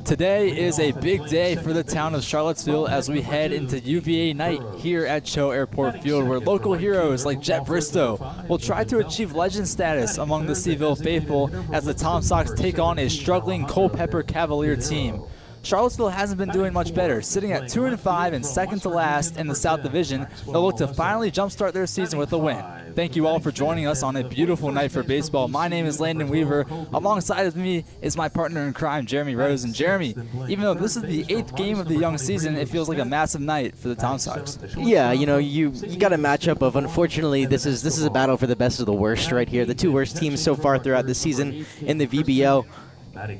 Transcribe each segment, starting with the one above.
Today is a big day for the town of Charlottesville as we head into UVA night here at CHO Airport Field, where local heroes like Jet Bristow will try to achieve legend status among the Seaville faithful as the Tom Sox take on a struggling Culpeper Cavalier team. Charlottesville hasn't been doing much better, sitting at 2-5 and second to last in the South Division. They'll look to finally jumpstart their season with a win. Thank you all for joining us on a beautiful night for baseball. My name is Landon Weaver. Alongside of me is my partner in crime, Jeremy Rose. And Jeremy, even though this is the 8th game of the young season, it feels like a massive night for the Tom Sox. Yeah, you know, you got a matchup of, unfortunately, this is a battle for the best of the worst right here. The two worst teams so far throughout the season in the VBO.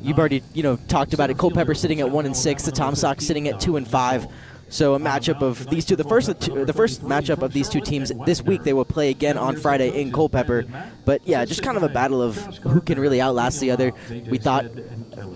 You've already, talked about it. Culpeper sitting at 1-6, the Tom Sox sitting at 2-5. So a matchup of these two. The first matchup of these two teams this week. They will play again on Friday in Culpeper. But yeah, just kind of a battle of who can really outlast the other. We thought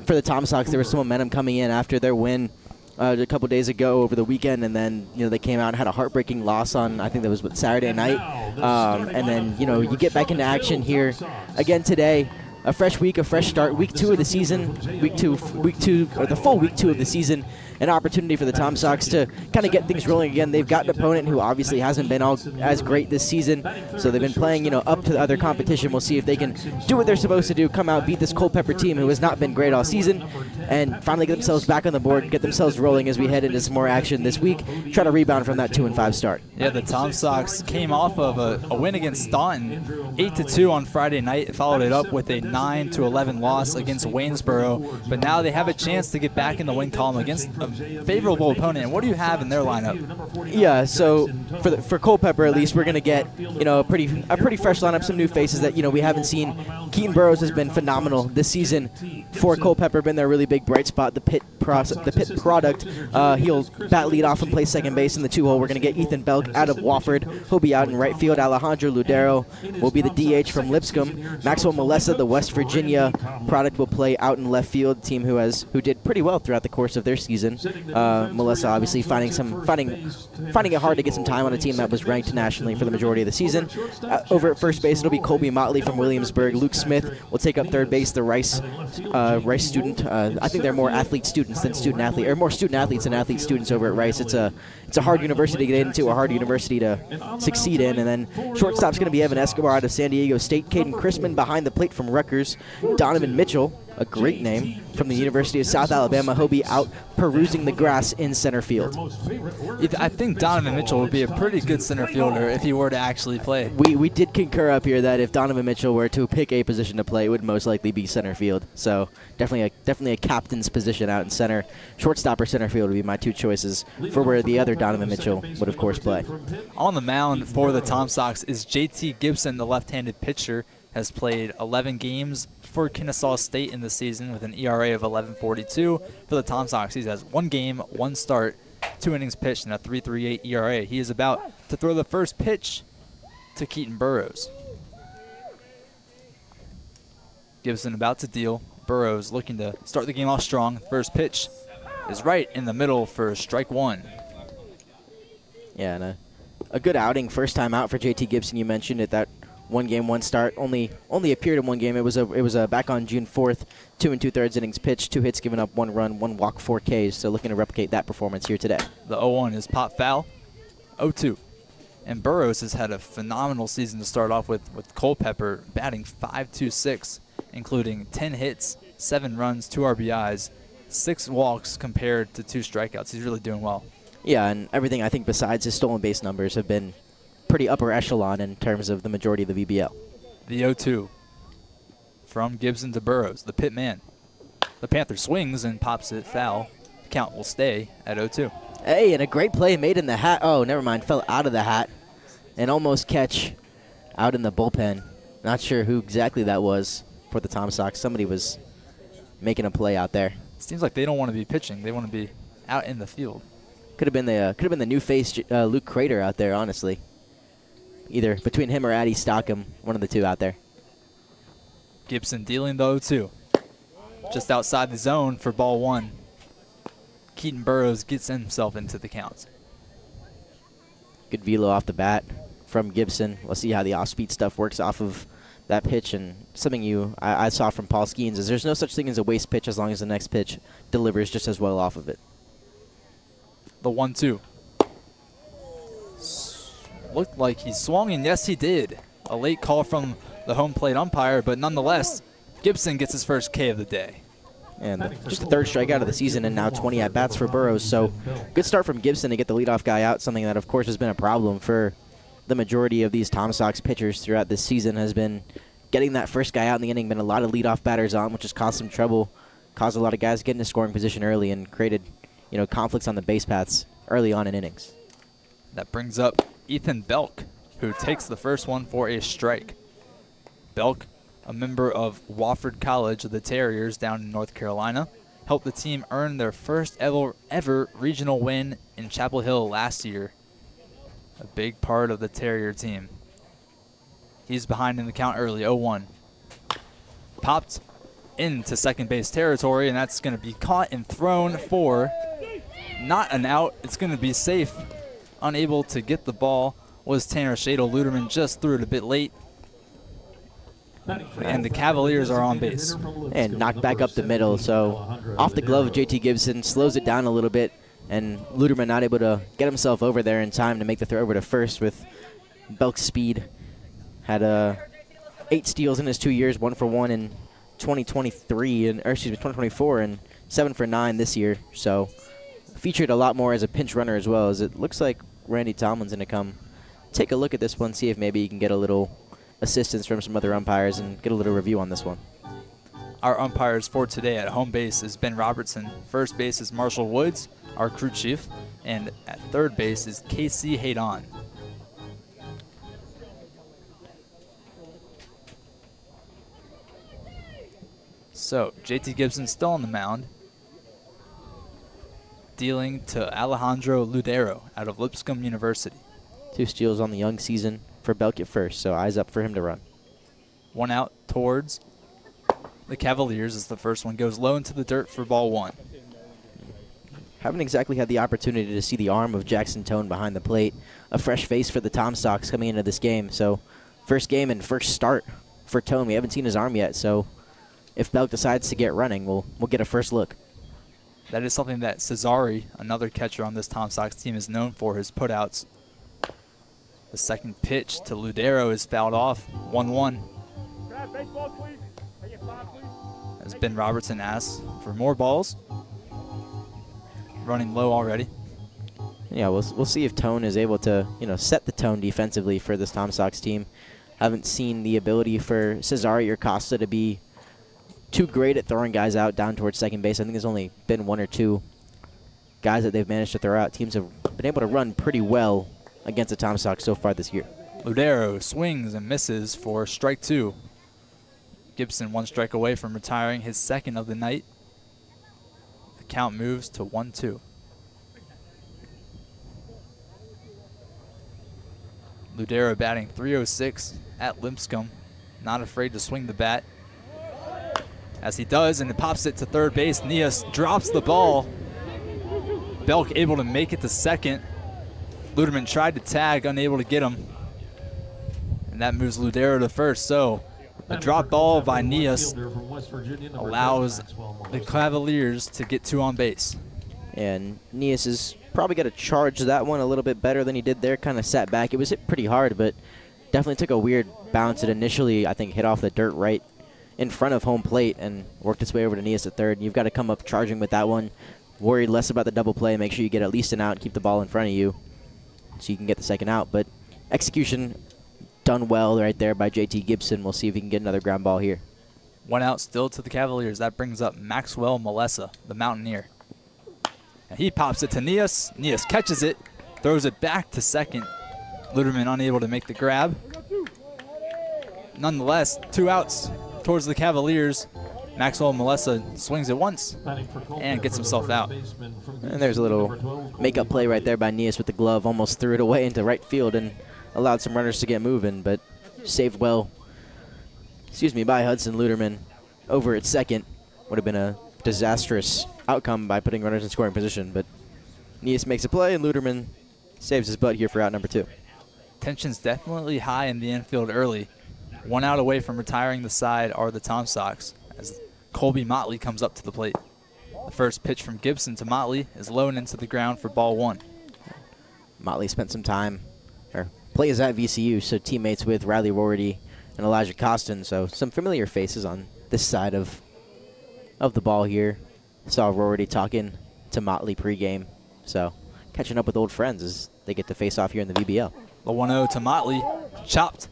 for the Tom Sox there was some momentum coming in after their win a couple days ago over the weekend, and then they came out and had a heartbreaking loss on, I think that was Saturday night. And then you get back into action here again today. A fresh week, a fresh start. Week 2 of the season, or the full week 2 of the season, an opportunity for the Tom Sox to kind of get things rolling again. They've got an opponent who obviously hasn't been as great this season, so they've been playing, up to the other competition. We'll see if they can do what they're supposed to do, come out, beat this Culpeper team who has not been great all season, and finally get themselves back on the board, get themselves rolling as we head into some more action this week, try to rebound from that 2-5 start. Yeah, the Tom Sox came off of a win against Staunton, 8-2 on Friday night, followed it up with a 9-11 loss against Waynesboro, but now they have a chance to get back in the win column against a favorable opponent. And what do you have in their lineup? Yeah, so for Culpeper at least, we're going to get a pretty fresh lineup, some new faces that we haven't seen. Keaton Burrows has been phenomenal this season for Culpeper, been their really big bright spot. The pit product, he'll bat lead off and play second base in the 2-hole. We're going to get Ethan Belk out of Wofford. He'll be out in right field. Alejandro Ludero will be the DH from Lipscomb. Maxwell Melessa, the West Virginia product, will play out in left field. Team who did pretty well throughout the course of their season. Melissa obviously finding it hard to get some time on a team that was ranked nationally for the majority of the season. Over at first base, it'll be Colby Motley from Williamsburg. Luke Smith will take up third base, the Rice student. I think they're more athlete students than student athlete, or more student athletes than athlete students over at Rice. It's a hard university to get into, a hard university to succeed in. And then shortstop's going to be Evan Escobar out of San Diego State. Caden Chrisman behind the plate from Rutgers. Donovan Mitchell, a great name, from the University of South Alabama. He'll be out perusing the grass in center field. I think Donovan Mitchell would be a pretty good center fielder if he were to actually play. We did concur up here that if Donovan Mitchell were to pick a position to play, it would most likely be center field. So definitely a captain's position out in center. Shortstop or center field would be my two choices for where the other Donovan Mitchell would, of course, play. On the mound for the Tom Sox is JT Gibson, the left-handed pitcher. Has played 11 games for Kennesaw State in the season with an ERA of 11.42. For the Tom Sox, he has 1 game, 1 start, 2 innings pitched, and a 3.38 ERA. He is about to throw the first pitch to Keaton Burrows. Gibson about to deal. Burrows looking to start the game off strong. First pitch is right in the middle for strike 1. Yeah, and a good outing, first time out for JT Gibson. You mentioned it, that 1 game, 1 start. Only appeared in 1 game. It was back on June 4th. 2 2/3 innings pitched, 2 hits given up, 1 run, 1 walk, 4 Ks. So looking to replicate that performance here today. The 0-1 is pop foul. 0-2. And Burrows has had a phenomenal season to start off with Culpeper batting .526, including 10 hits, 7 runs, 2 RBIs, 6 walks compared to 2 strikeouts. He's really doing well. Yeah, and everything I think besides his stolen base numbers have been pretty upper echelon in terms of the majority of the VBL. The 0-2 from Gibson to Burrows, the pit man. The Panther swings and pops it foul. The count will stay at 0-2. Hey, and a great play made in the hat. Oh, never mind, fell out of the hat. And almost catch out in the bullpen. Not sure who exactly that was for the Tom Sox. Somebody was making a play out there. Seems like they don't want to be pitching. They want to be out in the field. Could have been the new face Luke Crater out there, honestly. Either between him or Addy Stockham, one of the two out there. Gibson dealing the 0-2. Just outside the zone for ball 1. Keaton Burrows gets himself into the count. Good velo off the bat from Gibson. We'll see how the off-speed stuff works off of that pitch, and something I saw from Paul Skeens is there's no such thing as a waste pitch as long as the next pitch delivers just as well off of it. The 1-2. Looked like he swung, and yes, he did. A late call from the home plate umpire, but nonetheless, Gibson gets his first K of the day. And just the third strikeout of the season, and now 20 at-bats for Burrows. So good start from Gibson to get the leadoff guy out, something that, of course, has been a problem for the majority of these Tom Sox pitchers throughout this season, has been getting that first guy out in the inning. Been a lot of leadoff batters on, which has caused some trouble, caused a lot of guys to get into scoring position early, and created, conflicts on the base paths early on in innings. That brings up Ethan Belk, who takes the first one for a strike. Belk, a member of Wofford College of the Terriers down in North Carolina, helped the team earn their first ever regional win in Chapel Hill last year. A big part of the Terrier team. He's behind in the count early, 0-1. Popped into second base territory, and that's going to be caught and thrown for not an out. It's going to be safe. Unable to get the ball was Tanner Shadle. Luderman just threw it a bit late. And the Cavaliers are on base. And knocked back up the middle, so off the glove of JT Gibson, slows it down a little bit, and Luderman not able to get himself over there in time to make the throw over to first with Belk's speed. Had 8 steals in his 2 years, 1 for 1 in 2024, and 7 for 9 this year. So featured a lot more as a pinch runner as well, as it looks like Randy Tomlin's going to come take a look at this one, see if maybe he can get a little assistance from some other umpires and get a little review on this one. Our umpires for today at home base is Ben Robertson. First base is Marshall Woods, our crew chief. And at third base is Casey Haydon. So, JT Gibson still on the mound, dealing to Alejandro Ludero out of Lipscomb University. 2 steals on the young season for Belk at first, so eyes up for him to run. 1 out towards the Cavaliers as the first one goes low into the dirt for ball 1. Haven't exactly had the opportunity to see the arm of Jackson Tone behind the plate. A fresh face for the Tom Sox coming into this game. So first game and first start for Tone. We haven't seen his arm yet, so if Belk decides to get running, we'll get a first look. That is something that Cesari, another catcher on this Tom Sox team, is known for, his putouts. The second pitch to Ludero is fouled off, 1-1. As Ben Robertson asks for more balls. Running low already. Yeah, we'll see if Tone is able to, set the tone defensively for this Tom Sox team. Haven't seen the ability for Cesari or Costa to be too great at throwing guys out down towards second base. I think there's only been 1 or 2 guys that they've managed to throw out. Teams have been able to run pretty well against the Tom Sox so far this year. Ludero swings and misses for strike 2. Gibson 1 strike away from retiring his second of the night. The count moves to 1-2. Ludero batting .306 at Lipscomb. Not afraid to swing the bat. As he does, and it pops it to third base. Nias drops the ball. Belk able to make it to second. Luderman tried to tag, unable to get him. And that moves Ludero to first. So a drop ball by Nias allows the Cavaliers to get 2 on base. And Nias is probably going to charge that one a little bit better than he did there. Kind of sat back. It was hit pretty hard, but definitely took a weird bounce. It initially, I think, hit off the dirt right in front of home plate and worked its way over to Nias at third. You've got to come up charging with that one. Worry less about the double play. Make sure you get at least an out and keep the ball in front of you so you can get the second out. But execution done well right there by JT Gibson. We'll see if he can get another ground ball here. 1 out still to the Cavaliers. That brings up Maxwell Melessa, the Mountaineer. And he pops it to Nias. Nias catches it, throws it back to second. Luderman unable to make the grab. Nonetheless, 2 outs towards the Cavaliers. Maxwell Melessa swings it once and gets himself out. And there's a little make-up play right there by Nias with the glove. Almost threw it away into right field and allowed some runners to get moving, but saved well. By Hudson Luderman over at second. Would have been a disastrous outcome by putting runners in scoring position, but Nias makes a play and Luderman saves his butt here for out number 2. Tension's definitely high in the infield early. 1 out away from retiring the side are the Tom Sox as Colby Motley comes up to the plate. The first pitch from Gibson to Motley is low and into the ground for ball 1. Motley spent some time, or plays at VCU, so teammates with Riley Rorty and Elijah Costin, so some familiar faces on this side of the ball here. Saw Rorty talking to Motley pregame, so catching up with old friends as they get to face off here in the VBL. The 1-0 to Motley, chopped.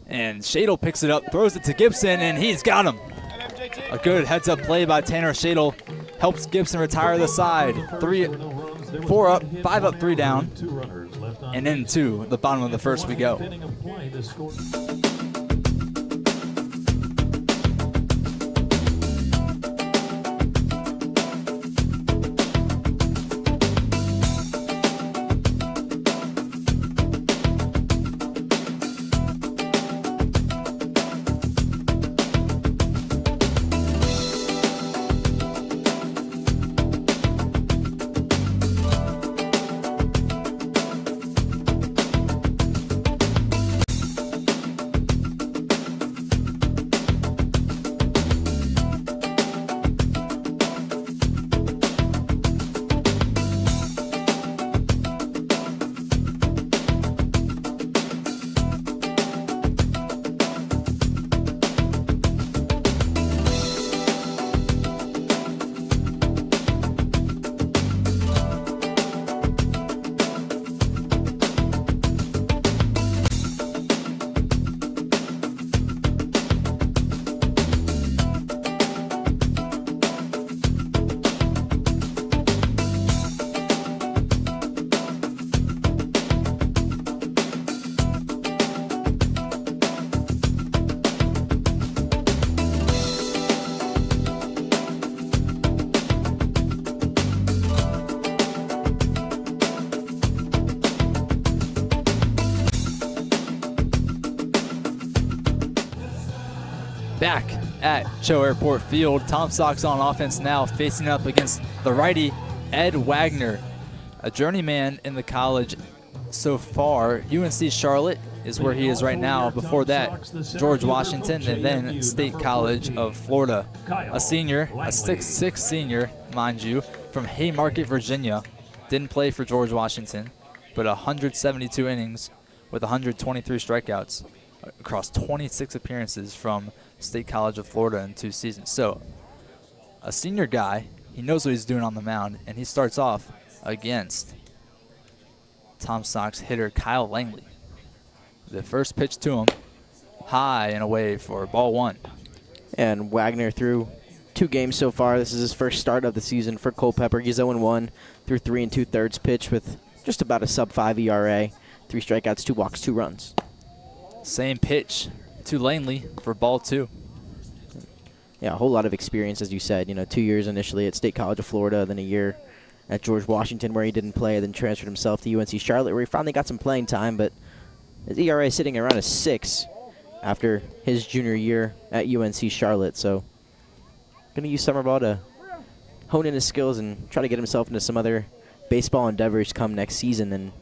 And Shadle picks it up, throws it to Gibson, and he's got him. A good heads-up play by Tanner Shadle helps Gibson retire the side. 4 up, 5 up, 3 down, and into the bottom of the first we go. Back at CHO Airport Field, Tom Sox on offense now, facing up against the righty Ed Wagner, a journeyman in the college so far. UNC Charlotte is where he is right now. Before that, George Washington, and then State College of Florida. A senior, a 6'6" senior, mind you, from Haymarket, Virginia. Didn't play for George Washington, but 172 innings with 123 strikeouts across 26 appearances from State College of Florida in 2 seasons. So a senior guy, he knows what he's doing on the mound, and he starts off against Tom Sox hitter Kyle Langley. The first pitch to him, high and away for ball 1. And Wagner through 2 games so far. This is his first start of the season for Culpeper. He's 0-1 through 3 2/3 pitch with just about a sub-5 ERA. 3 strikeouts, 2 walks, 2 runs. Same pitch to Langley for ball 2. Yeah, a whole lot of experience, as you said. 2 years initially at State College of Florida, then a year at George Washington where he didn't play, then transferred himself to UNC Charlotte where he finally got some playing time, but his ERA is sitting around a 6 after his junior year at UNC Charlotte. So going to use summer ball to hone in his skills and try to get himself into some other baseball endeavors come next season and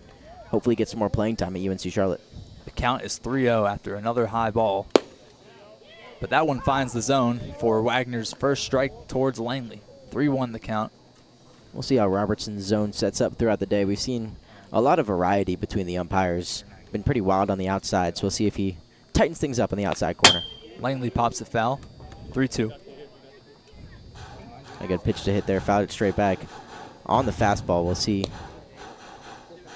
hopefully get some more playing time at UNC Charlotte. The count is 3-0 after another high ball. But that one finds the zone for Wagner's first strike towards Langley. 3-1 the count. We'll see how Robertson's zone sets up throughout the day. We've seen a lot of variety between the umpires. Been pretty wild on the outside, so we'll see if he tightens things up on the outside corner. Langley pops it foul. 3-2. A good pitch to hit there. Fouled it straight back. On the fastball, we'll see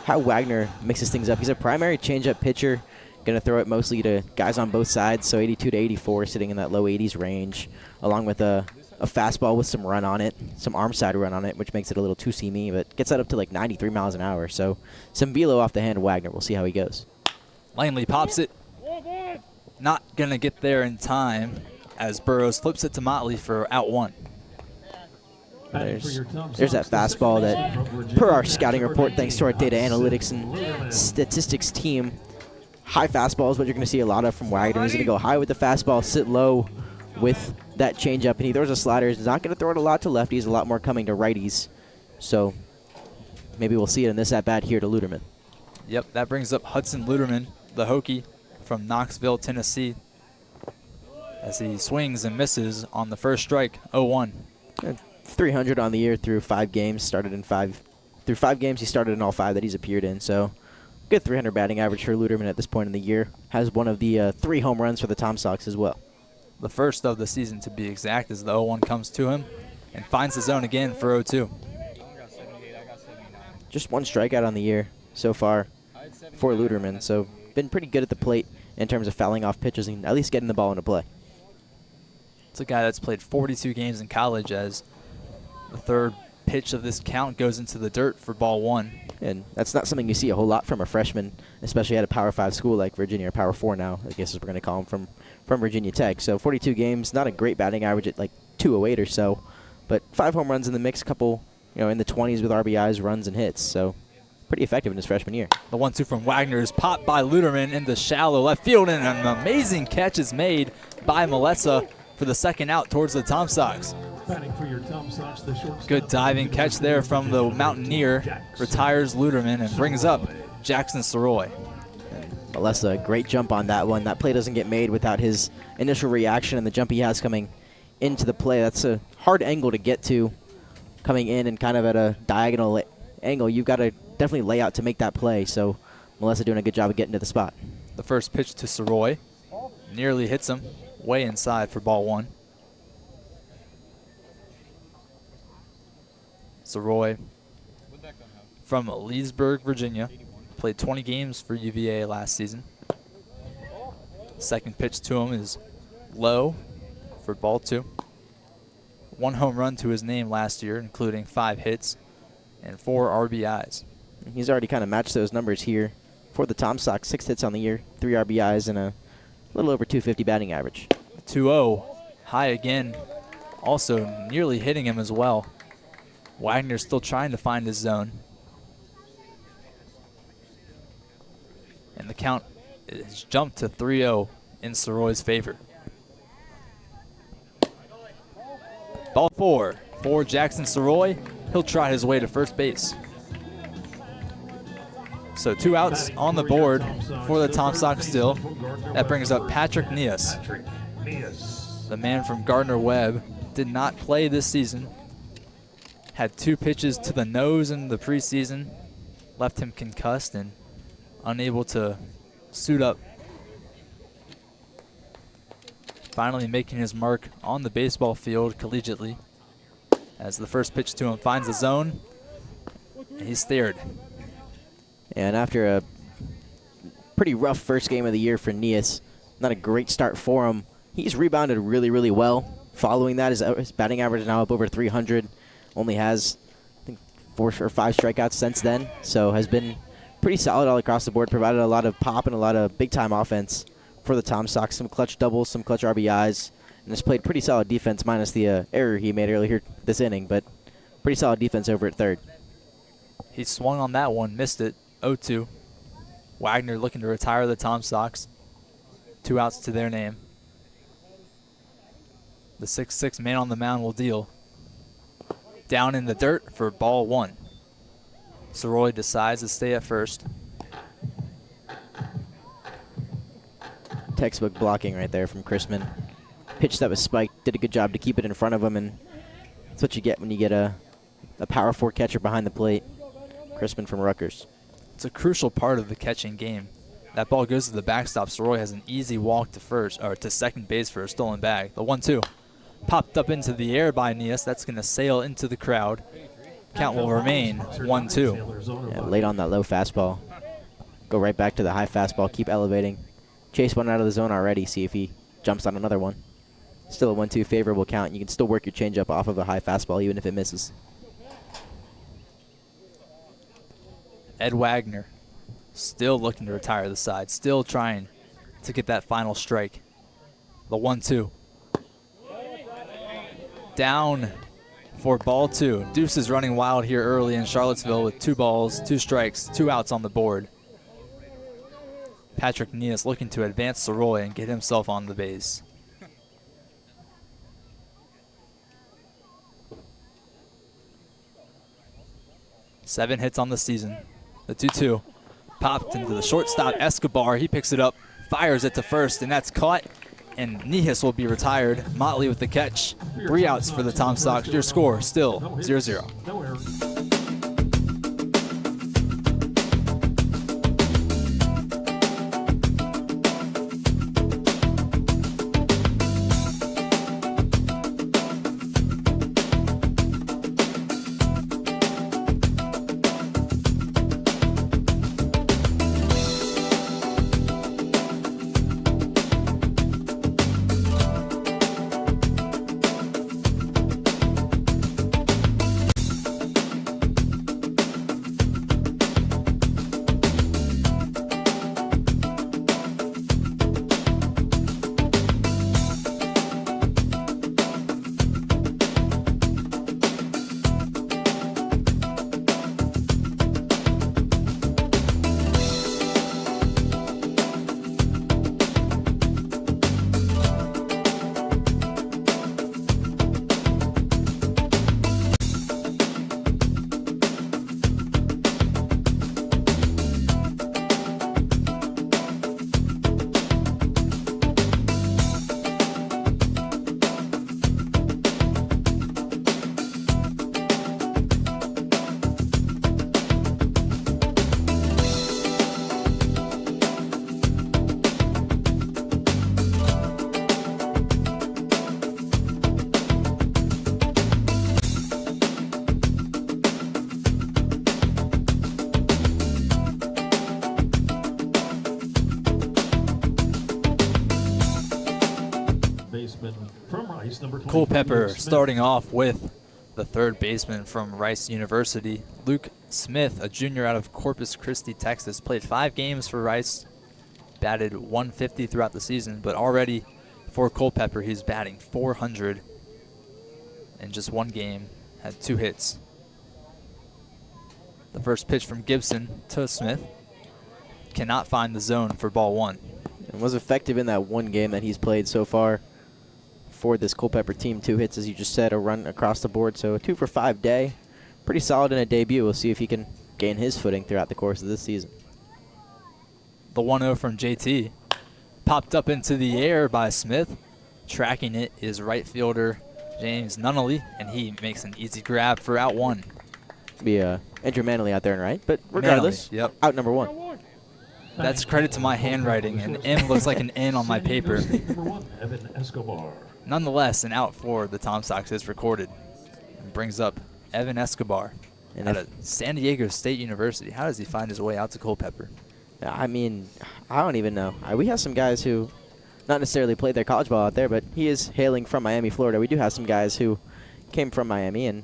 how Wagner mixes things up. He's a primary changeup pitcher. Going to throw it mostly to guys on both sides, so 82 to 84, sitting in that low 80s range, along with a fastball with some run on it, some arm side run on it, which makes it a little too-seamy, but gets that up to like 93 miles an hour. So some velo off the hand of Wagner. We'll see how he goes. Langley pops it. Not going to get there in time as Burrows flips it to Motley for out 1. There's that fastball that, per our scouting report, thanks to our data analytics and statistics team, high fastball is what you're going to see a lot of from Wagner. He's going to go high with the fastball, sit low with that changeup, and he throws a slider. He's not going to throw it a lot to lefties, a lot more coming to righties. So maybe we'll see it in this at-bat here to Luderman. Yep, that brings up Hudson Luderman, the Hokie, from Knoxville, Tennessee, as he swings and misses on the first strike, 0-1. 300 on the year through 5 games. Through 5 games, he started in all 5 that he's appeared in. So good 300 batting average for Luderman at this point in the year. Has one of the 3 home runs for the Tom Sox as well. The first of the season, to be exact, as the 0-1 comes to him and finds the zone again for 0-2. Just 1 strikeout on the year so far for Luderman. So been pretty good at the plate in terms of fouling off pitches and at least getting the ball into play. It's a guy that's played 42 games in college, as the third pitch of this count goes into the dirt for ball 1. And that's not something you see a whole lot from a freshman, especially at a Power 5 school like Virginia, or Power 4 now, I guess as we're going to call him, from Virginia Tech. So 42 games, not a great batting average at like 208 or so, but 5 home runs in the mix, couple, in the 20s with RBIs, runs, and hits. So pretty effective in his freshman year. The 1-2 from Wagner is popped by Luderman into shallow left field, and an amazing catch is made by Melessa for the second out towards the Tom Sox. Good diving catch there from the Mountaineer, retires Luderman and brings up Jackson Soroy. Melessa, great jump on that one. That play doesn't get made without his initial reaction and the jump he has coming into the play. That's a hard angle to get to, coming in and kind of at a diagonal angle. You've got to definitely lay out to make that play. So Melessa doing a good job of getting to the spot. The first pitch to Soroy nearly hits him way inside for ball 1. Soroy from Leesburg, Virginia, played 20 games for UVA last season. Second pitch to him is low for ball 2. 1 home run to his name last year, including 5 hits and 4 RBIs. He's already kind of matched those numbers here for the Tom Sox. 6 hits on the year, 3 RBIs, and a little over 250 batting average. 2-0, high again, also nearly hitting him as well. Wagner still trying to find his zone. And the count has jumped to 3-0 in Soroy's favor. Ball 4 for Jackson Soroy. He'll try his way to first base. So 2 outs on the board for the Tom Sox still. That brings up Patrick Nias. The man from Gardner-Webb did not play this season. Had 2 pitches to the nose in the preseason. Left him concussed and unable to suit up. Finally making his mark on the baseball field collegiately, as the first pitch to him finds the zone, and he's stared. And after a pretty rough first game of the year for Nias, not a great start for him, he's rebounded really, really well. Following that, his batting average is now up over 300. Only has, I think, 4 or 5 strikeouts since then, so has been pretty solid all across the board, provided a lot of pop and a lot of big-time offense for the Tom Sox. Some clutch doubles, some clutch RBIs, and has played pretty solid defense minus the error he made earlier this inning, but pretty solid defense over at third. He swung on that one, missed it, 0-2. Wagner looking to retire the Tom Sox. 2 outs to their name. The 6'6" man on the mound will deal. Down in the dirt for ball 1. Soroy decides to stay at first. Textbook blocking right there from Chrisman. Pitch that was spiked, did a good job to keep it in front of him, and that's what you get when you get a Power 4 catcher behind the plate. Chrisman from Rutgers. It's a crucial part of the catching game. That ball goes to the backstop. Soroy has an easy walk to second base for a stolen bag. The 1-2 popped up into the air by Nias. That's going to sail into the crowd. Count will remain 1-2. Yeah, late on that low fastball. Go right back to the high fastball. Keep elevating. Chase one out of the zone already. See if he jumps on another one. Still a 1-2 favorable count. You can still work your changeup off of a high fastball even if it misses. Ed Wagner still looking to retire the side. Still trying to get that final strike. The 1-2. Down for ball 2. Deuce is running wild here early in Charlottesville with 2 balls, 2 strikes, 2 outs on the board. Patrick Nias looking to advance Soroy and get himself on the base. Seven hits on the season. The 2-2 popped into the shortstop Escobar. He picks it up fires it to first, and that's caught. And Nihis will be retired. Motley with the catch. 3 outs for the Tom Stocks. Your score still 0-0. Culpeper starting off with the third baseman from Rice University, Luke Smith, a junior out of Corpus Christi, Texas. Played 5 games for Rice, batted 150 throughout the season, but already for Culpeper, he's batting 400 in just 1 game, had 2 hits. The first pitch from Gibson to Smith. Cannot find the zone for ball 1. And was effective in that 1 game that he's played so far for this Culpeper team. 2 hits, as you just said, a run across the board. So a 2 for 5 day. Pretty solid in a debut. We'll see if he can gain his footing throughout the course of this season. The 1-0 from JT. Popped up into the air by Smith. Tracking it is right fielder James Nunnally, and he makes an easy grab for out 1. Be Andrew Manley out there, right? But regardless, Manley, yep. Out number 1. That's credit to my handwriting. An M looks like an N on my paper. Nonetheless, an out for the Tom Stocks is recorded. And brings up Evan Escobar out of San Diego State University. How does he find his way out to Culpeper? I mean, I don't even know. We have some guys who not necessarily played their college ball out there, but he is hailing from Miami, Florida. We do have some guys who came from Miami, and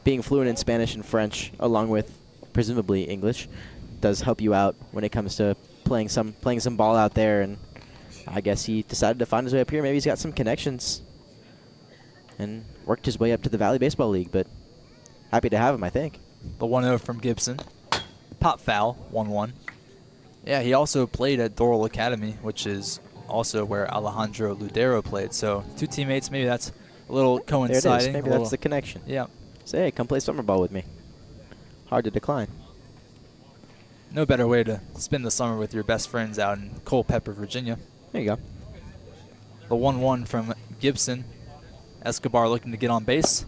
being fluent in Spanish and French, along with presumably English, does help you out when it comes to playing some ball out there. And I guess he decided to find his way up here. Maybe he's got some connections and worked his way up to the Valley Baseball League, but happy to have him, I think. The 1-0 from Gibson. Pop foul, 1-1. Yeah, he also played at Doral Academy, which is also where Alejandro Ludero played. So 2 teammates, maybe that's a little coinciding. There it is. Maybe that's the connection. Yeah. Say, hey, come play summer ball with me. Hard to decline. No better way to spend the summer with your best friends out in Culpeper, Virginia. There you go. The 1-1 from Gibson. Escobar looking to get on base.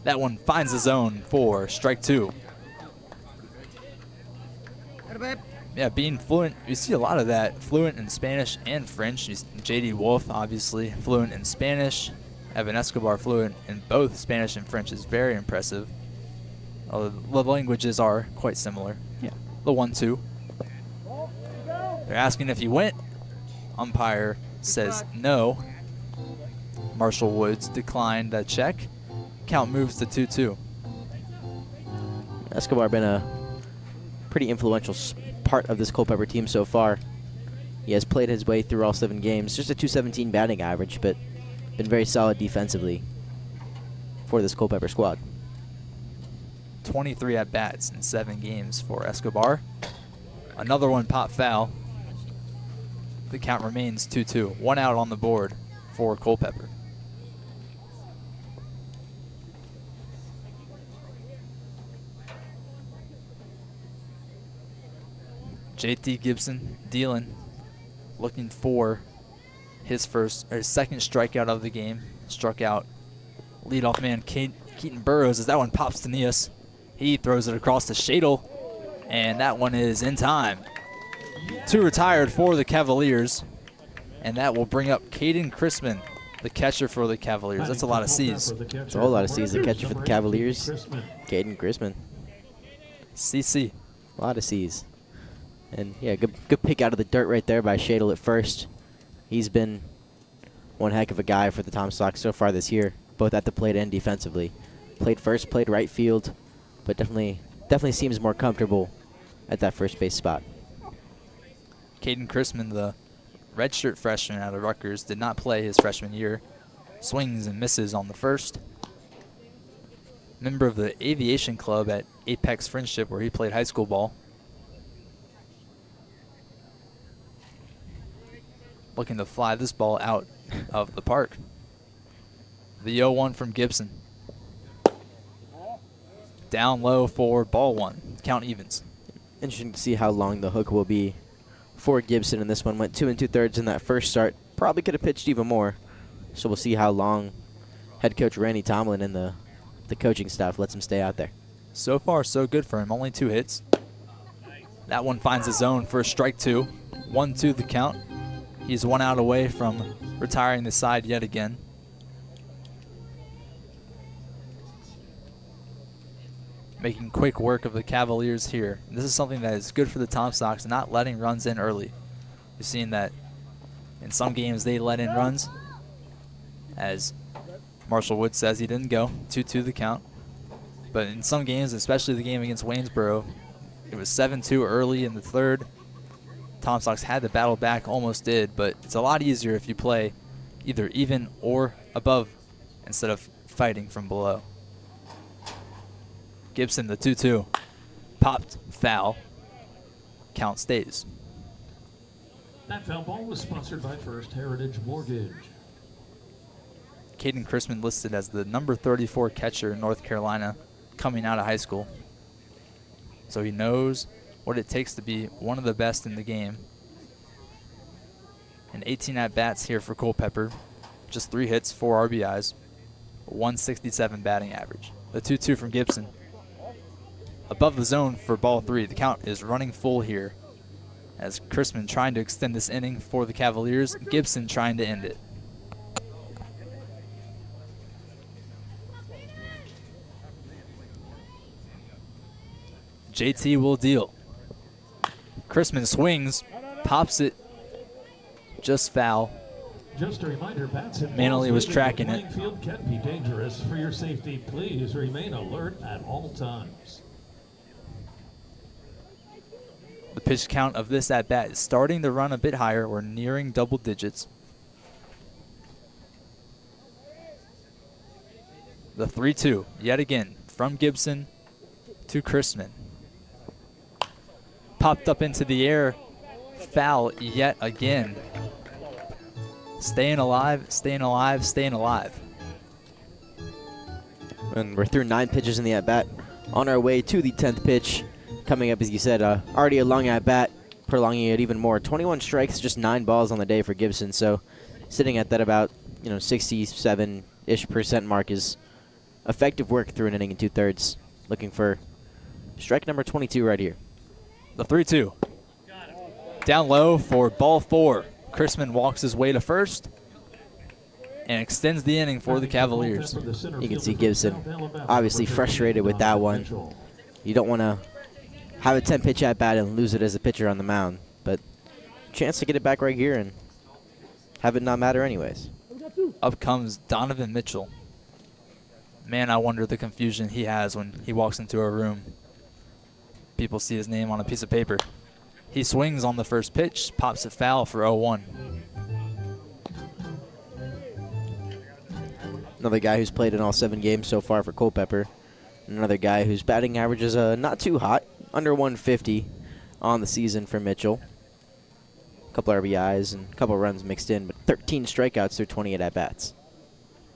That one finds the zone for strike 2. Yeah, being fluent, you see a lot of that. Fluent in Spanish and French. J.D. Wolf, obviously, fluent in Spanish. Evan Escobar, fluent in both Spanish and French, is very impressive. The languages are quite similar. Yeah. The 1-2. They're asking if he went. Umpire says no. Marshall Woods declined that check. Count moves to 2-2. Escobar been a pretty influential part of this Culpeper team so far. He has played his way through all 7 games. Just a .217 batting average, but been very solid defensively for this Culpeper squad. 23 at-bats in 7 games for Escobar. Another one pop foul. The count remains 2-2. 1 out on the board for Culpeper. JT Gibson dealing. looking for his second strikeout of the game. Struck out leadoff man Keaton Burrows as that one pops to Nias. He throws it across to Shadle, and that one is in time. 2 retired for the Cavaliers, and that will bring up Caden Chrisman, the catcher for the Cavaliers. That's a lot of C's. It's a whole lot of C's. The catcher for the Cavaliers, Caden Chrisman. CC. A lot of C's. And yeah, good pick out of the dirt right there by Shadle at first. He's been one heck of a guy for the Tom Sox so far this year, both at the plate and defensively. Played first, played right field, but definitely seems more comfortable at that first base spot. Caden Chrisman, the redshirt freshman out of Rutgers, did not play his freshman year. Swings and misses on the first. Member of the aviation club at Apex Friendship, where he played high school ball. Looking to fly this ball out of the park. The 0-1 from Gibson. Down low for ball 1. Count evens. Interesting to see how long the hook will be for Gibson, and this one went 2 2/3 in that first start. Probably could have pitched even more, so we'll see how long head coach Randy Tomlin and the coaching staff lets him stay out there. So far, so good for him. Only 2 hits. That one finds the zone for a strike 2. 1-2 the count. He's 1 out away from retiring the side yet again. Making quick work of the Cavaliers here. This is something that is good for the Tom Sox, not letting runs in early. We've seen that in some games they let in runs. As Marshall Wood says, he didn't go. 2-2 the count. But in some games, especially the game against Waynesboro, it was 7-2 early in the third. Tom Sox had to battle back, almost did, but it's a lot easier if you play either even or above instead of fighting from below. Gibson, the 2-2. Popped, foul. Count stays. That foul ball was sponsored by First Heritage Mortgage. Caden Chrisman listed as the number 34 catcher in North Carolina coming out of high school. So he knows what it takes to be one of the best in the game. And 18 at-bats here for Culpeper. Just 3 hits, 4 RBIs, 167 batting average. The 2-2 from Gibson. Above the zone for ball 3. The count is running full here, as Chrisman trying to extend this inning for the Cavaliers. Gibson trying to end it. JT will deal. Chrisman swings, pops it, just foul. Just a reminder, bats and Manley was tracking it. The playing field can be dangerous. For your safety, please remain alert at all times. The pitch count of this at-bat is starting to run a bit higher. We're nearing double digits. The 3-2, yet again, from Gibson to Chrisman. Popped up into the air. Foul yet again. Staying alive, staying alive, staying alive. And we're through 9 pitches in the at-bat. On our way to the 10th pitch. Coming up, as you said, already a long at-bat, prolonging it even more. 21 strikes, just 9 balls on the day for Gibson. So sitting at that about 67-ish% mark is effective work through an inning and 2/3. Looking for strike number 22 right here. The 3-2. Down low for ball 4. Chrisman walks his way to first and extends the inning for the Cavaliers. You can see Gibson obviously frustrated with that one. You don't want to have a 10-pitch at-bat and lose it as a pitcher on the mound, but chance to get it back right here and have it not matter anyways. Up comes Donovan Mitchell. Man, I wonder the confusion he has when he walks into a room. People see his name on a piece of paper. He swings on the first pitch, pops it foul for 0-1. Another guy who's played in all 7 games so far for Culpeper. Another guy whose batting average is not too hot, under 150 on the season for Mitchell. A couple RBIs and a couple runs mixed in, but 13 strikeouts through 28 at-bats.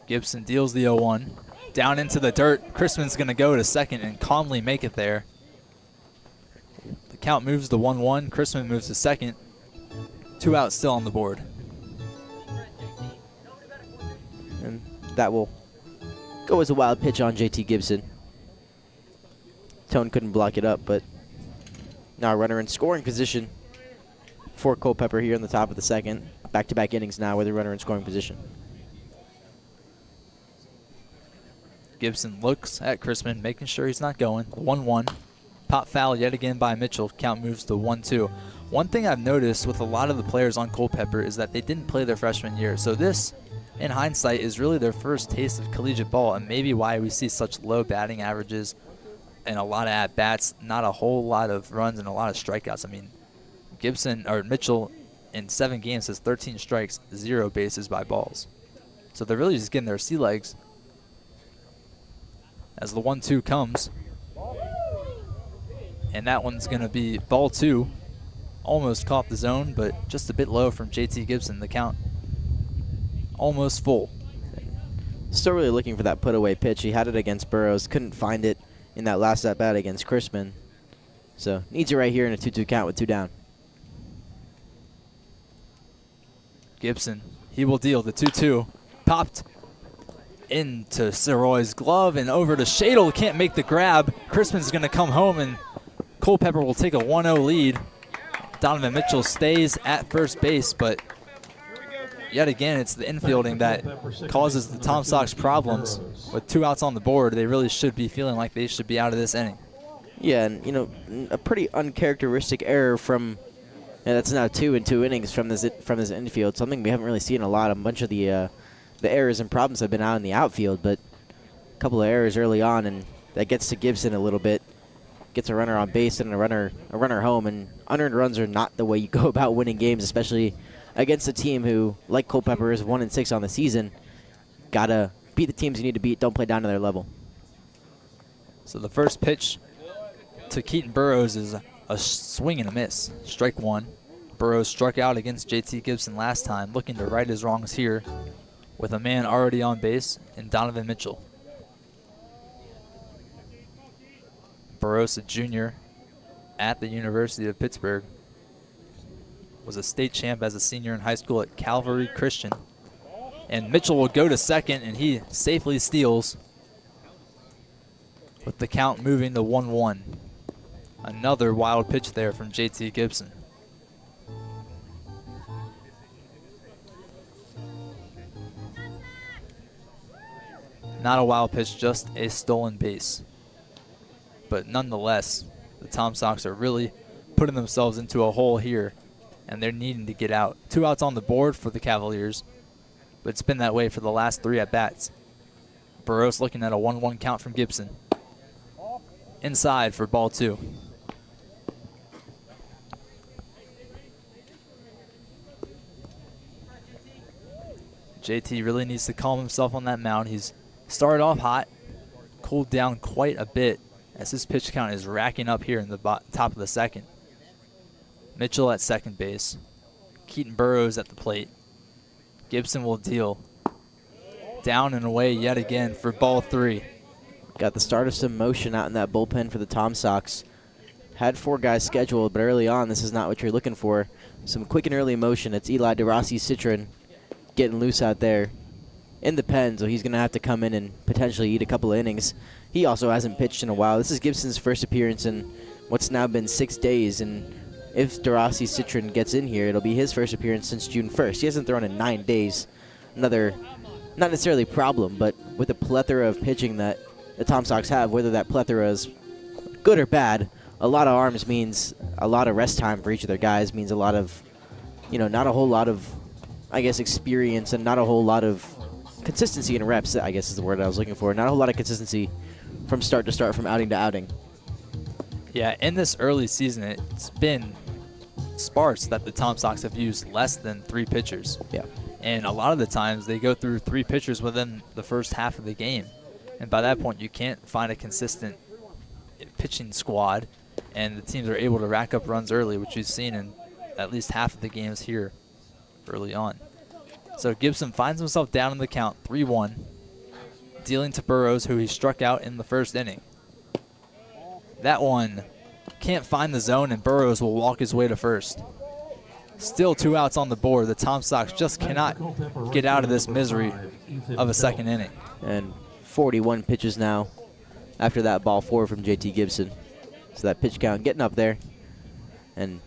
Gibson deals the 0-1. Down into the dirt. Chrisman's going to go to second and calmly make it there. The count moves to 1-1. Chrisman moves to second. 2 outs still on the board. And that will go as a wild pitch on JT Gibson. Tone couldn't block it up, but now a runner in scoring position for Culpeper here in the top of the second. Back-to-back innings now with a runner in scoring position. Gibson looks at Chrisman, making sure he's not going. 1-1. Pop foul yet again by Mitchell. Count moves to 1-2. One thing I've noticed with a lot of the players on Culpeper is that they didn't play their freshman year. So this, in hindsight, is really their first taste of collegiate ball, and maybe why we see such low batting averages and a lot of at-bats, not a whole lot of runs and a lot of strikeouts. I mean, Mitchell in 7 games has 13 strikes, 0 bases by balls. So they're really just getting their sea legs. As the 1-2 comes, and that one's going to be ball 2. Almost caught the zone, but just a bit low from JT Gibson. The count almost full. Still really looking for that put-away pitch. He had it against Burrows, couldn't find it in that last at-bat against Chrisman. So needs it right here in a 2-2 count with 2 down. Gibson, he will deal the 2-2. Popped into Siroy's glove and over to Shadle. Can't make the grab. Chrisman's going to come home, and Culpeper will take a 1-0 lead. Donovan Mitchell stays at first base, but yet again, it's the infielding that causes the Tom Sox problems. With 2 outs on the board, they really should be feeling like they should be out of this inning. Yeah, and, you know, a pretty uncharacteristic error from, and that's now 2 in 2 innings from this infield. Something we haven't really seen a lot. A bunch of the errors and problems have been out in the outfield, but a couple of errors early on, and that gets to Gibson a little bit. Gets a runner on base and a runner home, and unearned runs are not the way you go about winning games, especially against a team who, like Culpeper, is 1-6 on the season. Gotta beat the teams you need to beat. Don't play down to their level. So the first pitch to Keaton Burrows is a swing and a miss. Strike 1. Burrows struck out against JT Gibson last time, looking to right his wrongs here with a man already on base in Donovan Mitchell. Burrows, a junior at the University of Pittsburgh, was a state champ as a senior in high school at Calvary Christian. And Mitchell will go to second, and he safely steals with the count moving to 1-1. Another wild pitch there from JT Gibson. Not a wild pitch, just a stolen base. But nonetheless, the Tom Sox are really putting themselves into a hole here, and they're needing to get out. 2 outs on the board for the Cavaliers, but it's been that way for the last 3 at-bats. Burrows looking at a 1-1 count from Gibson. Inside for ball 2. JT really needs to calm himself on that mound. He's started off hot, cooled down quite a bit as his pitch count is racking up here in the top of the second. Mitchell at second base. Keaton Burrows at the plate. Gibson will deal. Down and away yet again for ball 3. Got the start of some motion out in that bullpen for the Tom Sox. Had 4 guys scheduled, but early on, this is not what you're looking for. Some quick and early motion. It's Eli DeRossi Citron getting loose out there in the pen, so he's going to have to come in and potentially eat a couple of innings. He also hasn't pitched in a while. This is Gibson's first appearance in what's now been 6 days, and if DeRossi Citron gets in here, it'll be his first appearance since June 1st. He hasn't thrown in 9 days. Another, not necessarily problem, but with the plethora of pitching that the Tom Sox have, whether that plethora is good or bad, a lot of arms means a lot of rest time for each of their guys, means a lot of, you know, not a whole lot of, I guess, experience, and not a whole lot of consistency in reps, I guess is the word I was looking for. Not a whole lot of consistency from start to start, from outing to outing. Yeah, in this early season, it's been sparse that the Tom Sox have used less than 3 pitchers. Yeah. And a lot of the times they go through 3 pitchers within the first half of the game. And by that point, you can't find a consistent pitching squad, and the teams are able to rack up runs early, which we've seen in at least half of the games here early on. So Gibson finds himself down in the count, 3-1, dealing to Burrows, who he struck out in the first inning. That one can't find the zone, and Burrows will walk his way to first. Still 2 outs on the board. The Tom Sox just cannot get out of this misery of a second inning. And 41 pitches now after that ball 4 from JT Gibson. So that pitch count getting up there. And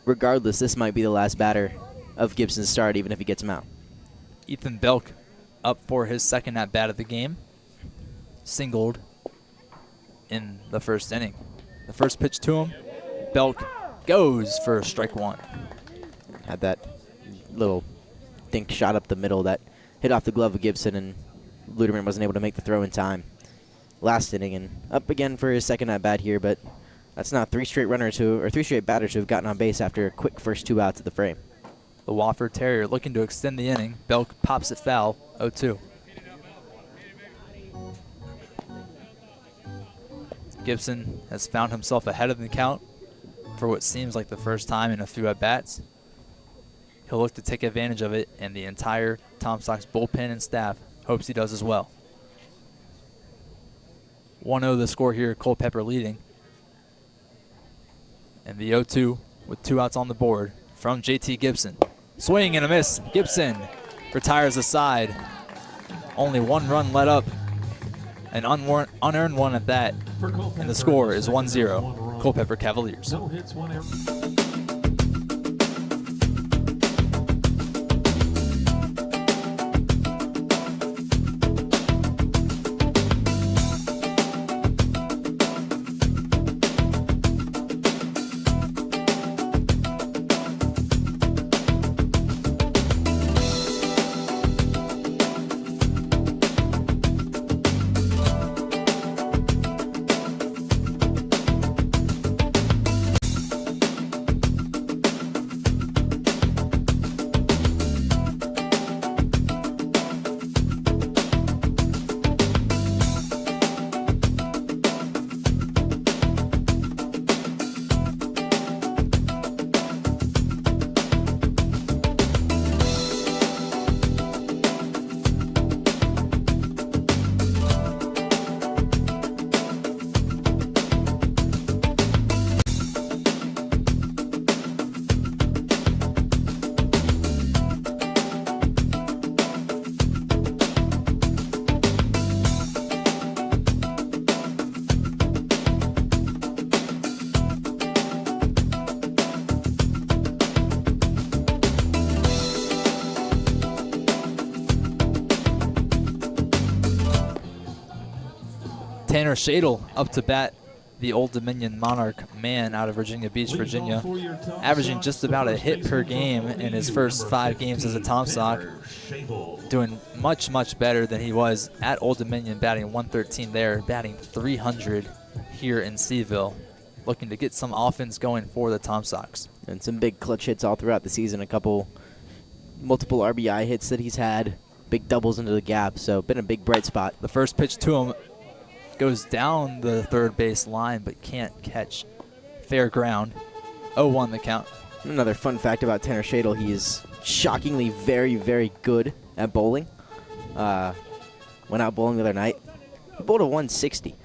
regardless, this might be the last batter of Gibson's start, even if he gets him out. Ethan Belk up for his second at-bat of the game. Singled in the first inning. The first pitch to him, Belk goes for strike 1. Had that little dink shot up the middle that hit off the glove of Gibson, and Luderman wasn't able to make the throw in time last inning. And up again for his second at-bat here, but that's not 3 straight batters who have gotten on base after a quick first 2 outs at the frame. The Wofford Terrier looking to extend the inning. Belk pops it foul, 0-2. Gibson has found himself ahead of the count for what seems like the first time in a few at-bats. He'll look to take advantage of it, and the entire Tom Sox bullpen and staff hopes he does as well. 1-0 the score here, Culpeper leading. And the 0-2 with 2 outs on the board from JT Gibson. Swing and a miss. Gibson retires the side. Only 1 run let up. An unearned one at that. And the score is 1-0, Culpeper Cavaliers. No hits, 1 error. Tanner Shadle up to bat, the Old Dominion Monarch man out of Virginia Beach, Virginia, averaging just about a hit per game in his first 5 games as a Tom Sock, doing much, much better than he was at Old Dominion, batting 113 there, batting 300 here in Seaville, looking to get some offense going for the Tom Sox. And some big clutch hits all throughout the season, multiple RBI hits that he's had, big doubles into the gap, so been a big bright spot. The first pitch to him goes down the third base line but can't catch fair ground. 0-1 the count. Another fun fact about Tanner Shadle, he is shockingly very, very good at bowling. Went out bowling the other night. He bowled a 160.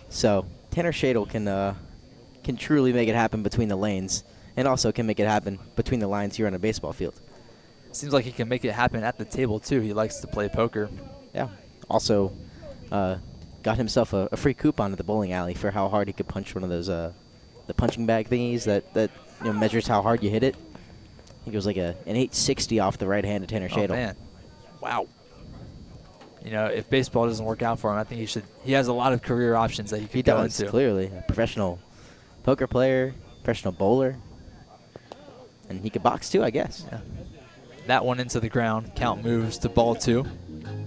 So Tanner Shadle can truly make it happen between the lanes, and also can make it happen between the lines here on a baseball field. Seems like he can make it happen at the table too. He likes to play poker. Yeah. Also got himself a free coupon at the bowling alley for how hard he could punch one of those the punching bag thingies that measures how hard you hit it. I think it was like an 860 off the right hand of Tanner Shadle. Oh man, wow. If baseball doesn't work out for him, I think he has a lot of career options that he could go into. Clearly, a professional poker player, professional bowler, and he could box too, I guess. Yeah. That one into the ground. Count moves to ball 2,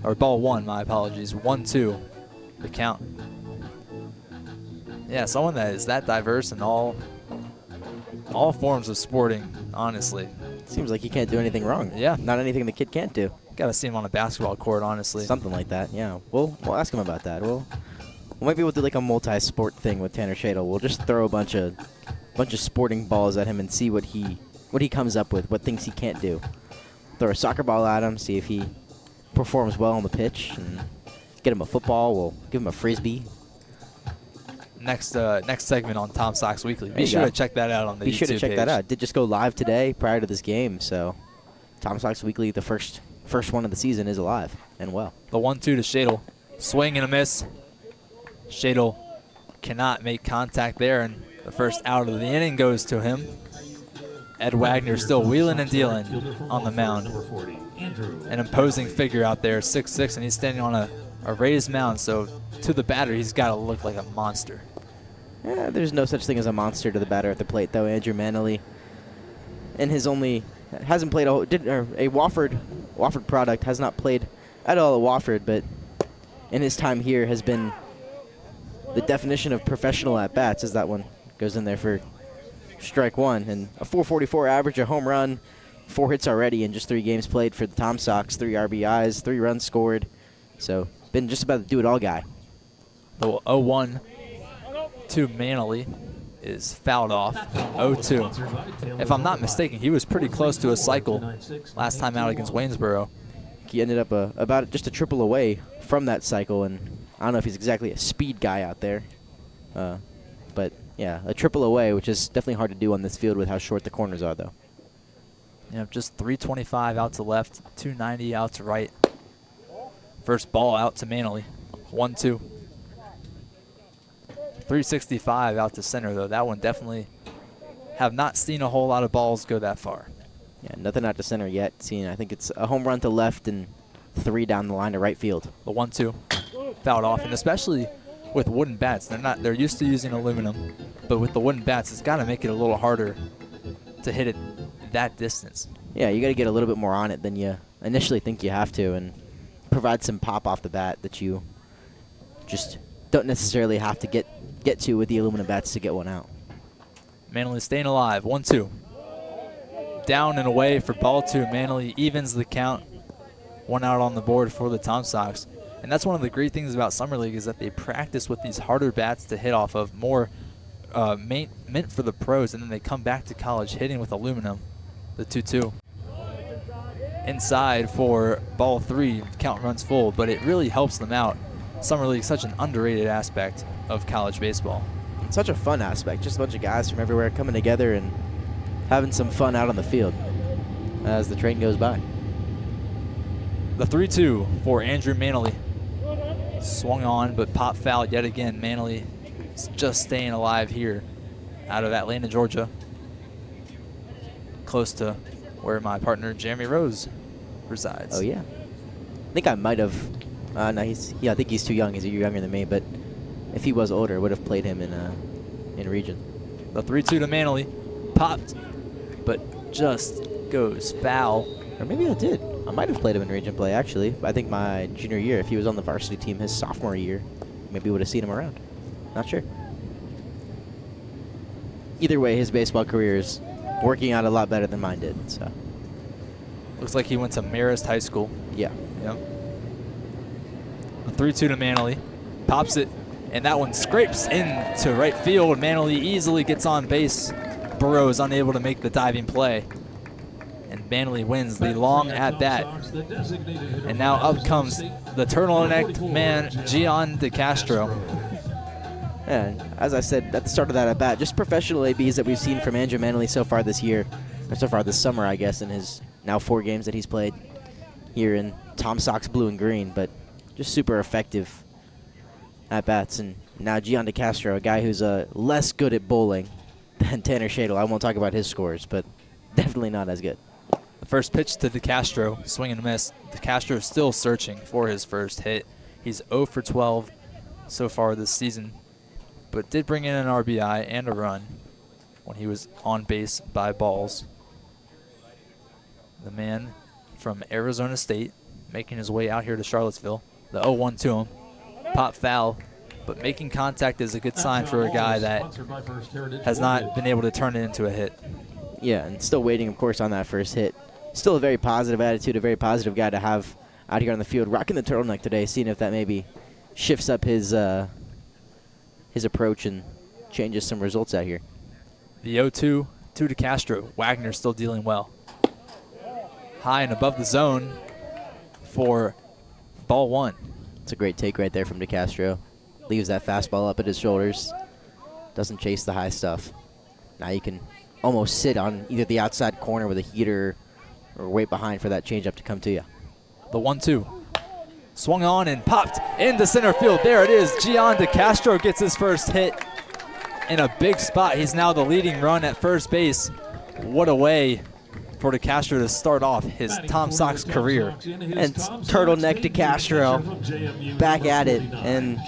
or ball 1. My apologies. 1-2. The count. Yeah, someone that is that diverse in all forms of sporting, honestly. Seems like he can't do anything wrong. Yeah. Not anything the kid can't do. Got to see him on a basketball court, honestly. Something like that, yeah. We'll ask him about that. Maybe we'll do like a multi-sport thing with Tanner Shadle. We'll just throw a bunch of sporting balls at him and see what he comes up with, what things he can't do. Throw a soccer ball at him, see if he performs well on the pitch, and get him a football. We'll give him a frisbee. next segment on Tom Sox Weekly. Be you sure go. to check that out on the Be sure to YouTube check page. that out. It did just go live today prior to this game, so Tom Sox Weekly, the first one of the season, is alive and well. The 1-2 to Shadle. Swing and a miss. Shadle cannot make contact there, and the first out of the inning goes to him. Ed Wagner still wheeling and dealing on the mound. An imposing figure out there, 6'6", and he's standing on a raised mound, so to the batter, he's got to look like a monster. Yeah, there's no such thing as a monster to the batter at the plate, though. Andrew Manley, in his hasn't played a Wofford product, has not played at all at Wofford, but in his time here has been the definition of professional at-bats, as that one goes in there for strike one. And a .444 average, a home run, 4 hits already in just 3 games played for the Tom Sox, 3 RBIs, 3 runs scored. So been just about the do-it-all guy. The 0-1 to Manley is fouled off. 0-2. If I'm not mistaken, he was pretty close to a cycle last time out against Waynesboro. He ended up about just a triple away from that cycle, and I don't know if he's exactly a speed guy out there. But, yeah, a triple away, which is definitely hard to do on this field with how short the corners are, though. Yeah, just 325 out to left, 290 out to right. First ball out to Manley. 1-2. 365 out to center, though. That one definitely have not seen a whole lot of balls go that far. Yeah, nothing out to center yet. I think it's a home run to left and 3 down the line to right field. The 1-2 fouled off, and especially with wooden bats, they're used to using aluminum, but with the wooden bats, it's got to make it a little harder to hit it that distance. Yeah, you got to get a little bit more on it than you initially think you have to, and provide some pop off the bat that you just don't necessarily have to get to with the aluminum bats to get one out. Manley staying alive. 1-2. Down and away for ball 2. Manley evens the count. 1 out on the board for the Tom Sox. And that's one of the great things about Summer League is that they practice with these harder bats to hit off of, more meant for the pros, and then they come back to college hitting with aluminum. The 2-2. Inside for ball 3. Count runs full, but it really helps them out. Summer League is such an underrated aspect of college baseball. It's such a fun aspect. Just a bunch of guys from everywhere coming together and having some fun out on the field as the train goes by. The 3-2 for Andrew Manley. Swung on, but pop foul yet again. Manley is just staying alive here out of Atlanta, Georgia. Close to where my partner Jeremy Rose resides. Oh, yeah. I think I might have. No, I think he's too young. He's a year younger than me, but if he was older, I would have played him in region. The 3-2 to Manley. Popped, but just goes foul. Or maybe I did. I might have played him in region play, actually. I think my junior year, if he was on the varsity team his sophomore year, maybe would have seen him around. Not sure. Either way, his baseball career is working out a lot better than mine did. So Looks like he went to Marist High School. yeah. Yep. The 3-2 to Manley. Pops it, and that one scrapes into right field. Manley easily gets on base. Burrows unable to make the diving play. And Manley wins the long at-bat. And now up comes the turtleneck man, Gian DeCastro. And as I said at the start of that at-bat, just professional ABs that we've seen from Andrew Manley so far this year, or so far this summer, I guess, in his now 4 games that he's played here in Tom Sox blue and green, but just super effective at-bats. And now Gian DeCastro, a guy who's less good at bowling than Tanner Shadle. I won't talk about his scores, but definitely not as good. The first pitch to DeCastro, swing and a miss. DeCastro is still searching for his first hit. He's 0 for 12 so far this season, but did bring in an RBI and a run when he was on base by balls. The man from Arizona State making his way out here to Charlottesville. The 0-1 to him. Pop foul, but making contact is a good sign for a guy that has not been able to turn it into a hit. Yeah, and still waiting, of course, on that first hit. Still a very positive attitude, a very positive guy to have out here on the field, rocking the turtleneck today, seeing if that maybe shifts up his approach and changes some results out here. The 0-2 to DeCastro. Wagner still dealing well. High and above the zone for ball 1. It's a great take right there from DeCastro. Leaves that fastball up at his shoulders. doesn't chase the high stuff. Now you can almost sit on either the outside corner with a heater or wait behind for that changeup to come to you. The 1-2. Swung on and popped into center field. There it is. Gian DeCastro gets his first hit in a big spot. He's now the leading run at first base. What a way for DeCastro to start off his Tom Sox career. And turtleneck DeCastro back at it. And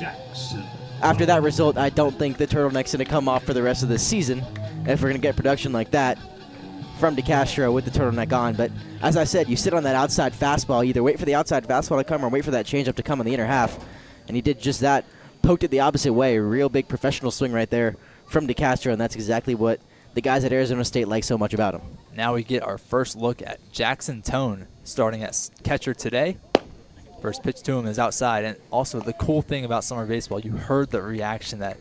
after that result, I don't think the turtleneck's going to come off for the rest of the season if we're going to get production like that from DeCastro with the turtleneck on. But as I said, you sit on that outside fastball, either wait for the outside fastball to come or wait for that changeup to come in the inner half. And he did just that, poked it the opposite way. Real big professional swing right there from DeCastro, and that's exactly what the guys at Arizona State like so much about him. Now we get our first look at Jackson Tone starting at catcher today. First pitch to him is outside. And also the cool thing about summer baseball, you heard the reaction that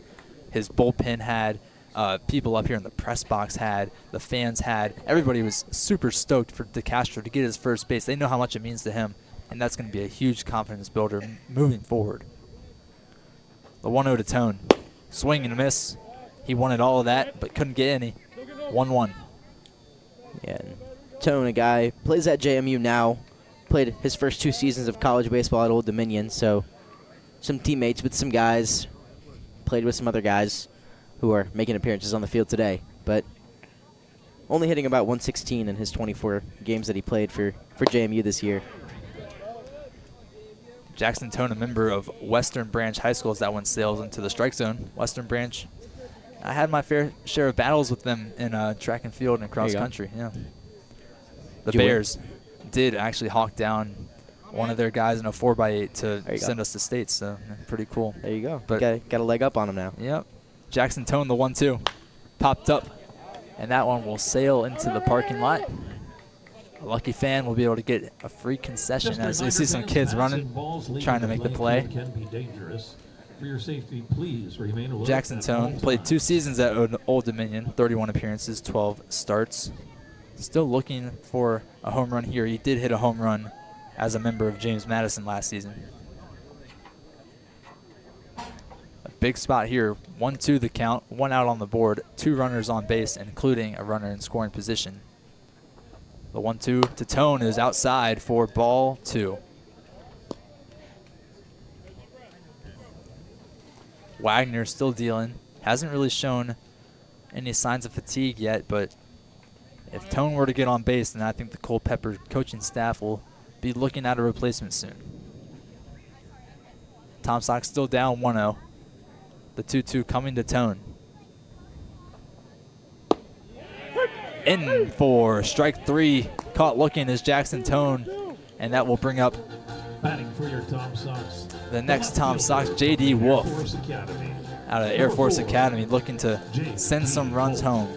his bullpen had, people up here in the press box had, the fans had. Everybody was super stoked for DeCastro to get his first base. They know how much it means to him, and that's going to be a huge confidence builder moving forward. The 1-0 to Tone. Swing and a miss. He wanted all of that, but couldn't get any. 1-1. Yeah, and Tone, a guy, plays at JMU now. Played his first 2 seasons of college baseball at Old Dominion, so some teammates with some guys, played with some other guys who are making appearances on the field today, but only hitting about 116 in his 24 games that he played for JMU this year. Jackson Tone, a member of Western Branch High School, as that one sails into the strike zone. Western Branch, I had my fair share of battles with them in track and field and cross country. Yeah. The Bears did actually hawk down one of their guys in a 4x8 to send us to state, so pretty cool. There you go. But got a leg up on him now. Yep. Jackson Tone, the 1-2, popped up, and that one will sail into the parking lot. A lucky fan will be able to get a free concession as we see some kids running, trying to make the play. For your safety, please remain alert. Jackson Tone played 2 seasons at Old Dominion, 31 appearances, 12 starts. Still looking for a home run here. He did hit a home run as a member of James Madison last season. A big spot here. 1-2 the count, 1 out on the board, 2 runners on base, including a runner in scoring position. The 1-2 to Tone is outside for ball 2. Wagner still dealing. Hasn't really shown any signs of fatigue yet, but if Tone were to get on base, then I think the Culpeper coaching staff will be looking at a replacement soon. Tom Sox still down 1-0. The 2-2 coming to Tone. In for strike 3. Caught looking is Jackson Tone, and that will bring up Batting for your Tom Sox, the next Tom Sox, J.D. Wolf, out of Air Force Academy, looking to send some runs home.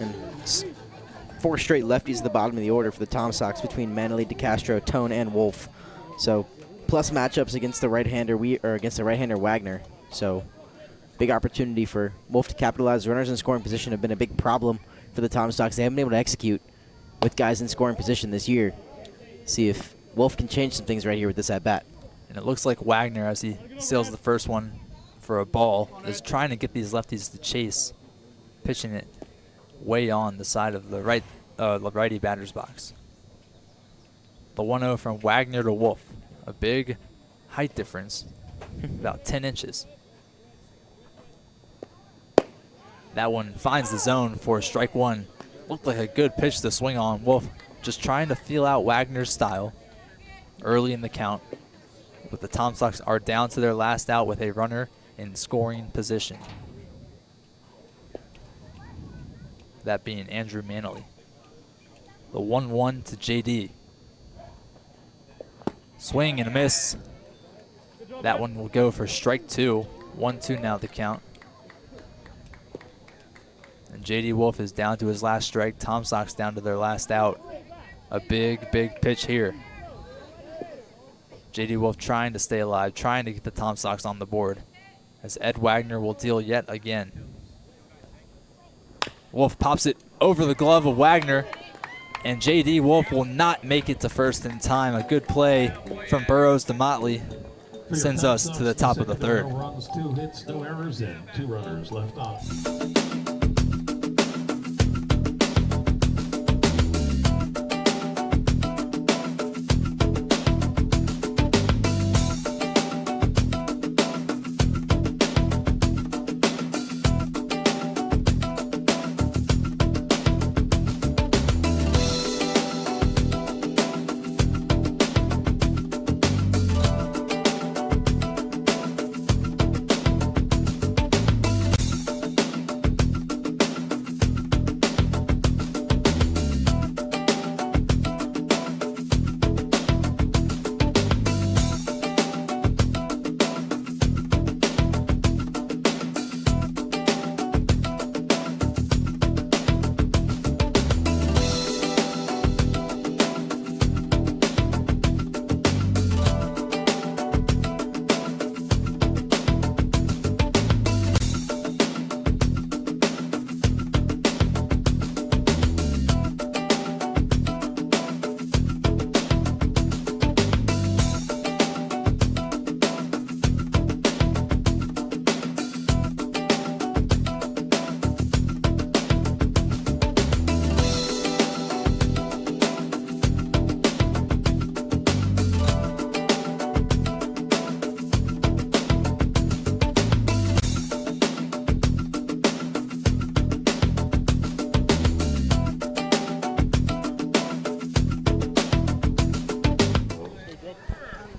And 4 straight lefties at the bottom of the order for the Tom Sox between Manley, DeCastro, Tone, and Wolf. So plus matchups against the right-hander Wagner. So big opportunity for Wolf to capitalize. Runners in scoring position have been a big problem for the Tom Sox. They haven't been able to execute with guys in scoring position this year. See if Wolf can change some things right here with this at-bat. And it looks like Wagner, as he sails the first one for a ball, is trying to get these lefties to chase, pitching it way on the side of the righty batter's box. The 1-0 from Wagner to Wolf. A big height difference, about 10 inches. That one finds the zone for strike 1. Looked like a good pitch to swing on. Wolf just trying to feel out Wagner's style early in the count. But the Tom Sox are down to their last out with a runner in scoring position. That being Andrew Manley. The 1-1 to J.D. Swing and a miss. That one will go for strike 2. 1-2 now the count. And J.D. Wolf is down to his last strike. Tom Sox down to their last out. A big, big pitch here. J.D. Wolf trying to stay alive, trying to get the Tom Sox on the board, as Ed Wagner will deal yet again. Wolf pops it over the glove of Wagner, and J.D. Wolf will not make it to first in time. A good play from Burroughs to Motley sends us to the top of the third. No runs, 2 hits, no errors, and 2 runners left on.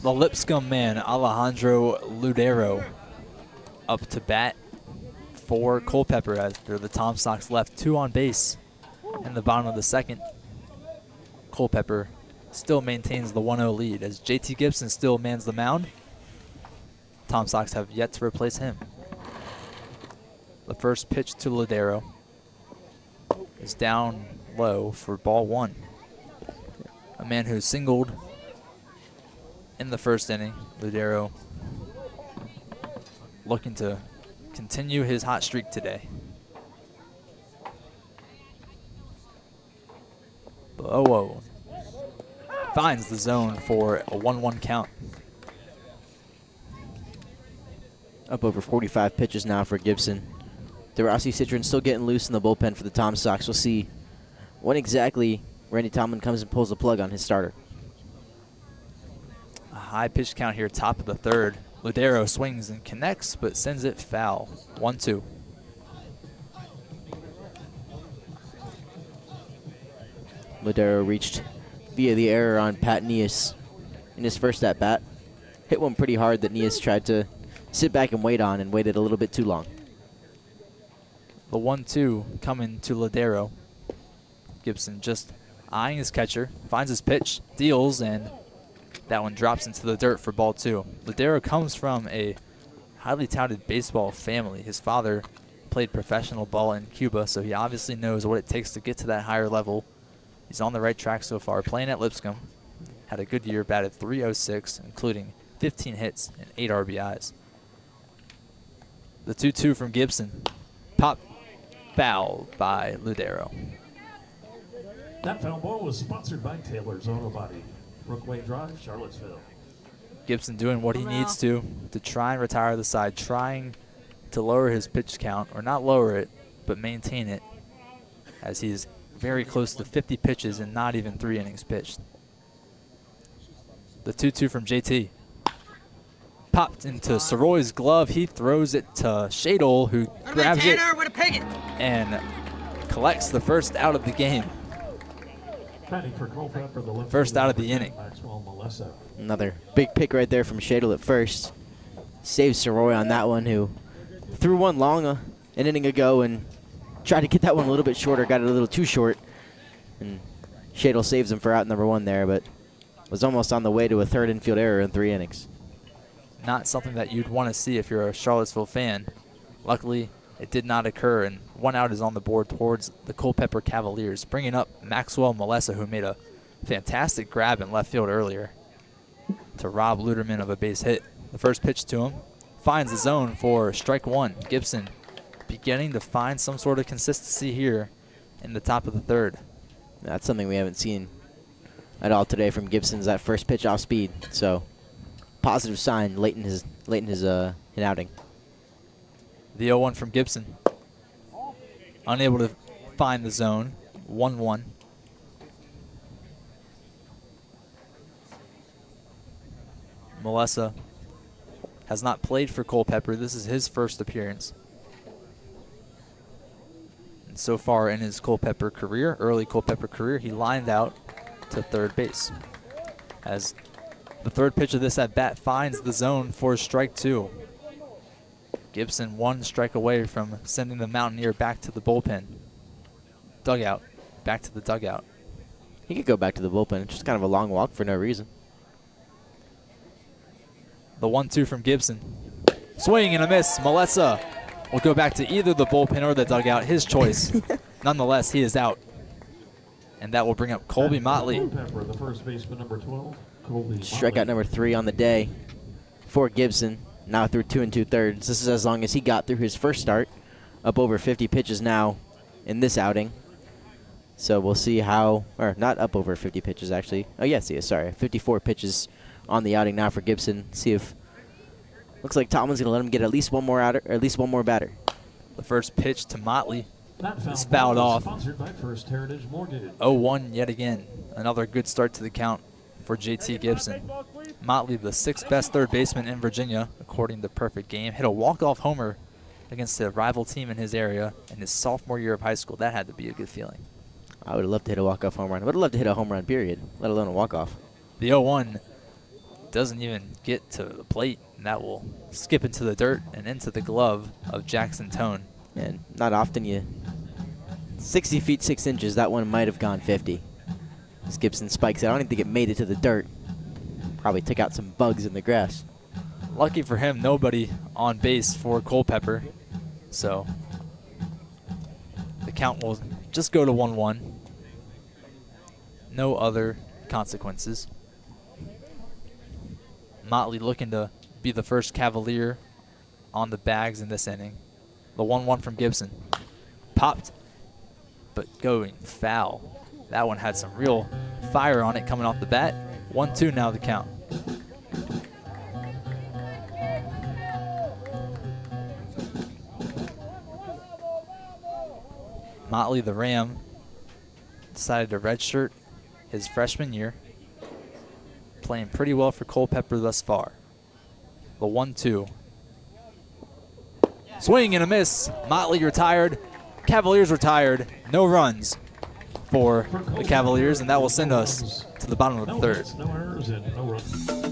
The Lipscomb man, Alejandro Ludero, up to bat for Culpeper after the Tom Sox left 2 on base in the bottom of the second. Culpeper still maintains the 1-0 lead as JT Gibson still mans the mound. Tom Sox have yet to replace him. The first pitch to Ludero is down low for ball 1. A man who singled in the first inning. Ludero looking to continue his hot streak today. The 0-0 finds the zone for a 1-1 count. Up over 45 pitches now for Gibson. DeRossi Citron still getting loose in the bullpen for the Tom Sox. We'll see when exactly Randy Tomlin comes and pulls the plug on his starter. A high pitch count here, top of the third. Ludero swings and connects, but sends it foul. 1-2. Ludero reached via the error on Pat Nias in his first at-bat. Hit one pretty hard that Nias tried to sit back and wait on and waited a little bit too long. The 1-2 coming to Ludero. Gibson just eyeing his catcher, finds his pitch, deals, and that one drops into the dirt for ball 2. Ludero comes from a highly touted baseball family. His father played professional ball in Cuba, so he obviously knows what it takes to get to that higher level. He's on the right track so far, playing at Lipscomb. Had a good year, batted .306, including 15 hits and 8 RBIs. The 2-2 from Gibson. Pop foul by Ludero. That foul ball was sponsored by Taylor's Auto Body, Brookway Drive, Charlottesville. Gibson doing what he needs to try and retire the side, trying to lower his pitch count, or not lower it, but maintain it, as he's very close to 50 pitches and not even 3 innings pitched. The 2-2 from JT. Popped into Soroy's glove. He throws it to Shadle, who grabs it and collects the first out of the game. First out of the inning. Another big pick right there from Shadle at first. Saves Soroy on that one, who threw one long an inning ago and tried to get that one a little bit shorter, got it a little too short. And Shadle saves him for out number 1 there, but was almost on the way to a third infield error in 3 innings. Not something that you'd want to see if you're a Charlottesville fan. Luckily, it did not occur, and 1 out is on the board towards the Culpeper Cavaliers, bringing up Maxwell Melessa, who made a fantastic grab in left field earlier to rob Luderman of a base hit. The first pitch to him finds the zone for strike 1. Gibson beginning to find some sort of consistency here in the top of the third. That's something we haven't seen at all today from Gibson's that first pitch off speed. So positive sign late in his outing. The 0-1 from Gibson. Unable to find the zone. 1-1. Melessa has not played for Culpeper. This is his first appearance. And so far in his Culpeper career, early Culpeper career, he lined out to third base. As the third pitch of this at bat finds the zone for strike 2. Gibson 1 strike away from sending the Mountaineer back to the bullpen. Dugout. Back to the dugout. He could go back to the bullpen. It's just kind of a long walk for no reason. The 1-2 from Gibson. Swing and a miss. Melessa will go back to either the bullpen or the dugout. His choice. Nonetheless, he is out. And that will bring up Colby Motley. Culpeper, the first baseman, number 12. Colby Strikeout Motley. number 3 on the day for Gibson. Now through 2 2/3. This is as long as he got through his first start. Up over 50 pitches now in this outing. So we'll see how, or not up over 50 pitches actually. Oh yes, he is, sorry. 54 pitches on the outing now for Gibson. See if, looks like Tomlin's going to let him get at least one more outer, or at least one more batter. The first pitch to Motley That is foul fouled ball off. Sponsored by First Heritage Mortgage. 0-1 yet again. Another good start to the count for JT Gibson. Motley, the 6th best third baseman in Virginia, according to Perfect Game, hit a walk-off homer against a rival team in his area in his sophomore year of high school. That had to be a good feeling. I would have loved to hit a walk-off home run. I would have loved to hit a home run, period, let alone a walk-off. The 0-1 doesn't even get to the plate, and that will skip into the dirt and into the glove of Jackson Tone. And not often you, 60 feet 6 inches, that one might have gone 50. As Gibson spikes it, I don't even think it made it to the dirt. Probably took out some bugs in the grass. Lucky for him, nobody on base for Culpeper. So the count will just go to 1-1. No other consequences. Motley looking to be the first Cavalier on the bags in this inning. The 1-1 from Gibson. Popped, but going foul. That one had some real fire on it coming off the bat. 1-2 now the count. Motley, the Ram, decided to redshirt his freshman year. Playing pretty well for Culpeper thus far. The 1-2. Swing and a miss. Motley retired. Cavaliers retired. No runs for the Cavaliers, and that will send us to the bottom of the No third. hits, no errors, and no runs.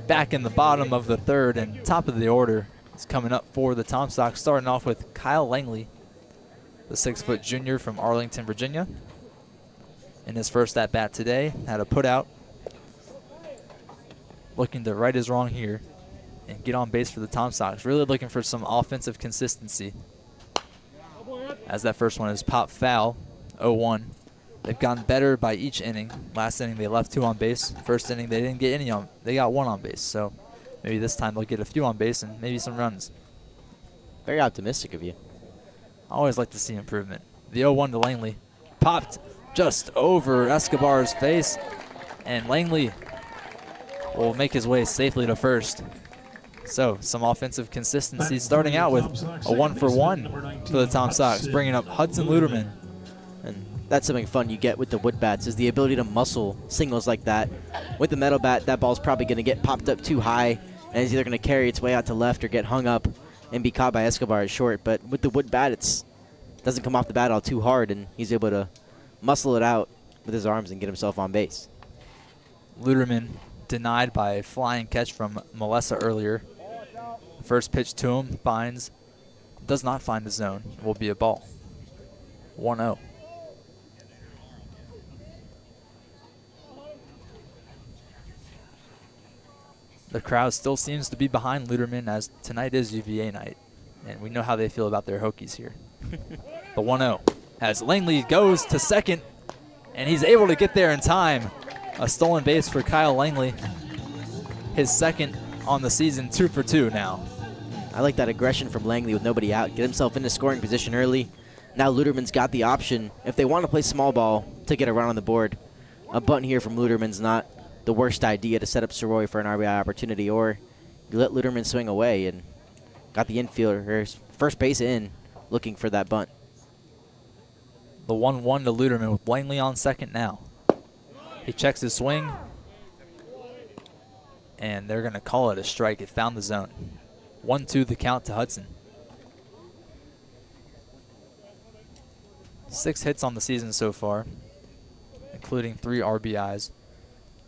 Back in the bottom of the third and top of the order is coming up for the Tom Sox, starting off with Kyle Langley, the 6-foot junior from Arlington, Virginia. In his first at-bat today, had a put-out. Looking to right his wrong here and get on base for the Tom Sox. Really looking for some offensive consistency. as that first one is pop foul, 0-1. They've gotten better by each inning. Last inning they left 2 on base. First inning they didn't get any on. They got 1 on base. So maybe this time they'll get a few on base and maybe some runs. Very optimistic of you. I always like to see improvement. The 0-1 to Langley. Popped just over Escobar's face. And Langley will make his way safely to first. So some offensive consistency starting out with a 1-for-1 for the Tom Sox, bringing up Hudson Luderman. And that's something fun you get with the wood bats, is the ability to muscle singles like that. With the metal bat, that ball's probably going to get popped up too high, and it's either going to carry its way out to left or get hung up and be caught by Escobar as short. But with the wood bat, it doesn't come off the bat all too hard, and he's able to muscle it out with his arms and get himself on base. Luderman denied by a flying catch from Melissa earlier. First pitch to him, does not find the zone. It will be a ball. 1-0. The crowd still seems to be behind Luderman, as tonight is UVA night, and we know how they feel about their Hokies here. The 1-0 as Langley goes to second, and he's able to get there in time. A stolen base for Kyle Langley. His second on the season, 2 for 2 now. I like that aggression from Langley with nobody out. Get himself into scoring position early. Now Luderman's got the option, if they want to play small ball, to get a run on the board. A bunt here from Luderman's not the worst idea to set up Soroy for an RBI opportunity, or you let Luderman swing away and got the infielder, first base in, looking for that bunt. The 1-1 to Luderman with Langley on second now. He checks his swing, and they're going to call it a strike. It found the zone. 1-2 the count to Hudson. 6 hits on the season so far, including 3 RBIs.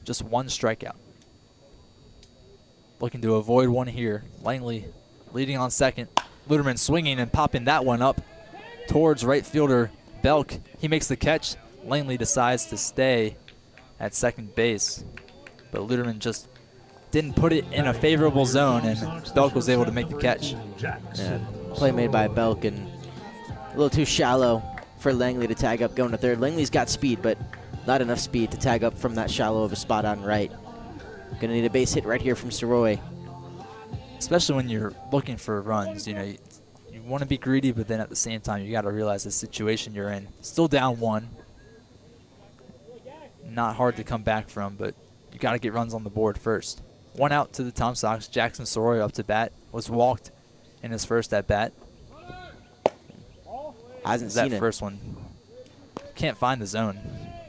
Just 1 strikeout. Looking to avoid one here. Langley leading on second. Luderman swinging and popping that one up towards right fielder Belk. He makes the catch. Langley decides to stay at second base, but Luderman just didn't put it in a favorable zone, and Belk was able to make the catch. Yeah, play made by Belk, and a little too shallow for Langley to tag up going to third. Langley's got speed, but not enough speed to tag up from that shallow of a spot on right. Gonna need a base hit right here from Soroy. Especially when you're looking for runs, you know, you want to be greedy, but then at the same time, you got to realize the situation you're in. Still down 1. Not hard to come back from, but you got to get runs on the board first. 1 out to the Tom Sox. Jackson Soroy up to bat. Was walked in his first at bat. Hasn't seen that it. First one. Can't find the zone.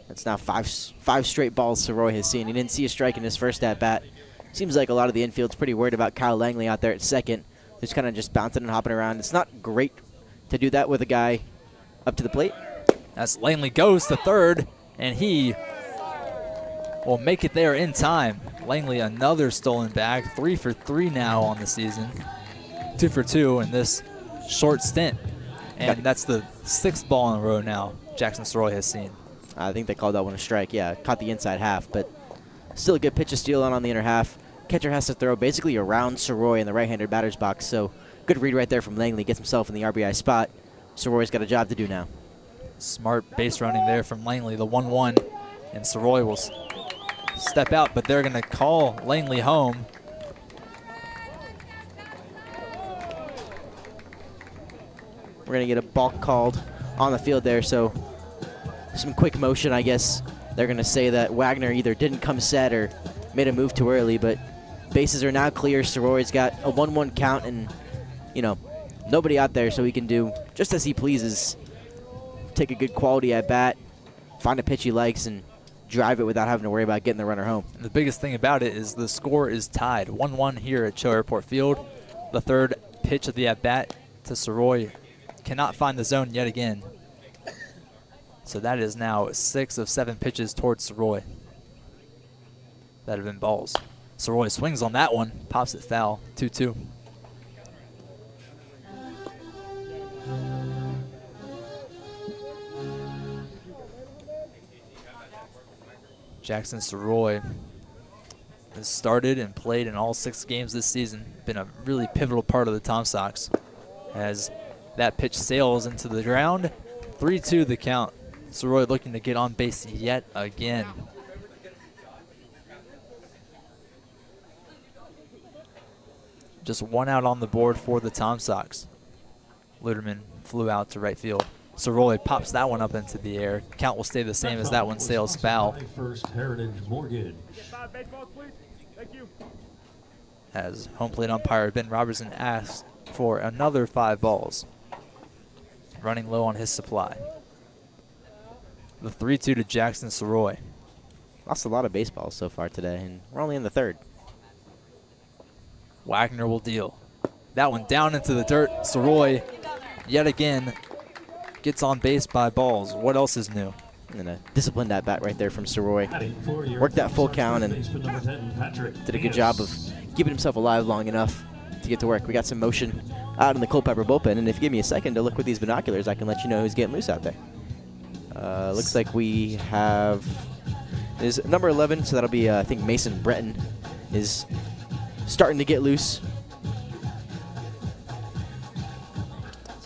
That's now five straight balls Soroy has seen. He didn't see a strike in his first at bat. Seems like a lot of the infield's pretty worried about Kyle Langley out there at second, who's kind of just bouncing and hopping around. It's not great to do that with a guy up to the plate. As Langley goes to third, and he will make it there in time. Langley, another stolen bag. 3 for 3 now on the season. 2 for 2 in this short stint. And that's the 6th ball in a row now Jackson Soroy has seen. I think they called that one a strike. Yeah, caught the inside half, but still a good pitch to steal on the inner half. Catcher has to throw basically around Soroy in the right-handed batter's box, so good read right there from Langley. Gets himself in the RBI spot. Soroy's got a job to do now. Smart base running there from Langley, the 1-1, and Soroy will step out, but they're going to call Langley home. We're going to get a balk called on the field there, so some quick motion, I guess. They're going to say that Wagner either didn't come set or made a move too early, but bases are now clear. Soroy's got a 1-1 count, and, you know, nobody out there, so he can do just as he pleases. Take a good quality at bat, find a pitch he likes, and drive it without having to worry about getting the runner home. And the biggest thing about it is the score is tied. 1-1 here at CHO Airport Field. The third pitch of the at-bat to Soroy cannot find the zone yet again. So that is now 6 of 7 pitches towards Soroy that have been balls. Soroy swings on that one, pops it foul, 2-2. Jackson Soroy has started and played in all 6 games this season. Been a really pivotal part of the Tom Sox. Has That pitch sails into the ground. 3-2 the count. Soroy looking to get on base yet again. Just one out on the board for the Tom Sox. Luderman flew out to right field. Soroy pops that one up into the air. Count will stay the same as that one sails foul. First Heritage Mortgage. As home plate umpire Ben Robertson asks for another 5 balls. Running low on his supply. The 3-2 to Jackson Soroy. Lost a lot of baseballs so far today, and we're only in the third. Wagner will deal. That one down into the dirt. Soroy, yet again, gets on base by balls. What else is new? And a disciplined at bat right there from Soroy. Worked that full count and did a good job of keeping himself alive long enough to get to work. We got some motion out in the Culpeper bullpen, and if you give me a second to look with these binoculars, I can let you know who's getting loose out there. Looks like we have is number 11, so that'll be I think Mason Breton is starting to get loose.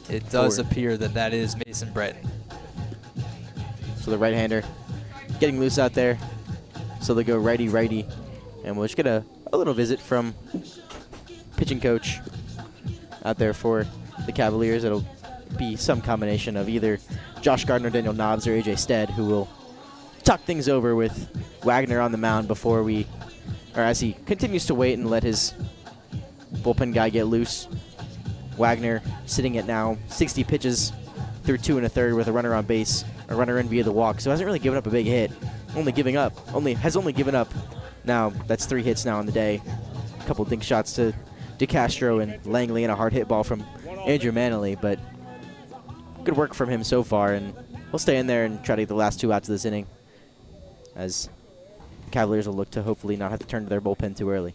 It does appear that that is Mason Breton. So the right-hander getting loose out there. So they go righty-righty, and we'll just get a little visit from pitching coach out there for the Cavaliers. It'll be some combination of either Josh Gardner, Daniel Nobbs, or AJ Stead, who will talk things over with Wagner on the mound before we, or as he continues to wait and let his bullpen guy get loose. Wagner sitting at now 60 pitches through 2 1/3 with a runner on base, a runner in via the walk, so hasn't really given up a big hit. Has only given up now, that's 3 hits now on the day. A couple dink shots to DeCastro and Langley and a hard hit ball from Andrew Manley, but good work from him so far, and we'll stay in there and try to get the last 2 outs of this inning as Cavaliers will look to hopefully not have to turn to their bullpen too early.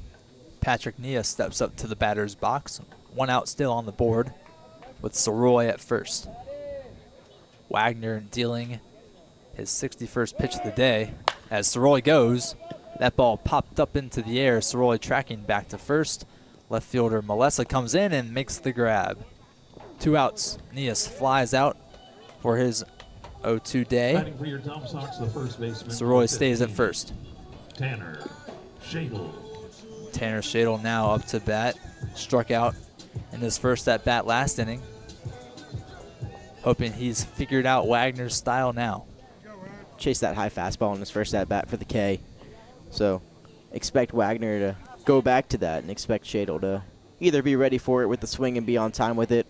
Patrick Nia steps up to the batter's box. 1 out still on the board with Soroy at first. Wagner dealing his 61st pitch of the day. As Soroy goes, that ball popped up into the air. Soroy tracking back to first. Left fielder Malessa comes in and makes the grab. 2 outs. Nias flies out for his 0-2 day. Batting for your Tom Sox, the first baseman. Soroy stays at first. Tanner Shadle. Tanner Shadle now up to bat. Struck out in his first at bat last inning. Hoping he's figured out Wagner's style now. Chased that high fastball in his first at bat for the K. So expect Wagner to go back to that and expect Shadle to either be ready for it with the swing and be on time with it,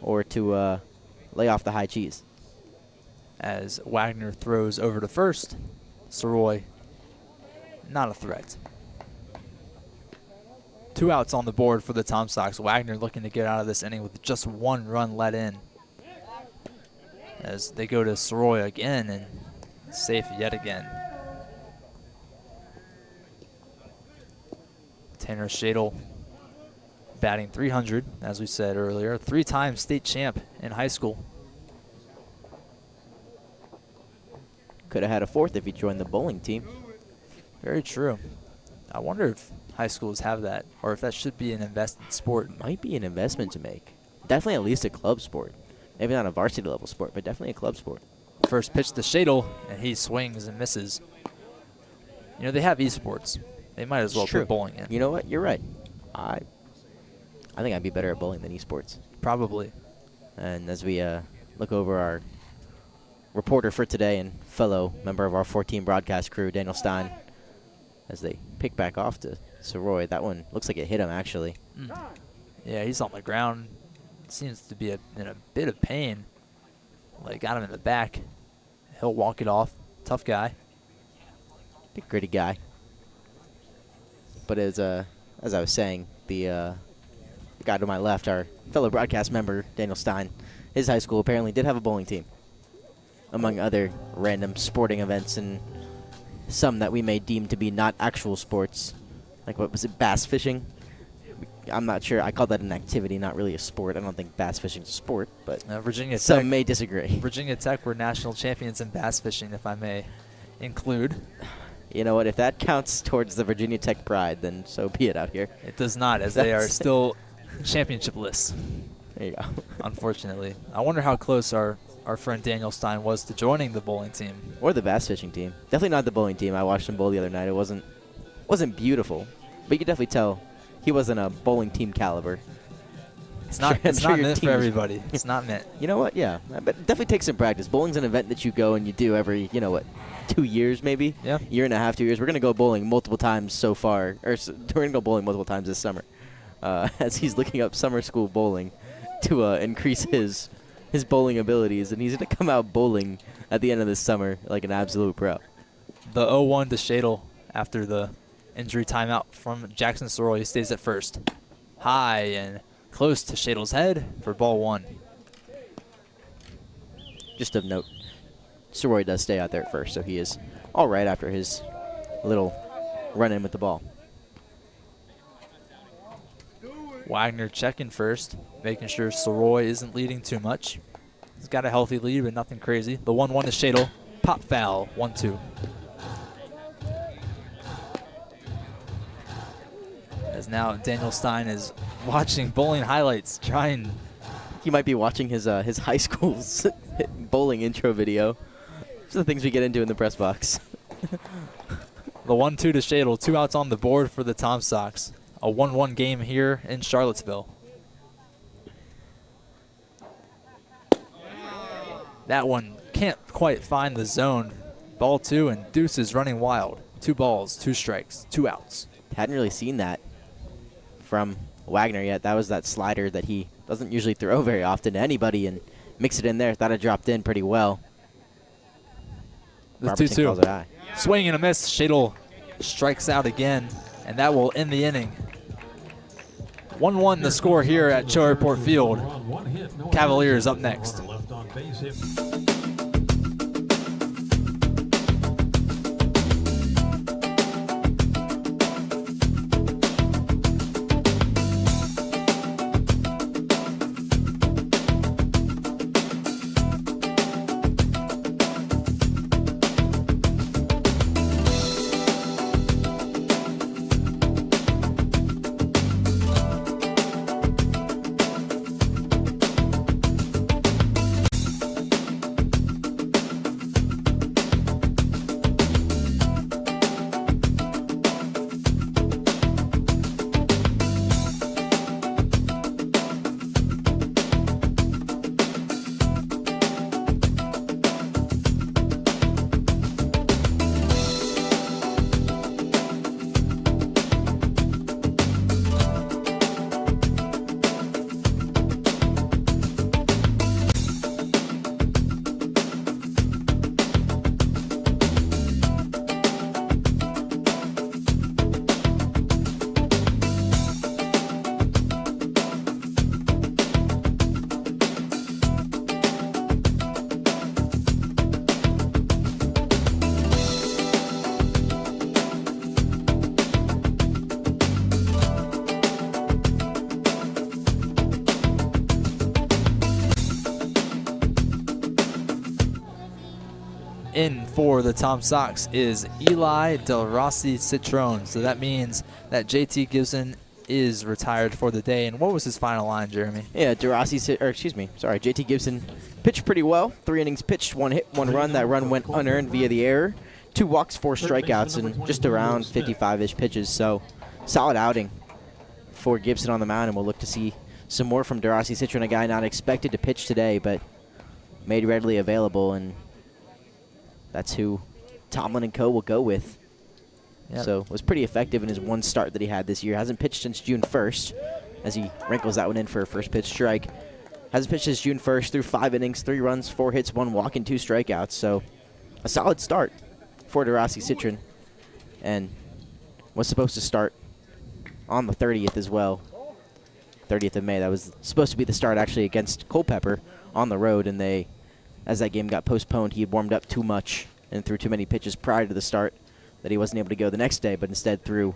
or to lay off the high cheese. As Wagner throws over to first, Soroy not a threat. 2 outs on the board for the Tom Sox. Wagner looking to get out of this inning with just 1 run let in. As they go to Soroy again and safe yet again. Tanner Shadle batting .300, as we said earlier. 3-time state champ in high school. Could have had a 4th if he joined the bowling team. Very true. I wonder if high schools have that, or if that should be an invested sport. Might be an investment to make. Definitely at least a club sport. Maybe not a varsity level sport, but definitely a club sport. First pitch to Shadle, and he swings and misses. You know, they have esports. They might as well put bowling in. You know what? You're right. I think I'd be better at bowling than esports. Probably. And as we look over our reporter for today and fellow member of our 14 broadcast crew, Daniel Stein, as they pick back off to Soroy. That one looks like it hit him, actually. Yeah, he's on the ground. Seems to be in a bit of pain. Like, got him in the back. He'll walk it off. Tough guy. Big gritty guy. But as I was saying, the guy to my left, our fellow broadcast member, Daniel Stein, his high school apparently did have a bowling team, among other random sporting events and some that we may deem to be not actual sports. Like, what was it, bass fishing? I'm not sure. I call that an activity, not really a sport. I don't think bass fishing is a sport, but Virginia some Tech may disagree. Virginia Tech were national champions in bass fishing, if I may include. You know what? If that counts towards the Virginia Tech pride, then so be it out here. It does not, as they are still championship-less, There you go. unfortunately. I wonder how close our friend Daniel Stein was to joining the bowling team. Or the bass fishing team. Definitely not the bowling team. I watched him bowl the other night. It wasn't beautiful, but you could definitely tell he wasn't a bowling team caliber. It's not I'm it's sure not your meant for team is- everybody. It's not meant. You know what? Yeah, but it definitely takes some practice. Bowling's an event that you go and you do every, 2 years maybe? Yeah. Year and a half, 2 years. We're going to go bowling multiple times so far. We're going to go bowling multiple times this summer as he's looking up summer school bowling to increase his bowling abilities. And he's going to come out bowling at the end of this summer like an absolute pro. The 0-1 to Shadle after the injury timeout from Jackson Sorrell. He stays at first. High and close to Shadle's head for ball 1. Just of note, Soroy does stay out there at first, so he is all right after his little run-in with the ball. Wagner checking first, making sure Soroy isn't leading too much. He's got a healthy lead, but nothing crazy. The 1-1 to Shadle. Pop foul, 1-2. As now Daniel Stein is watching bowling highlights, trying. He might be watching his high school's bowling intro video. These are the things we get into in the press box. The 1-2 to Shadle. 2 outs on the board for the Tom Sox. A 1-1 game here in Charlottesville. That one can't quite find the zone. Ball 2 and Deuce is running wild. 2 balls, 2 strikes, 2 outs. Hadn't really seen that from Wagner yet. That was that slider that he doesn't usually throw very often to anybody, and mix it in there. Thought it dropped in pretty well. The Robertson calls 2-2. it high. Swing and a miss. Shadle strikes out again, and that will end the inning. 1-1 the score here at CHO Airport Field. Cavaliers up next. Left on base hit. In for the Tom Sox is Eli Del Rossi Citron. So that means that JT Gibson is retired for the day. And what was his final line, Jeremy? Yeah, JT Gibson pitched pretty well. 3 innings pitched, 1 hit, 1 run. That run went unearned via the error. 2 walks, 4 strikeouts, and just around 55-ish pitches. So solid outing for Gibson on the mound, and we'll look to see some more from DeRossi Citron, a guy not expected to pitch today, but made readily available, and that's who Tomlin and co. will go with. Yep. So was pretty effective in his 1 start that he had this year. Hasn't pitched since June 1st, as he wrinkles that one in for a first pitch strike. Hasn't pitched since June 1st through 5 innings, 3 runs, 4 hits, 1 walk, and 2 strikeouts. So a solid start for DeRossi Citron, and was supposed to start on the 30th as well. 30th of May. That was supposed to be the start actually against Culpeper on the road, and they, as that game got postponed, he had warmed up too much and threw too many pitches prior to the start that he wasn't able to go the next day, but instead threw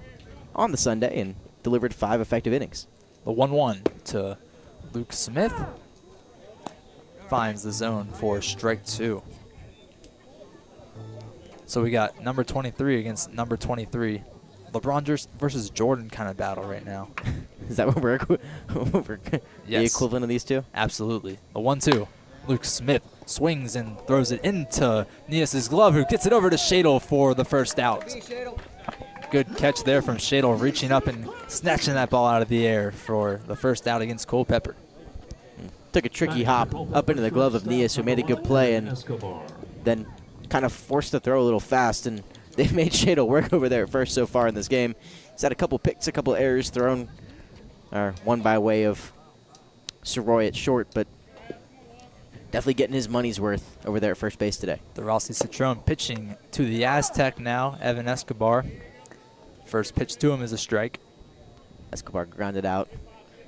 on the Sunday and delivered 5 effective innings. The 1-1 to Luke Smith finds the zone for strike 2. So we got number 23 against number 23. LeBron versus Jordan kind of battle right now. Is that what we're, the Yes. equivalent of these two? Absolutely. The 1-2. Luke Smith swings and throws it into Nias' glove, who gets it over to Shadle for the first out. Good catch there from Shadle, reaching up and snatching that ball out of the air for the first out against Culpeper. Took a tricky hop up into the glove of Nias, who made a good play, and then kind of forced the throw a little fast, and they've made Shadle work over there at first so far in this game. He's had a couple picks, a couple errors thrown, one by way of Soroy at short, but definitely getting his money's worth over there at first base today. The Rossi Citron pitching to the Aztec now, Evan Escobar. First pitch to him is a strike. Escobar grounded out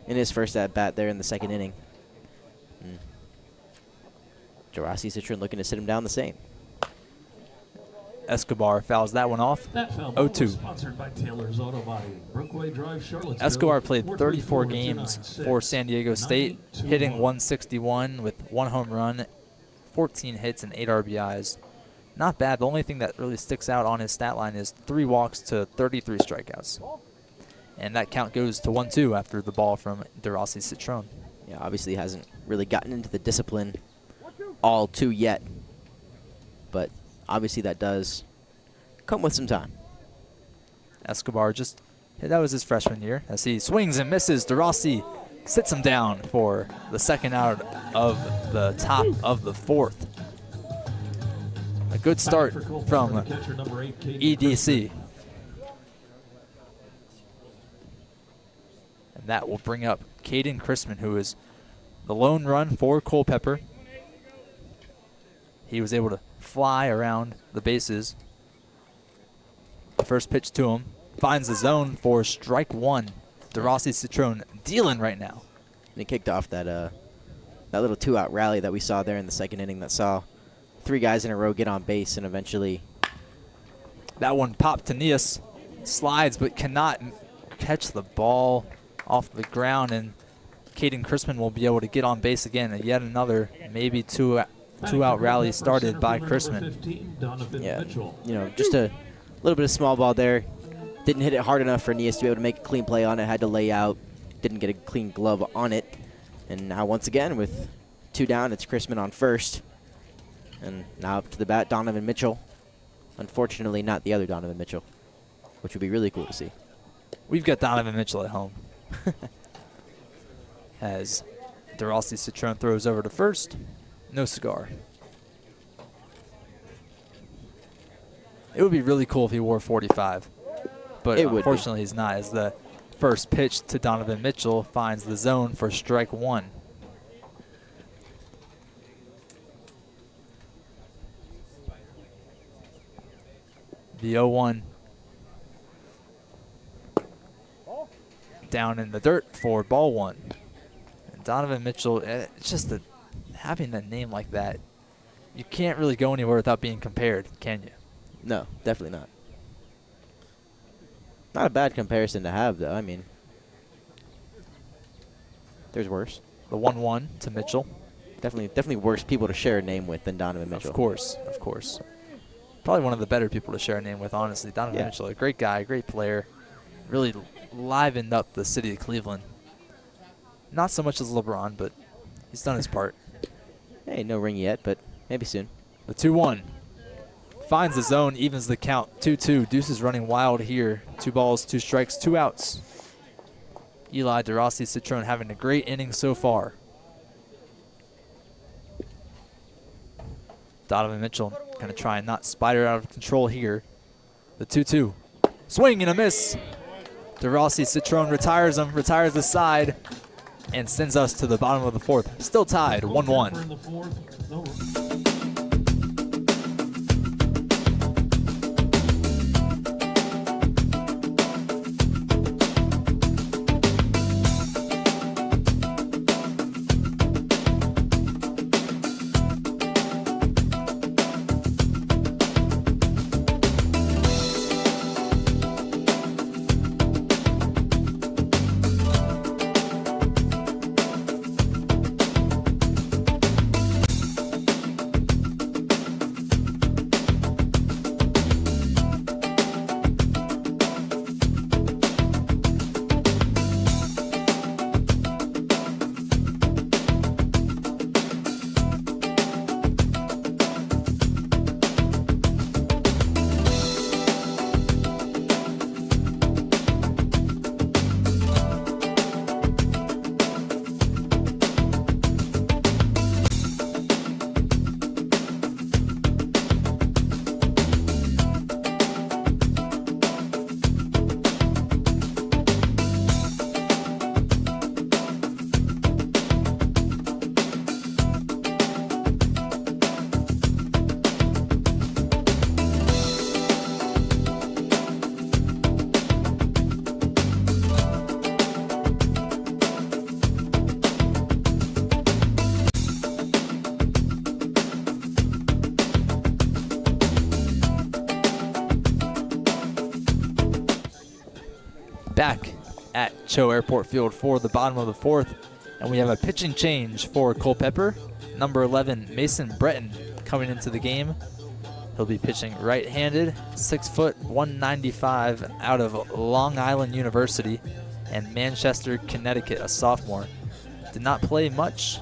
in his first at-bat there in the second inning. Rossi Citron looking to sit him down the same. Escobar fouls that one off. That foul ball 0-2. was sponsored by Taylor's Auto Body, Brookway Drive, Charlottesville. Escobar played 34 434-296. games for San Diego State, hitting 161 with 1 home run, 14 hits, and 8 RBIs. Not bad. The only thing that really sticks out on his stat line is 3 walks to 33 strikeouts. And that count goes to 1-2 after the ball from DeRossi Citron. Yeah, obviously hasn't really gotten into the discipline all too yet, but obviously that does come with some time. Escobar that was his freshman year, as he swings and misses. DeRossi sits him down for the second out of the top of the 4th. A good start from EDC. And that will bring up Caden Chrisman, who is the lone run for Culpeper. He was able to fly around the bases. The first pitch to him finds the zone for strike 1. DeRossi Citron dealing right now. And he kicked off that that little 2-out rally that we saw there in the second inning that saw 3 guys in a row get on base, and eventually that one popped to Nias. Slides but cannot catch the ball off the ground, and Caden Chrisman will be able to get on base again. And yet another maybe two-out rally started by Chrisman. Yeah, just a little bit of small ball there. Didn't hit it hard enough for Nias to be able to make a clean play on it. Had to lay out. Didn't get a clean glove on it. And now once again with 2 down, it's Chrisman on first. And now up to the bat, Donovan Mitchell. Unfortunately, not the other Donovan Mitchell, which would be really cool to see. We've got Donovan Mitchell at home. As DeRossi Citron throws over to first. No cigar. It would be really cool if he wore 45. But unfortunately he's not, as the first pitch to Donovan Mitchell finds the zone for strike 1. The 0-1 down in the dirt for ball 1. And Donovan Mitchell, it's just having a name like that, you can't really go anywhere without being compared, can you? No, definitely not. Not a bad comparison to have, though. I mean, there's worse. The 1-1 to Mitchell. Definitely worse people to share a name with than Donovan Mitchell. Of course. Probably one of the better people to share a name with, honestly. Donovan Mitchell, a great guy, great player. Really livened up the city of Cleveland. Not so much as LeBron, but he's done his part. Hey, no ring yet, but maybe soon. The 2-1 finds the zone, evens the count. 2-2. Deuce is running wild here. 2 balls, 2 strikes, 2 outs. Eli DeRossi Citron having a great inning so far. Donovan Mitchell going to try and not spider out of control here. The 2-2. Swing and a miss. DeRossi Citron retires the side, and sends us to the bottom of the 4th. Still tied, 1-1. back at CHO Airport Field for the bottom of the fourth. And we have a pitching change for Culpeper. Number 11, Mason Breton, coming into the game. He'll be pitching right-handed, 6 foot, 195, out of Long Island University and Manchester, Connecticut, a sophomore. Did not play much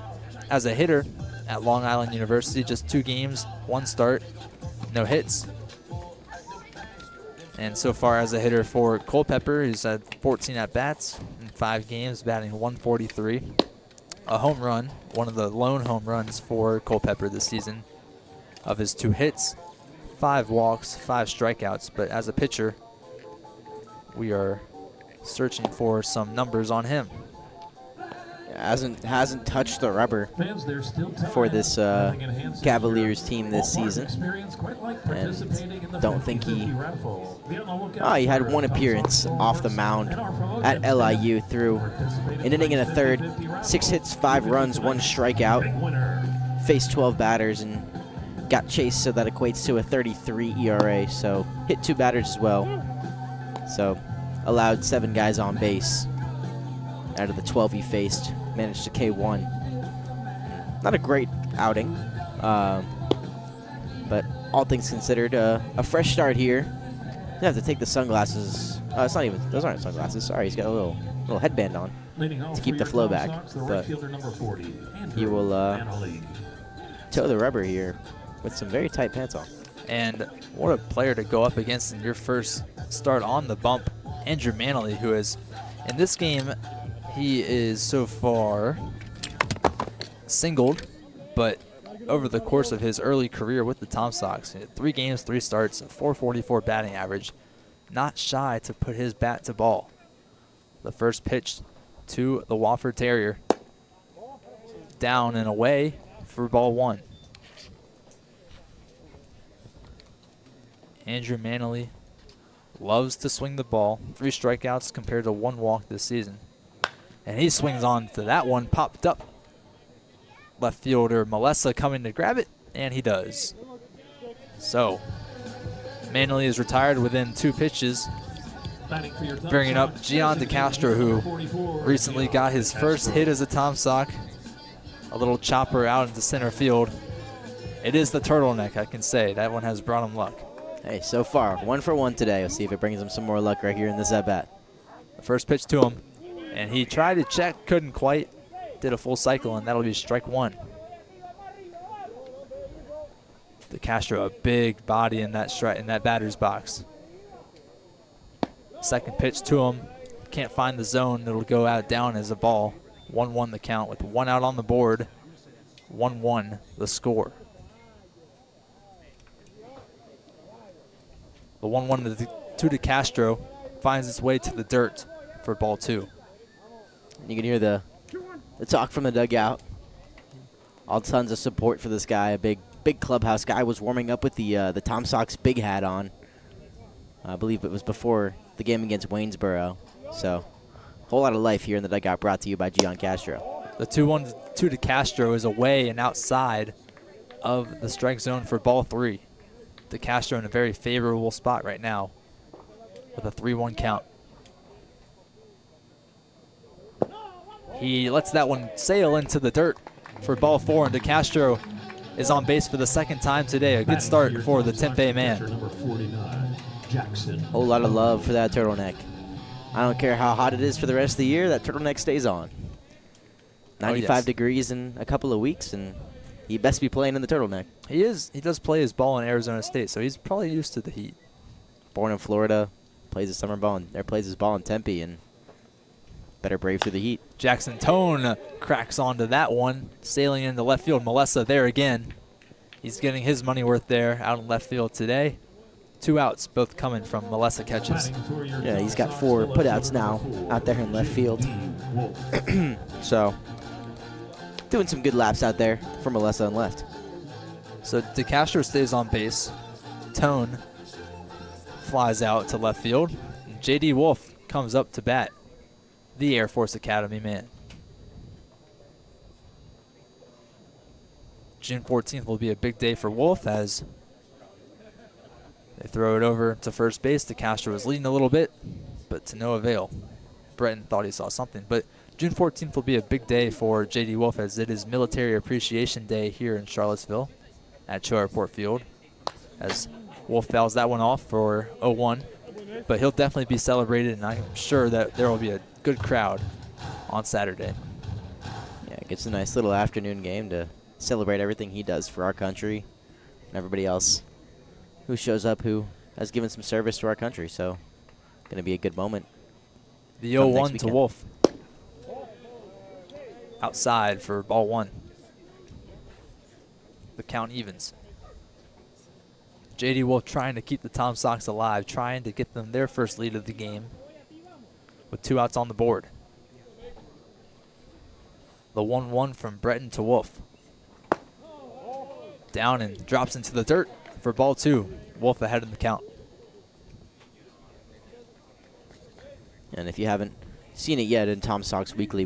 as a hitter at Long Island University, just 2 games, 1 start, no hits. And so far as a hitter for Culpeper, he's had 14 at-bats in 5 games, batting 143. A home run, one of the lone home runs for Culpeper this season. Of his 2 hits, 5 walks, 5 strikeouts. But as a pitcher, we are searching for some numbers on him. Hasn't touched the rubber Fans, there's still time. for this Nothing enhances Cavaliers your team this ballpark season. experience quite like participating in the don't think he- 50-50 raffle. Be on the lookout He had for one custom appearance off the mound and our promotion at LIU, staff. through an inning and a third, 6 hits, 5 runs, 1 strikeout, Big winner. faced 12 batters, and got chased, so that equates to a 33 ERA. So hit 2 batters as well. So allowed 7 guys on base out of the 12 he faced. Managed to K1. Not a great outing, but all things considered, a fresh start here. You have to take the sunglasses. It's not even; those aren't sunglasses. Sorry, he's got a little headband on. Leading off to keep for the your flow Tom back, Sox, the right but fielder number 40, Andrew he will Manley. toe the rubber here with some very tight pants on. And what a player to go up against in your first start on the bump. Andrew Manley, who is, in this game, he is so far singled, but over the course of his early career with the Tom Sox, 3 games, 3 starts, a 444 batting average, not shy to put his bat to ball. The first pitch to the Wofford Terrier, down and away for ball 1. Andrew Manley loves to swing the ball. 3 strikeouts compared to 1 walk this season. And he swings on to that one, popped up. Left fielder Melissa coming to grab it, and he does. So, Manley is retired within 2 pitches, Batting for your Tom bringing up Sox, Gian DeCastro, who 44, recently got his first hit as a Tom Sock. A little chopper out into center field. It is the turtleneck, I can say. That one has brought him luck. Hey, so far, 1 for 1 today. We'll see if it brings him some more luck right here in this at-bat. The first pitch to him, and he tried to check, couldn't quite. Did a full cycle, and that'll be strike 1. DeCastro, a big body in that batter's box. Second pitch to him, can't find the zone. It'll go out down as a ball. 1-1 the count with 1 out on the board. 1-1 the score. The 1-1 to DeCastro finds its way to the dirt for ball 2. You can hear the talk from the dugout. All tons of support for this guy. A big clubhouse guy. Was warming up with the Tom Sox big hat on. I believe it was before the game against Waynesboro. So, a whole lot of life here in the dugout, brought to you by Gian Castro. The 2-1 to DeCastro is away and outside of the strike zone for ball 3. DeCastro in a very favorable spot right now with a 3-1 count. He lets that one sail into the dirt for ball 4, and DeCastro is on base for the 2nd time today. A good start for the Tempe man. Number 49, Jackson. Whole lot of love for that turtleneck. I don't care how hot it is for the rest of the year, that turtleneck stays on. 95 degrees in a couple of weeks, and he best be playing in the turtleneck. He does play his ball in Arizona State, so he's probably used to the heat. Born in Florida, plays his summer ball, plays his ball in Tempe, and better brave through the heat. Jackson Tone cracks onto that one, sailing into left field. Melissa there again. He's getting his money worth there out in left field today. 2 outs, both coming from Melissa catches. Yeah, he's got 4 putouts now out there in left field. So, doing some good laps out there for Melissa on left. So DeCastro stays on base. Tone flies out to left field. J.D. Wolf comes up to bat, the Air Force Academy man. June 14th will be a big day for Wolf as they throw it over to first base. DeCastro is leading a little bit, but but to no avail. Breton thought he saw something. But June 14th will be a big day for J.D. Wolf, as it is Military Appreciation Day here in Charlottesville at CHO Airport Field, as Wolf fouls that one off for 0-1. But he'll definitely be celebrated, and I'm sure that there will be a good crowd on Saturday. Yeah, it gets a nice little afternoon game to celebrate everything he does for our country and everybody else who shows up who has given some service to our country. So, going to be a good moment. The 0-1 to Wolf. Outside for ball 1. The count evens. J.D. Wolf trying to keep the Tom Sox alive, trying to get them their first lead of the game with 2 outs on the board. The 1-1 from Breton to Wolf. Down and drops into the dirt for ball 2. Wolf ahead in the count. And if you haven't seen it yet in Tom Sox Weekly,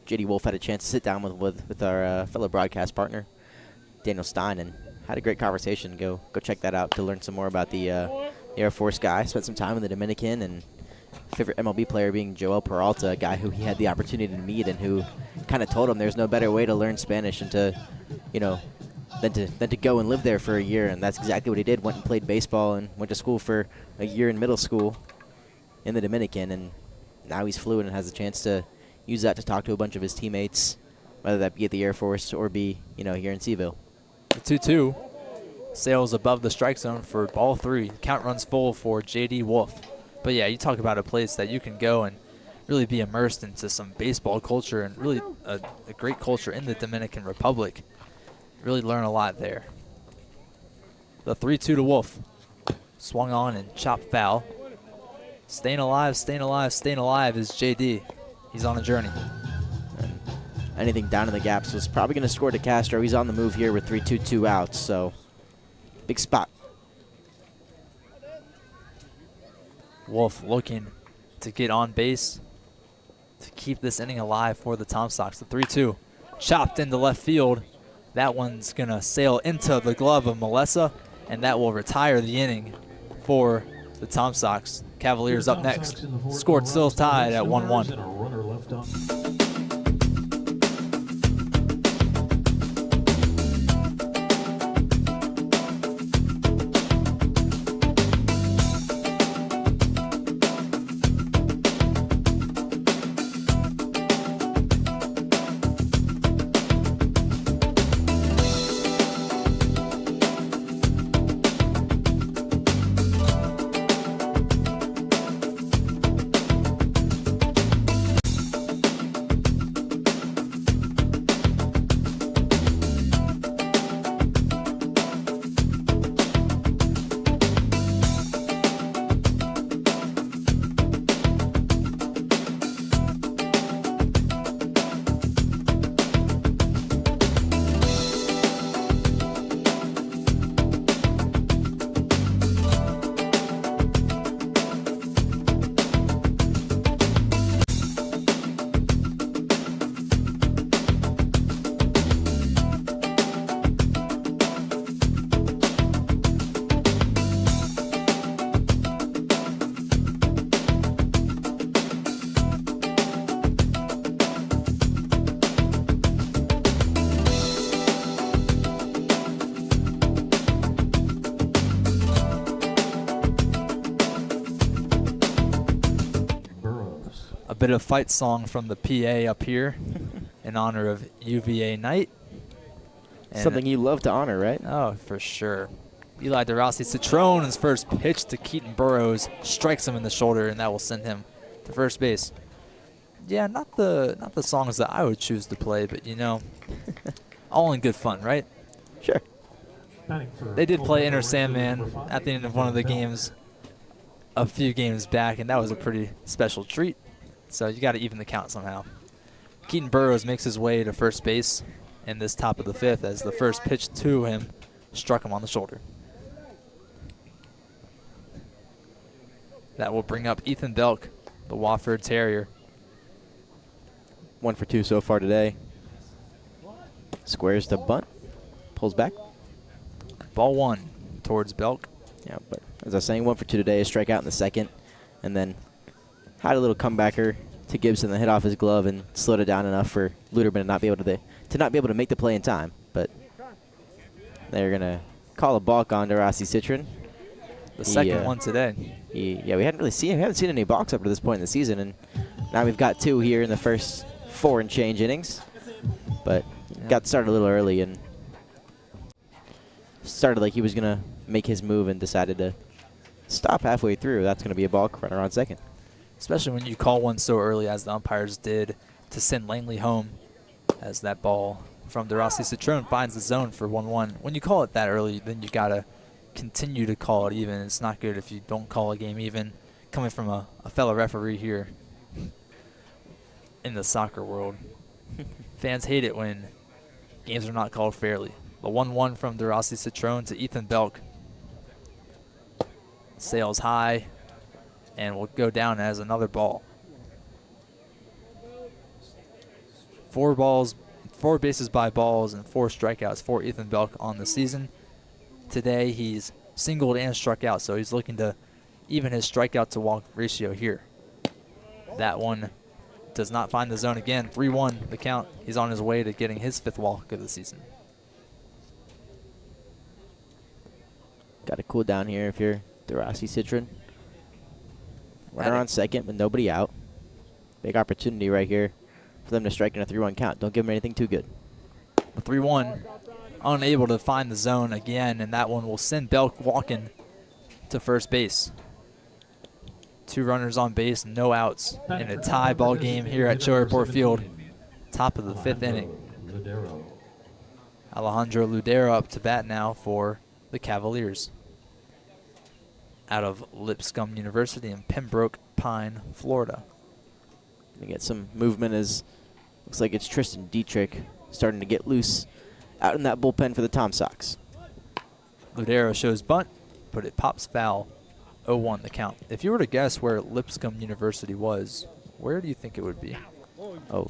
J.D. Wolf had a chance to sit down with our fellow broadcast partner, Daniel Stein, and had a great conversation. Go check that out to learn some more about the Air Force guy. Spent some time in the Dominican, and favorite MLB player being Joel Peralta, a guy who he had the opportunity to meet and who kind of told him there's no better way to learn Spanish and to, than to go and live there for a year. And that's exactly what he did. Went and played baseball and went to school for a year in middle school in the Dominican, and now he's fluent and has a chance to use that to talk to a bunch of his teammates, whether that be at the Air Force or be, here in Seville. The 2-2 sails above the strike zone for ball 3. Count runs full for J.D. Wolf. But yeah, you talk about a place that you can go and really be immersed into some baseball culture and really a great culture in the Dominican Republic. Really learn a lot there. The 3-2 to Wolf. Swung on and chopped foul. Staying alive, staying alive, staying alive is J.D. He's on a journey. And anything down in the gaps was probably going to score to Castro. He's on the move here with 3-2, 2 outs, so big spot. Wolf looking to get on base to keep this inning alive for the Tom Sox. The 3-2 chopped into left field. That one's going to sail into the glove of Melessa, and that will retire the inning for the Tom Sox. Cavaliers up next. Score still tied at 1-1. A bit of fight song from the PA up here in honor of UVA night. And something you love to honor, right? Oh, for sure. Eli DeRossi Citrone's first pitch to Keaton Burrows strikes him in the shoulder, and that will send him to first base. Yeah, not the songs that I would choose to play, but all in good fun, right? Sure. They did play Inner Sandman at the end of one of the games a few games back, and that was a pretty special treat. So you got to even the count somehow. Keaton Burrows makes his way to first base in this top of the 5th as the first pitch to him struck him on the shoulder. That will bring up Ethan Belk, the Wofford Terrier. 1 for 2 so far today. Squares to bunt. Pulls back. Ball 1 towards Belk. Yeah, but as I was saying, 1 for 2 today. A strikeout in the second. And then had a little comebacker to Gibson that hit off his glove and slowed it down enough for Luderman to not be able to make the play in time. But they're gonna call a balk on to Rossi Citron. The second one today. We haven't seen any balks up to this point in the season, and now we've got 2 here in the first 4 and change innings. But got started a little early and started like he was gonna make his move and decided to stop halfway through. That's gonna be a balk, runner on second. Especially when you call one so early as the umpires did to send Langley home, as that ball from DeRossi Citron finds the zone for 1-1. When you call it that early, then you gotta continue to call it even. It's not good if you don't call a game even, coming from a fellow referee here in the soccer world. Fans hate it when games are not called fairly. The 1-1 from DeRossi Citron to Ethan Belk. Sails high and will go down as another ball. 4 bases by balls and 4 strikeouts for Ethan Belk on the season. Today he's singled and struck out, so he's looking to even his strikeout to walk ratio here. That one does not find the zone again. 3-1 the count. He's on his way to getting his 5th walk of the season. Got to cool down here if you're DeRossi Citron. Runner on second with nobody out. Big opportunity right here for them to strike in a 3-1 count. Don't give them anything too good. 3-1, unable to find the zone again, and that one will send Belk walking to first base. 2 runners on base, no outs in a tie ball game here at CHO Airport Field. Top of the 5th inning. Alejandro Ludero up to bat now for the Cavaliers, out of Lipscomb University in Pembroke Pine, Florida. Gonna get some movement as looks like it's Tristan Dietrich starting to get loose out in that bullpen for the Tom Sox. Ludero shows bunt, but it pops foul. 0-1 the count. If you were to guess where Lipscomb University was, where do you think it would be? Oh,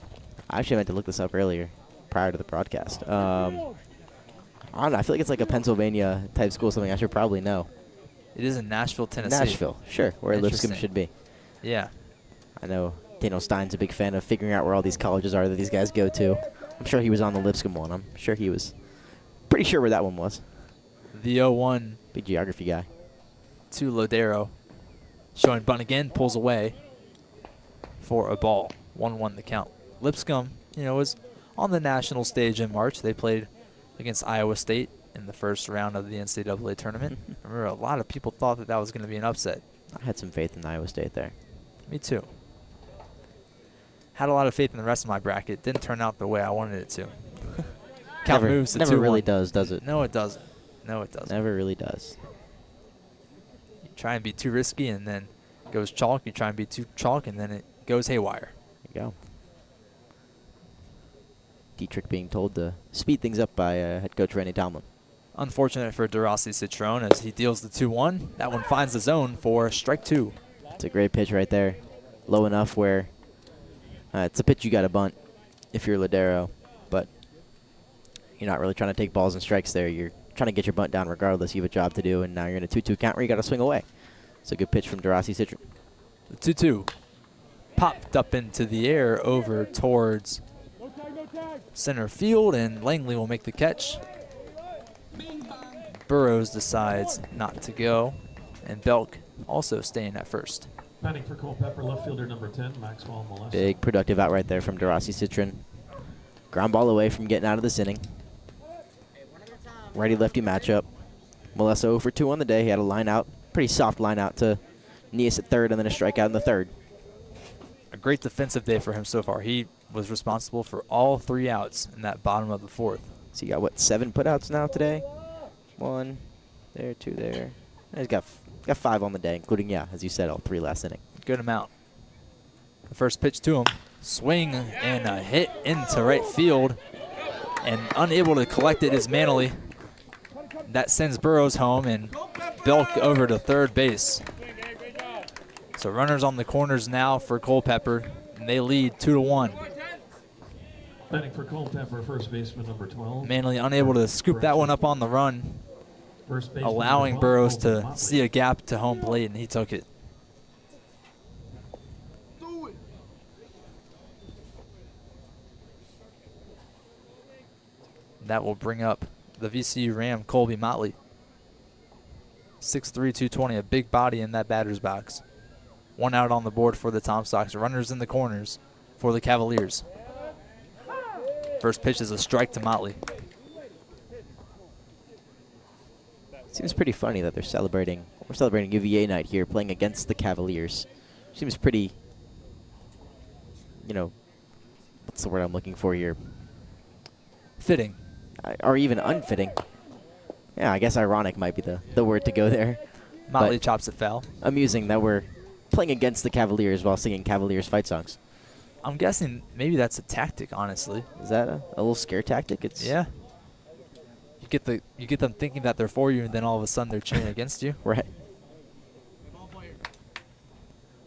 I actually meant to look this up earlier, prior to the broadcast. I don't know. I feel like it's like a Pennsylvania type school, something I should probably know. It is in Nashville, Tennessee. Nashville, sure, where Lipscomb should be. Yeah. I know Daniel Stein's a big fan of figuring out where all these colleges are that these guys go to. I'm sure he was on the Lipscomb one. I'm sure he was pretty sure where that one was. The 0-1 Big geography guy. to Lodero. Showing bunt again, pulls away for a ball. 1-1 the count. Lipscomb, was on the national stage in March. They played against Iowa State in the first round of the NCAA tournament. I remember a lot of people thought that was going to be an upset. I had some faith in Iowa State there. Me too. Had a lot of faith in the rest of my bracket. Didn't turn out the way I wanted it to. Count moves to 2-1. Never really does it? No, it doesn't. No, it doesn't. Never really does. You try and be too risky, and then it goes chalk. You try and be too chalk, and then it goes haywire. There you go. Dietrich being told to speed things up by head coach Randy Tomlin. Unfortunate for DeRossi Citron as he deals the 2-1. That one finds the zone for strike 2. It's a great pitch right there. Low enough where it's a pitch you got to bunt if you're Lodero, but you're not really trying to take balls and strikes there. You're trying to get your bunt down regardless. You have a job to do, and now you're in a 2-2 count where you got to swing away. It's a good pitch from DeRossi Citron. The 2-2 popped up into the air over towards center field, and Langley will make the catch. Burrows decides not to go, and Belk also staying at first. Batting for Culpeper, left fielder number 10, Maxwell Molesso. Big productive out right there from DeRossi Citron. Ground ball away from getting out of this inning. Righty-lefty matchup. Molesso 0 for 2 on the day. He had a line out, pretty soft line out to Nias at third, and then a strikeout in the third. A great defensive day for him so far. He was responsible for all 3 outs in that bottom of the 4th. So you got, what, 7 putouts now today? 1 there, 2 there. And he's got 5 on the day, including, as you said, all 3 last inning. Good amount. The first pitch to him. Swing and a hit into right field. And unable to collect it is Manley. That sends Burrows home and Belk over to third base. So runners on the corners now for Culpeper, and they lead 2-1. Batting for Culpeper, first baseman number 12. Manley unable to scoop that one up on the run, allowing Burrows to see a gap to home plate, and he took it. That will bring up the VCU Ram, Colby Motley. 6'3", 220, a big body in that batter's box. 1 out on the board for the Tom Sox. Runners in the corners for the Cavaliers. First pitch is a strike to Motley. Seems pretty funny that they're celebrating. We're celebrating UVA night here, playing against the Cavaliers. Seems pretty, what's the word I'm looking for here? Fitting. Or even unfitting. Yeah, I guess ironic might be the word to go there. Motley But chops it foul. amusing that we're playing against the Cavaliers while singing Cavaliers fight songs. I'm guessing maybe that's a tactic, honestly. Is that a little scare tactic? Yeah. You get them thinking that they're for you, and then all of a sudden they're cheering against you. Right.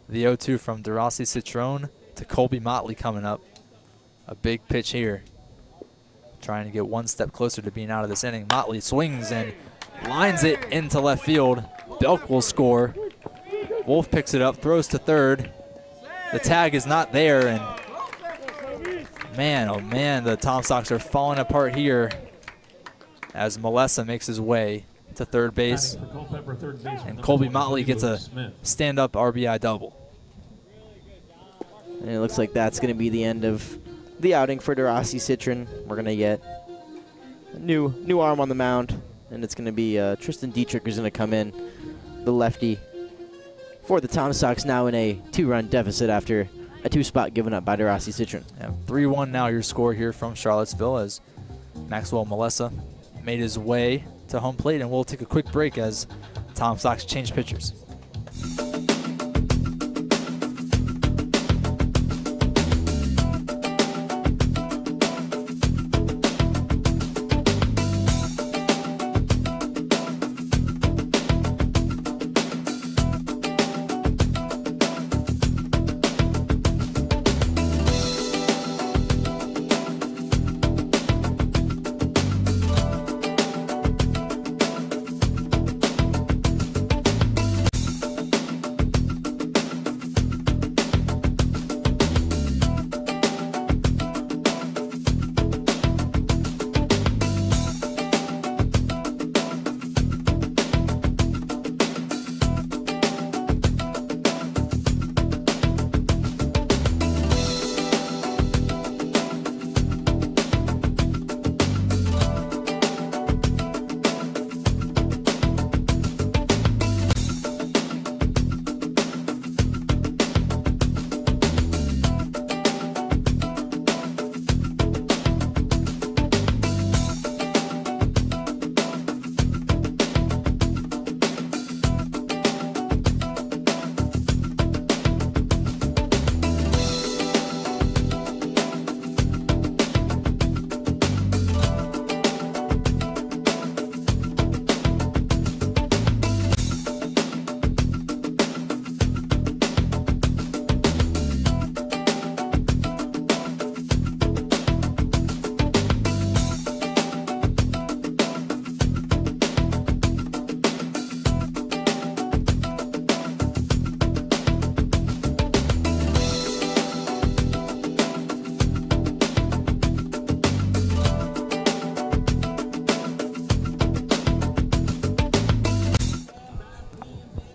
The 0-2 from DeRossi Citron to Colby Motley coming up. A big pitch here. Trying to get one step closer to being out of this inning. Motley swings and lines it into left field. Belk will score. Wolf picks it up, throws to third. The tag is not there, and man, oh man, the Tom Sox are falling apart here as Melessa makes his way to third base. And Colby Motley gets a stand-up RBI double. And it looks like that's going to be the end of the outing for DeRossi Citron. We're going to get a new arm on the mound, and it's going to be Tristan Dietrich who's going to come in, the lefty, for the Tom Sox, now in a 2-run deficit after a 2-spot given up by DeRossi Citron. Yeah, 3-1 now your score here from Charlottesville as Maxwell Melessa made his way to home plate, and we'll take a quick break as Tom Sox change pitchers.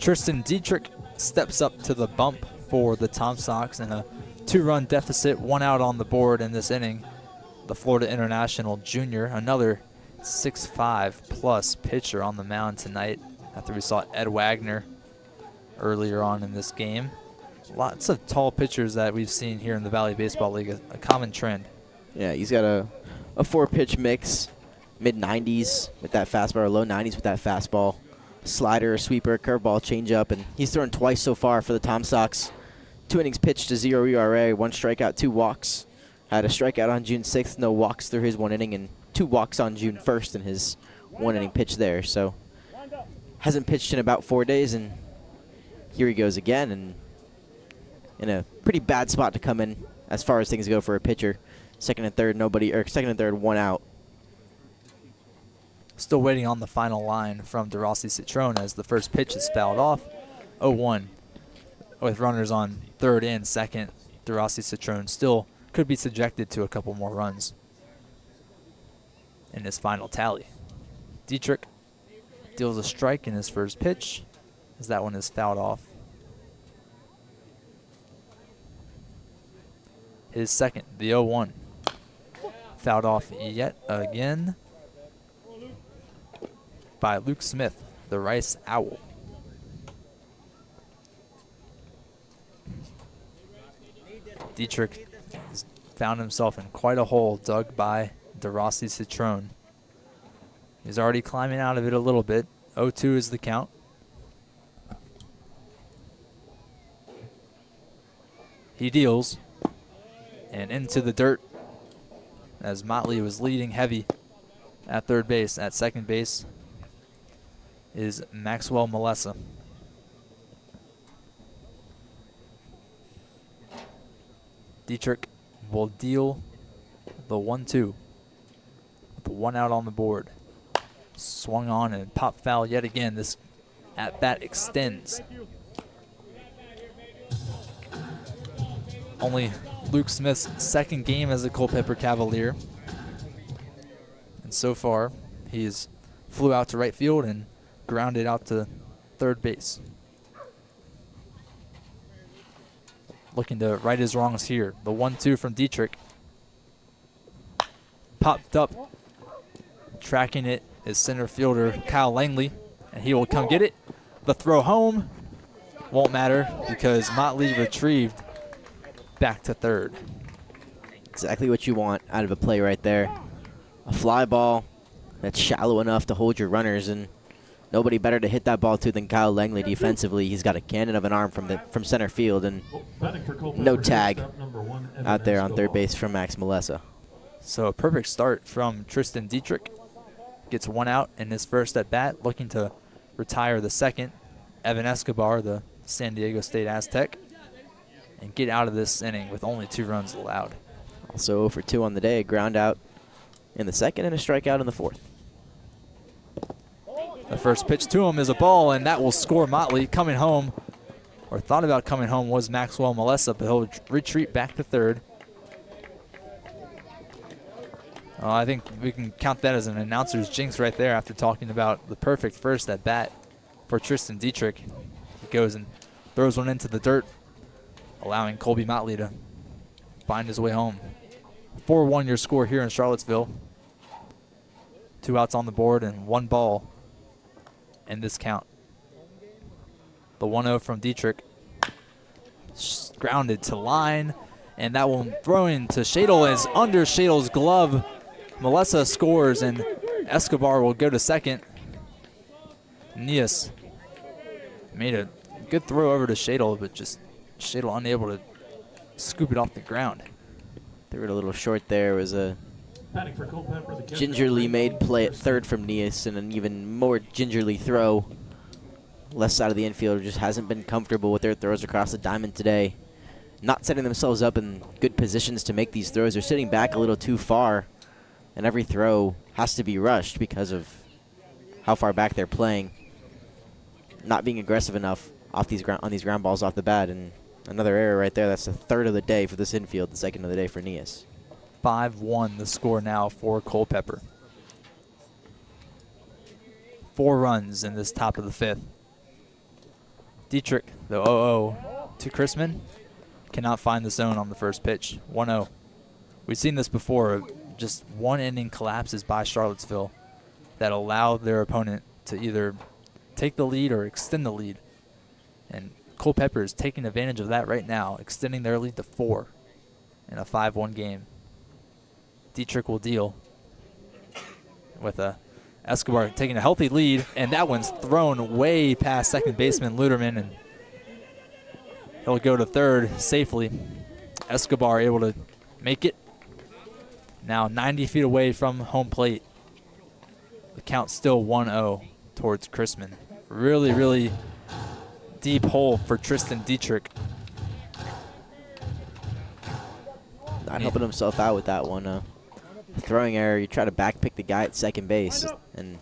Tristan Dietrich steps up to the bump for the Tom Sox in a 2-run deficit, 1 out on the board in this inning. The Florida International junior, another 6'5" plus pitcher on the mound tonight after we saw Ed Wagner earlier on in this game. Lots of tall pitchers that we've seen here in the Valley Baseball League, a common trend. Yeah, he's got a 4-pitch mix, mid-90s with that fastball, or low 90s with that fastball. Slider, sweeper, curveball, changeup, and he's thrown twice so far for the Tom Sox. 2 innings pitched to 0 ERA, 1 strikeout, 2 walks. Had a strikeout on June 6th, no walks through his 1 inning, and 2 walks on June 1st in his 1 inning pitch there. So hasn't pitched in about 4 days, and here he goes again, and in a pretty bad spot to come in as far as things go for a pitcher. Second and third, 1 out. Still waiting on the final line from DeRossi Citron as the first pitch is fouled off. 0-1 with runners on third and second. DeRossi Citron still could be subjected to a couple more runs. in his final tally. Dietrich deals a strike in his first pitch, as that one is fouled off. His second, the 0-1. Fouled off yet again by Luke Smith, the Rice Owl. Dietrich has found himself in quite a hole dug by DeRossi Citron. He's already climbing out of it a little bit. 0-2 is the count. He deals, and into the dirt as Motley was leading heavy at third base. At second base is Maxwell Melessa. Dietrich will deal the 1-2 with 1 out on the board. Swung on and pop foul yet again. This at bat extends. Only Luke Smith's second game as a Culpeper Cavalier. And so far, he's flew out to right field and grounded out to third base. Looking to right his wrongs here. The 1-2 from Dietrich. Popped up. Tracking it is center fielder Kyle Langley, and he will come get it. The throw home won't matter because Motley retrieved back to third. Exactly what you want out of a play right there. A fly ball that's shallow enough to hold your runners, and nobody better to hit that ball to than Kyle Langley defensively. He's got a cannon of an arm from center field, and no tag out there on third base from Max Melessa. So a perfect start from Tristan Dietrich. Gets 1 out in his first at bat, looking to retire the second. Evan Escobar, the San Diego State Aztec, and get out of this inning with only 2 runs allowed. Also 0 for 2 on the day, a ground out in the second and a strikeout in the fourth. The first pitch to him is a ball, and that will score Motley. Coming home, or thought about coming home, was Maxwell Melessa, but he'll retreat back to third. I think we can count that as an announcer's jinx right there after talking about the perfect first at bat for Tristan Dietrich. He goes and throws one into the dirt, allowing Colby Motley to find his way home. 4-1 your score here in Charlottesville. 2 outs on the board and 1 ball in this count. The 1-0 from Dietrich. Grounded to line, and that one thrown to Shadle is under Shadle's glove. Melessa scores, and Escobar will go to second. Nias made a good throw over to Shadle, but just Shadle unable to scoop it off the ground. Threw it a little short there. It was a gingerly made play at third from Nias, and an even more gingerly throw. Left side of the infield just hasn't been comfortable with their throws across the diamond today. Not setting themselves up in good positions to make these throws. They're sitting back a little too far, and every throw has to be rushed because of how far back they're playing. Not being aggressive enough off these on these ground balls off the bat, and another error right there. That's the third of the day for this infield, the second of the day for Nias. 5-1 the score now for Culpeper. 4 runs in this top of the 5th. Dietrich, the 0-0 to Chrisman, cannot find the zone on the first pitch. 1-0. We've seen this before. Just 1 inning collapses by Charlottesville that allow their opponent to either take the lead or extend the lead. And Culpeper is taking advantage of that right now, extending their lead to 4 in a 5-1 game. Dietrich will deal with Escobar taking a healthy lead, and that one's thrown way past second baseman Luderman, and he'll go to third safely. Escobar able to make it. Now 90 feet away from home plate. The count's still 1-0 towards Chrisman. Really, really deep hole for Tristan Dietrich. Not helping himself out with that one. Throwing error, you try to backpick the guy at second base, and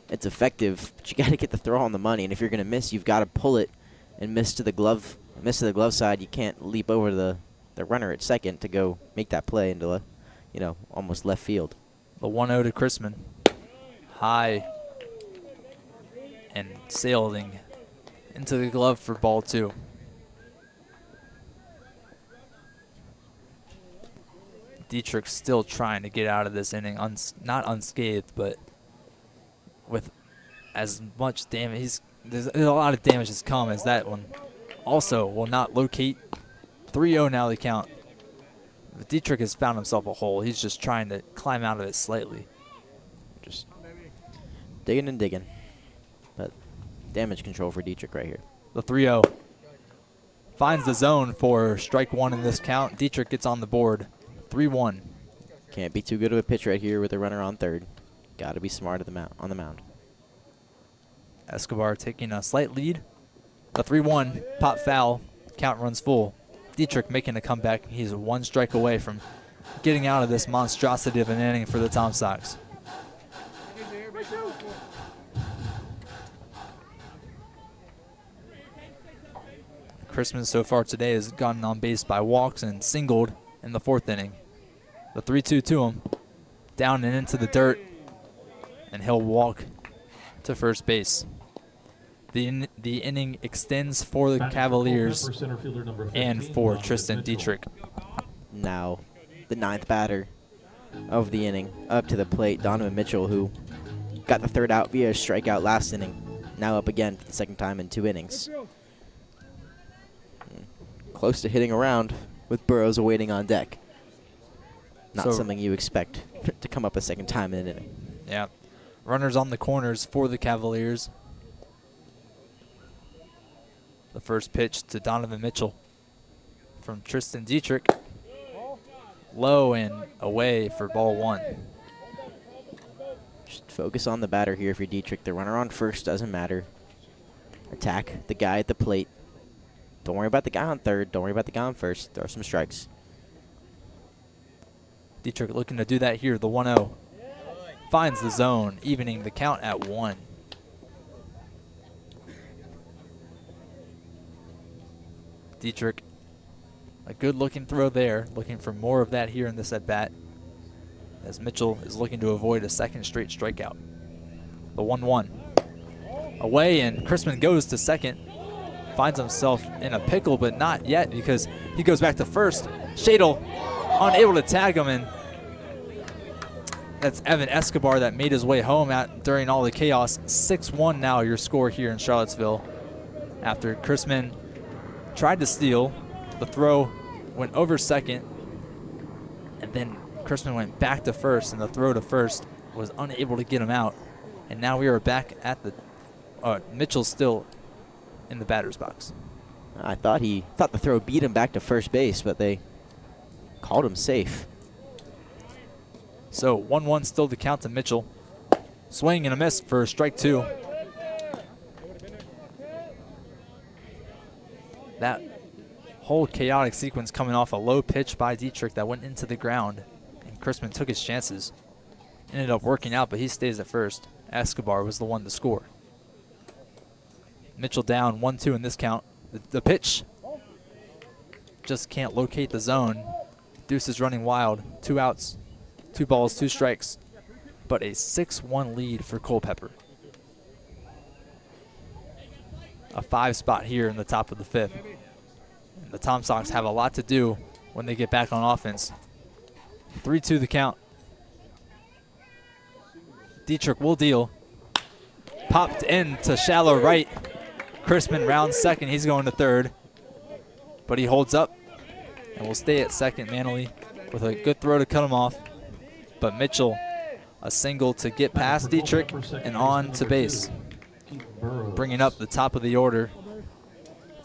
it's effective, but you got to get the throw on the money. And if you're going to miss, you've got to pull it and miss to the glove side. You can't leap over the runner at second to go make that play into almost left field. The 1-0 to Chrisman. High and sailing into the glove for ball 2. Dietrich still trying to get out of this inning, not unscathed, but with as much damage. There's a lot of damage has come as that one. Also will not locate. 3-0 now the count. But Dietrich has found himself a hole. He's just trying to climb out of it slightly. Just digging and digging. But damage control for Dietrich right here. The 3-0 finds the zone for strike 1 in this count. Dietrich gets on the board. 3-1. Can't be too good of a pitch right here with a runner on third. Got to be smart at the on the mound. Escobar taking a slight lead. The 3-1 pop foul. Count runs full. Dietrich making a comeback. He's 1 strike away from getting out of this monstrosity of an inning for the Tom Sox. Chrisman so far today has gotten on base by walks and singled in the 4th inning. The 3-2 to him. Down and into the dirt. And he'll walk to first base. The inning extends for the Cavaliers and for Tristan Dietrich. Now, the 9th batter of the inning up to the plate, Donovan Mitchell, who got the 3rd out via a strikeout last inning. Now up again for the 2nd time in 2 innings. Close to hitting around with Burrows awaiting on deck. Not something you expect to come up a 2nd time in an inning. Yeah. Runners on the corners for the Cavaliers. The first pitch to Donovan Mitchell from Tristan Dietrich. Low and away for ball 1. Just focus on the batter here for Dietrich. The runner on first doesn't matter. Attack the guy at the plate. Don't worry about the guy on third. Don't worry about the guy on first. Throw some strikes. Dietrich looking to do that here. The 1-0 finds the zone, evening the count at 1. Dietrich, a good looking throw there, looking for more of that here in this at bat, as Mitchell is looking to avoid a 2nd straight strikeout. The 1-1 away, and Chrisman goes to 2nd, finds himself in a pickle, but not yet, because he goes back to first. Shadle unable to tag him, and that's Evan Escobar that made his way home during all the chaos. 6-1 now your score here in Charlottesville after Chrisman tried to steal. The throw went over 2nd, and then Chrisman went back to first, and the throw to first was unable to get him out. And now we are back at the Mitchell's still in the batter's box. I thought the throw beat him back to first base, but they called him safe. So 1-1 still to count to Mitchell. Swing and a miss for strike 2. That whole chaotic sequence coming off a low pitch by Dietrich that went into the ground, and Chrisman took his chances. Ended up working out, but he stays at first. Escobar was the one to score. Mitchell down 1-2 in this count. The pitch just can't locate the zone. Deuce is running wild. 2 outs, 2 balls, 2 strikes, but a 6-1 lead for Culpeper. A 5 spot here in the top of the 5th. And the Tom Sox have a lot to do when they get back on offense. 3-2 the count. Dietrich will deal. Popped into shallow right. Chrisman rounds 2nd. He's going to 3rd. But he holds up and will stay at 2nd. Manley with a good throw to cut him off. But Mitchell, a single to get past Dietrich and on to base. Bringing up the top of the order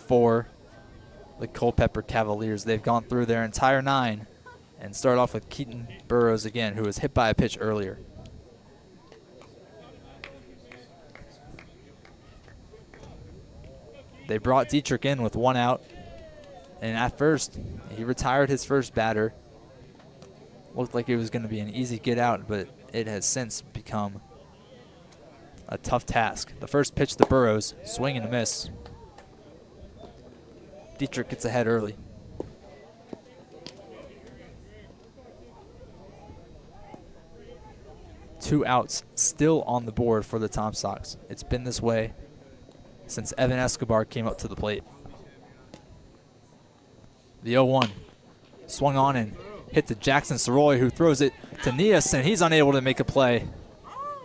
for the Culpeper Cavaliers. They've gone through their entire 9 and start off with Keaton Burrows again, who was hit by a pitch earlier. They brought Dietrich in with 1 out, and at first, he retired his first batter. Looked like it was going to be an easy get out, but it has since become a tough task. The first pitch to Burrows, swing and a miss. Dietrich gets ahead early. 2 outs still on the board for the Tom Sox. It's been this way since Evan Escobar came up to the plate. The 0-1 swung on and hit to Jackson Soroy, who throws it to Nias, and he's unable to make a play.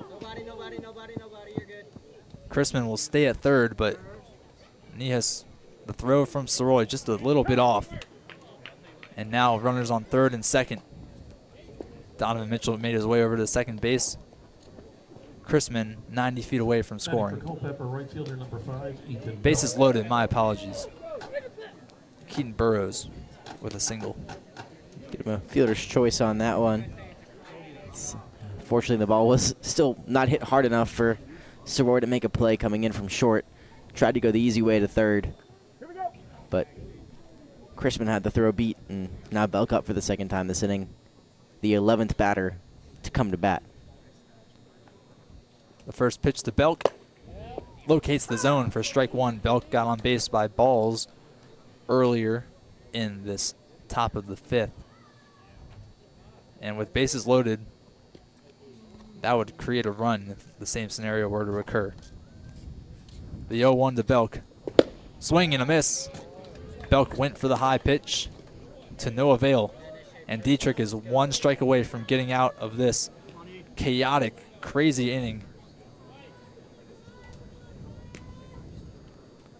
Nobody, you're good. Chrisman will stay at third, but Nias, the throw from Soroy, just a little bit off. And now runners on third and second. Donovan Mitchell made his way over to second base. Chrisman 90 feet away from scoring. Culpeper, right fielder number 5, Ethan Bases loaded, my apologies. Keaton Burrows with a single. Get him a fielder's choice on that one. Fortunately, the ball was still not hit hard enough for Soroy to make a play coming in from short. Tried to go the easy way to third, but Chrisman had the throw beat, and now Belk up for the second time this inning. The 11th batter to come to bat. The first pitch to Belk locates the zone for strike one. Belk got on base by balls earlier in this top of the 5th. And with bases loaded, that would create a run if the same scenario were to occur. The 0-1 to Belk. Swing and a miss. Belk went for the high pitch to no avail. And Dietrich is 1 strike away from getting out of this chaotic, crazy inning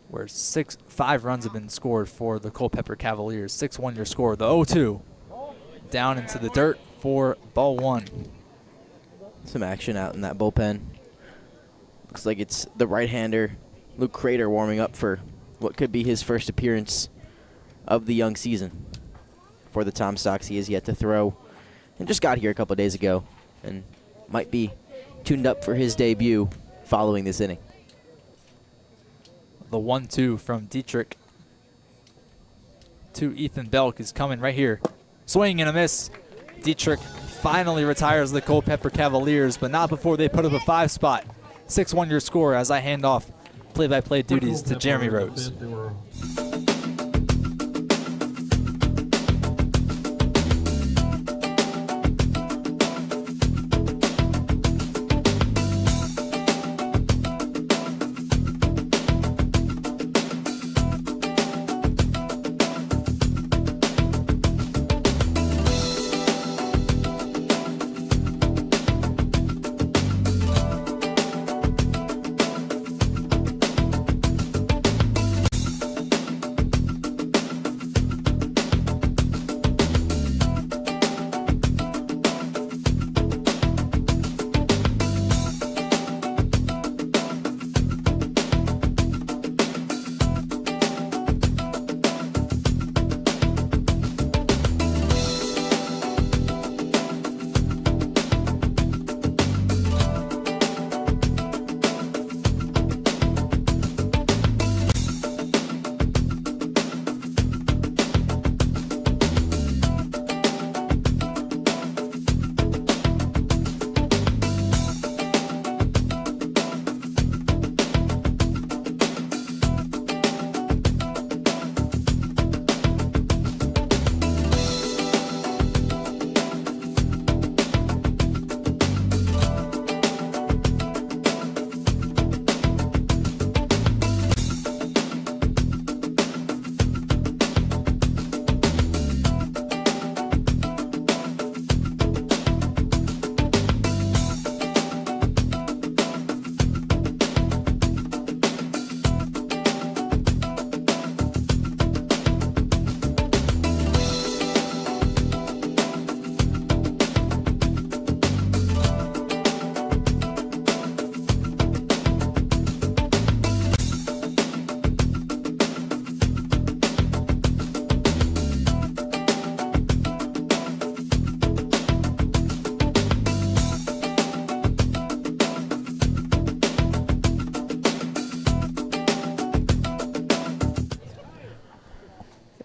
where 5 runs have been scored for the Culpeper Cavaliers. 6-1 your score. The 0-2 down into the dirt for ball 1. Some action out in that bullpen. Looks like it's the right-hander, Luke Crater, warming up for what could be his first appearance of the young season. For the Tom Sox, he has yet to throw and just got here a couple days ago and might be tuned up for his debut following this inning. The 1-2 from Dietrich to Ethan Belk is coming right here. Swing and a miss. Dietrich finally retires the Culpeper Cavaliers, but not before they put up a 5 spot. 6-1 your score as I hand off play-by-play duties to Jeremy Rhodes.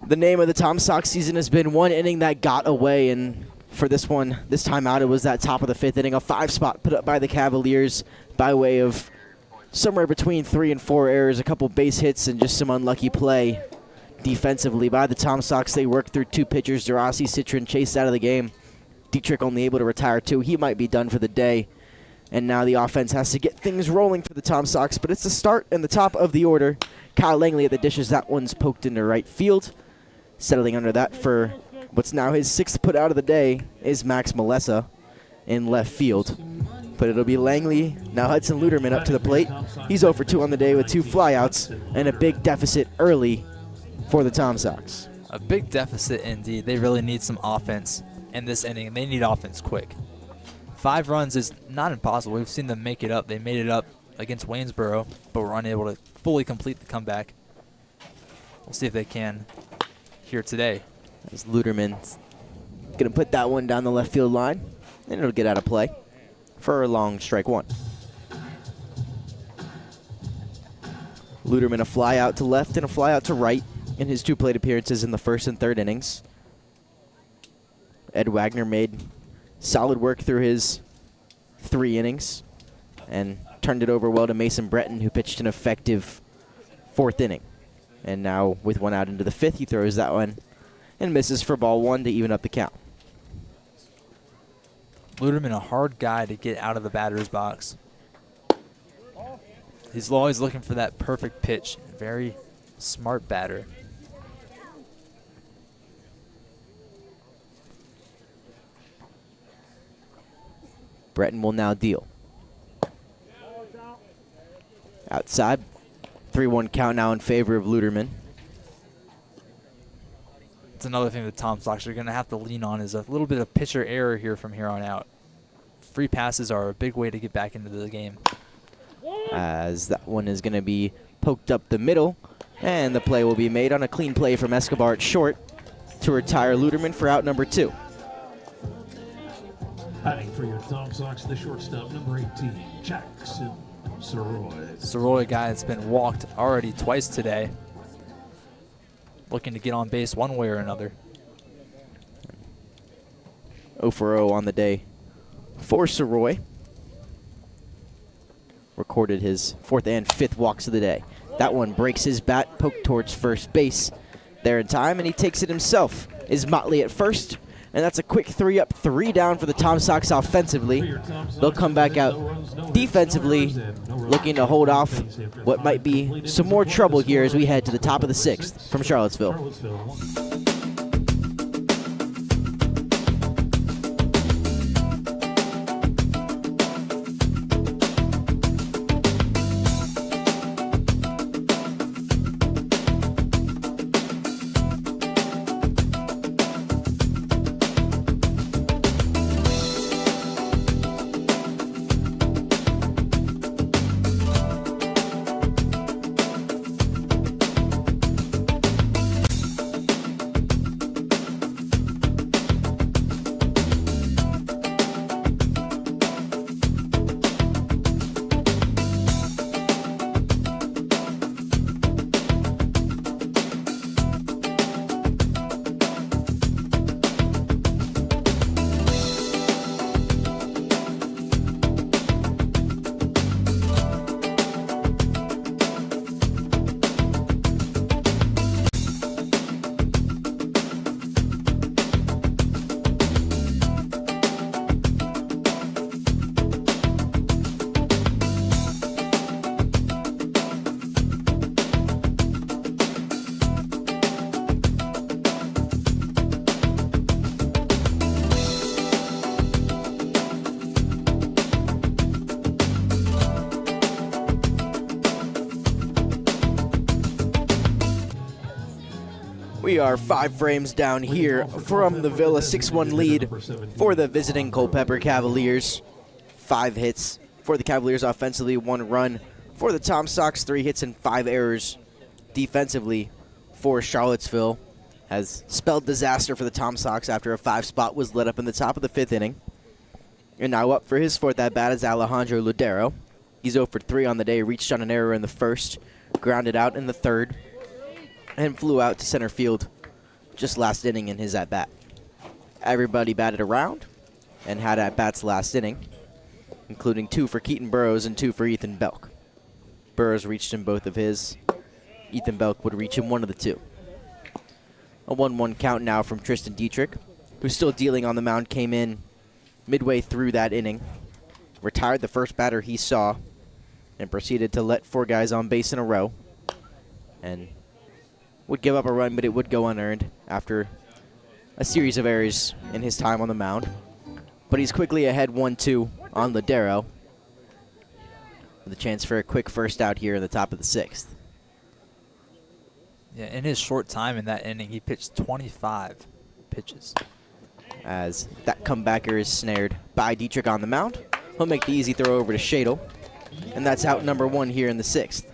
The name of the Tom Sox season has been one inning that got away, and for this one, this time out, it was that top of the 5th inning, a 5 spot put up by the Cavaliers by way of somewhere between 3 and 4 errors, a couple base hits, and just some unlucky play defensively by the Tom Sox. They worked through 2 pitchers, Durasi, Citron, chased out of the game. Dietrich only able to retire 2. He might be done for the day. And now the offense has to get things rolling for the Tom Sox, but it's the start and the top of the order. Kyle Langley at the dishes. That one's poked into right field. Settling under that for what's now his 6th put out of the day is Max Malessa in left field. But it'll be Langley. Now Hudson Luderman up to the plate. He's 0 for 2 on the day with 2 flyouts and a big deficit early for the Tom Sox. A big deficit indeed. They really need some offense in this inning. They need offense quick. 5 runs is not impossible. We've seen them make it up. They made it up against Waynesboro, but were unable to fully complete the comeback. We'll see if they can here today. As Luderman's going to put that one down the left field line, and it'll get out of play for a long strike 1. Luderman a fly out to left and a fly out to right in his 2 plate appearances in the 1st and 3rd innings. Ed Wagner made solid work through his 3 innings and turned it over well to Mason Breton, who pitched an effective 4th inning. And now with 1 out into the 5th, he throws that one and misses for ball 1 to even up the count. Luderman, a hard guy to get out of the batter's box. He's always looking for that perfect pitch. Very smart batter. Breton will now deal. Outside. 3-1 count now in favor of Luderman. It's another thing the Tom Sox are going to have to lean on is a little bit of pitcher error here from here on out. Free passes are a big way to get back into the game. As that one is going to be poked up the middle, and the play will be made on a clean play from Escobar at short to retire Luderman for out number 2. Batting for your Tom Sox, the shortstop, number 18, Jackson Soroy. Soroy, guy that's been walked already twice today. Looking to get on base one way or another. 0 for 0 on the day for Soroy. Recorded his 4th and 5th walks of the day. That one breaks his bat, poked towards first base. There in time, and he takes it himself. Is Motley at first, and that's a quick 3 up, 3 down for the Tom Sox offensively. They'll come back out defensively, looking to hold off what might be some more trouble here as we head to the top of the 6th from Charlottesville. We are 5 frames down here from the Villa 6-1 lead for the visiting Culpeper Cavaliers. 5 hits for the Cavaliers offensively, 1 run for the Tom Sox, 3 hits and 5 errors defensively for Charlottesville. Has spelled disaster for the Tom Sox after a 5 spot was let up in the top of the 5th inning. And now up for his 4th at-bat is Alejandro Ludero. He's 0 for 3 on the day, reached on an error in the 1st, grounded out in the 3rd, and flew out to center field just last inning in his at-bat. Everybody batted around and had at-bats last inning, including 2 for Keaton Burrows and 2 for Ethan Belk. Burrows reached him both of his. Ethan Belk would reach him one of the 2. A 1-1 count now from Tristan Dietrich, who's still dealing on the mound, came in midway through that inning retired the first batter he saw and proceeded to let 4 guys on base in a row. And would give up a run, but it would go unearned after a series of errors in his time on the mound. But he's quickly ahead 1-2 on Ladero, with a chance for a quick first out here in the top of the 6th. Yeah, in his short time in that inning, he pitched 25 pitches. As that comebacker is snared by Dietrich on the mound. He'll make the easy throw over to Shadle, and that's out number 1 here in the 6th.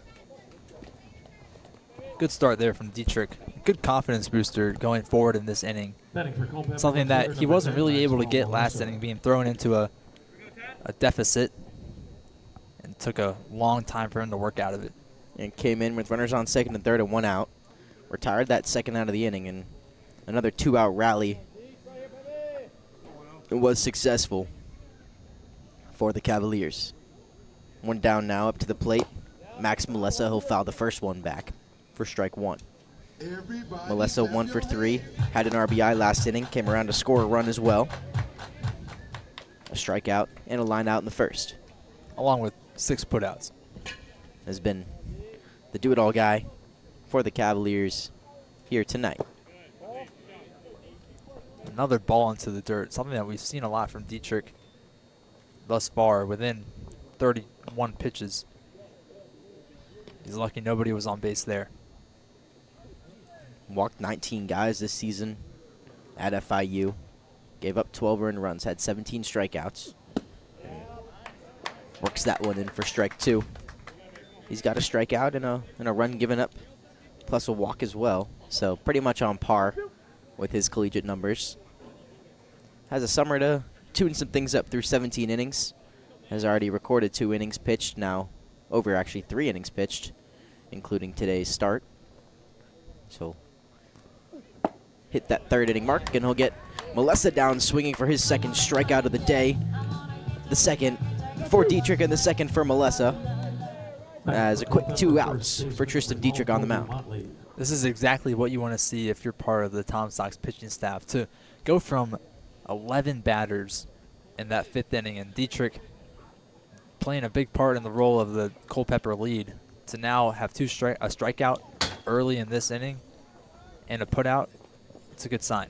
Good start there from Dietrich. Good confidence booster going forward in this inning. Batting for Culpeper, Something that fielder he number wasn't 10, really able to Maxwell get last Melissa. inning, being thrown into a deficit, and took a long time for him to work out of it. And came in with runners on second and third and 1 out. Retired that second out of the inning, and another 2-out rally. It was successful for the Cavaliers. 1 down now, up to the plate. Max Melissa, he'll foul the first one back for strike 1. Melissa 1 for 3, had an RBI last inning, came around to score a run as well. A strikeout and a line out in the first. Along with 6 putouts. Has been the do-it-all guy for the Cavaliers here tonight. Another ball into the dirt, something that we've seen a lot from Dietrich thus far within 31 pitches. He's lucky nobody was on base there. Walked 19 guys this season at FIU. Gave up 12 earned runs, had 17 strikeouts. Works that one in for strike 2. He's got a strikeout and a run given up, plus a walk as well. So pretty much on par with his collegiate numbers. Has a summer to tune some things up through 17 innings. Has already recorded 2 innings pitched, now over actually 3 innings pitched, including today's start. So hit that 3rd inning mark, and he'll get Melissa down swinging for his 2nd strikeout of the day. The 2nd for Dietrich and the 2nd for Melissa. As a quick 2 outs for Tristan Dietrich on the mound. This is exactly what you want to see if you're part of the Tom Sox pitching staff, to go from 11 batters in that 5th inning, and Dietrich playing a big part in the role of the Culpeper lead, to now have a strikeout early in this inning and a putout. It's a good sign,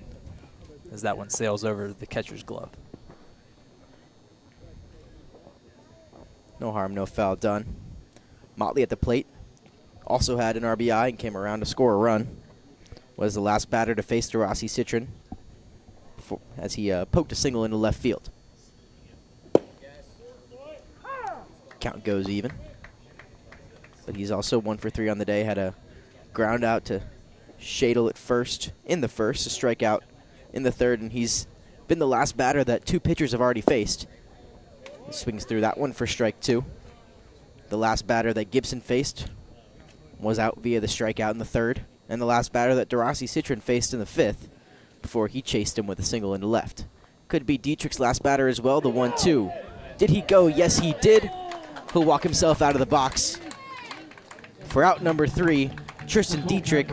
as that one sails over the catcher's glove. No harm, no foul done. Motley at the plate also had an RBI and came around to score a run. Was the last batter to face DeRossi Citron as he poked a single into left field. Count goes even. But he's also 1 for 3 on the day. Had a ground out to Shadle at first, in the first, a strikeout in the 3rd, and he's been the last batter that 2 pitchers have already faced. He swings through that one for strike 2. The last batter that Gibson faced was out via the strikeout in the 3rd, and the last batter that DeRossi Citron faced in the 5th before he chased him with a single into left. Could be Dietrich's last batter as well, the 1-2. Did he go? Yes, he did. He'll walk himself out of the box. For out number 3, Tristan Dietrich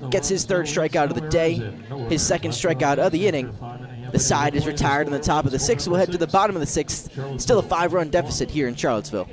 gets his 3rd strikeout of the day, his 2nd strikeout of the inning. The side is retired in the top of the 6th. We'll head to the bottom of the 6th. Still a 5-run deficit here in Charlottesville.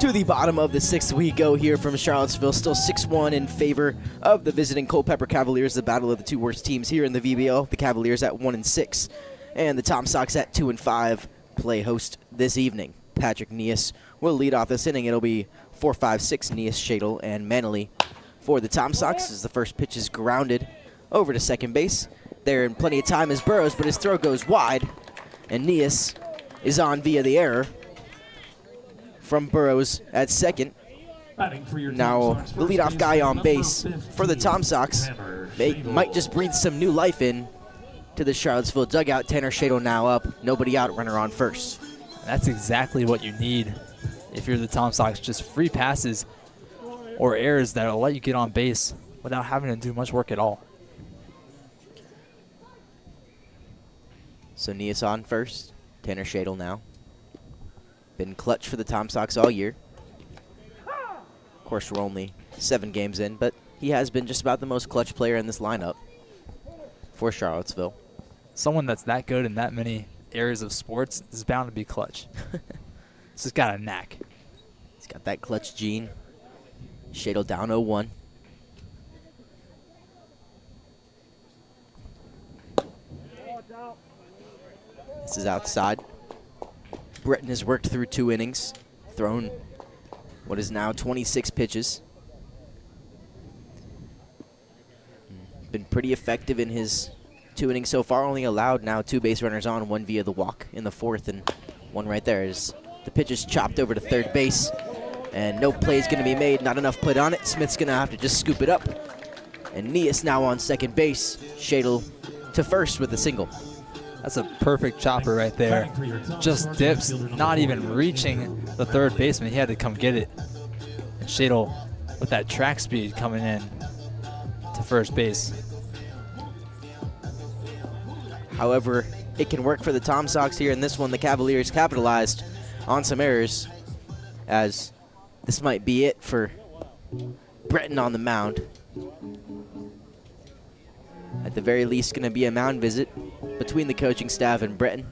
To the bottom of the 6th we go here from Charlottesville, still 6-1 in favor of the visiting Culpeper Cavaliers, the battle of the two worst teams here in the VBL. The Cavaliers at 1-6, and the Tom Sox at 2-5 play host this evening. Patrick Nias will lead off this inning. It'll be 4-5-6 Nias, Shadle, and Manley for the Tom Sox as the first pitch is grounded over to second base. There in plenty of time is Burrows, but his throw goes wide, and Nias is on via the error from Burrows at second. Now the leadoff guy on base for the Tom Sox might just breathe some new life in to the Charlottesville dugout. Tanner Shadle now up, nobody out, runner on first. That's exactly what you need if you're the Tom Sox. Just free passes or errors that'll let you get on base without having to do much work at all. So Nias on first, Tanner Shadle now. Been clutch for the Tom Sox all year. Of course, we're only 7 games in, but he has been just about the most clutch player in this lineup for Charlottesville. Someone that's that good in that many areas of sports is bound to be clutch. He's just got a knack. He's got that clutch gene. Shadle down 0-1. This is outside. Breton has worked through 2 innings, thrown what is now 26 pitches. Been pretty effective in his 2 innings so far, only allowed now 2 base runners on, 1 via the walk in the 4th, and 1 right there as the pitch is chopped over to third base, and no play is going to be made, not enough put on it. Smith's going to have to just scoop it up, and Nias now on second base. Shadle to first with a single. That's a perfect chopper right there. Just dips, not even reaching the third baseman. He had to come get it. And Shadle with that track speed coming in to first base. However, it can work for the Tom Sox here in this one. The Cavaliers capitalized on some errors, as this might be it for Breton on the mound. At the very least, going to be a mound visit between the coaching staff and Breton.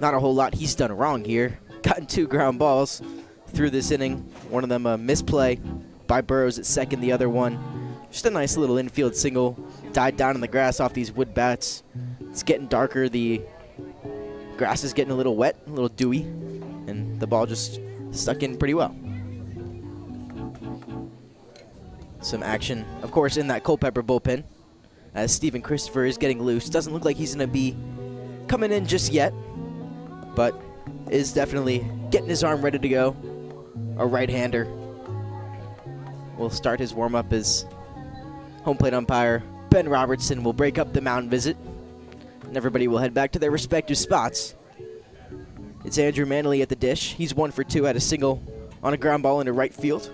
Not a whole lot he's done wrong here. Gotten 2 ground balls through this inning. One of them a misplay by Burrows at second. The other one, just a nice little infield single. Died down in the grass off these wood bats. It's getting darker. The grass is getting a little wet, a little dewy, and the ball just stuck in pretty well. Some action, of course, in that Culpeper bullpen, as Stephen Christopher is getting loose. Doesn't look like he's going to be coming in just yet, but is definitely getting his arm ready to go. A right-hander will start his warm-up as home plate umpire Ben Robertson will break up the mound visit, and everybody will head back to their respective spots. It's Andrew Manley at the dish. He's 1 for 2, had a single on a ground ball into right field,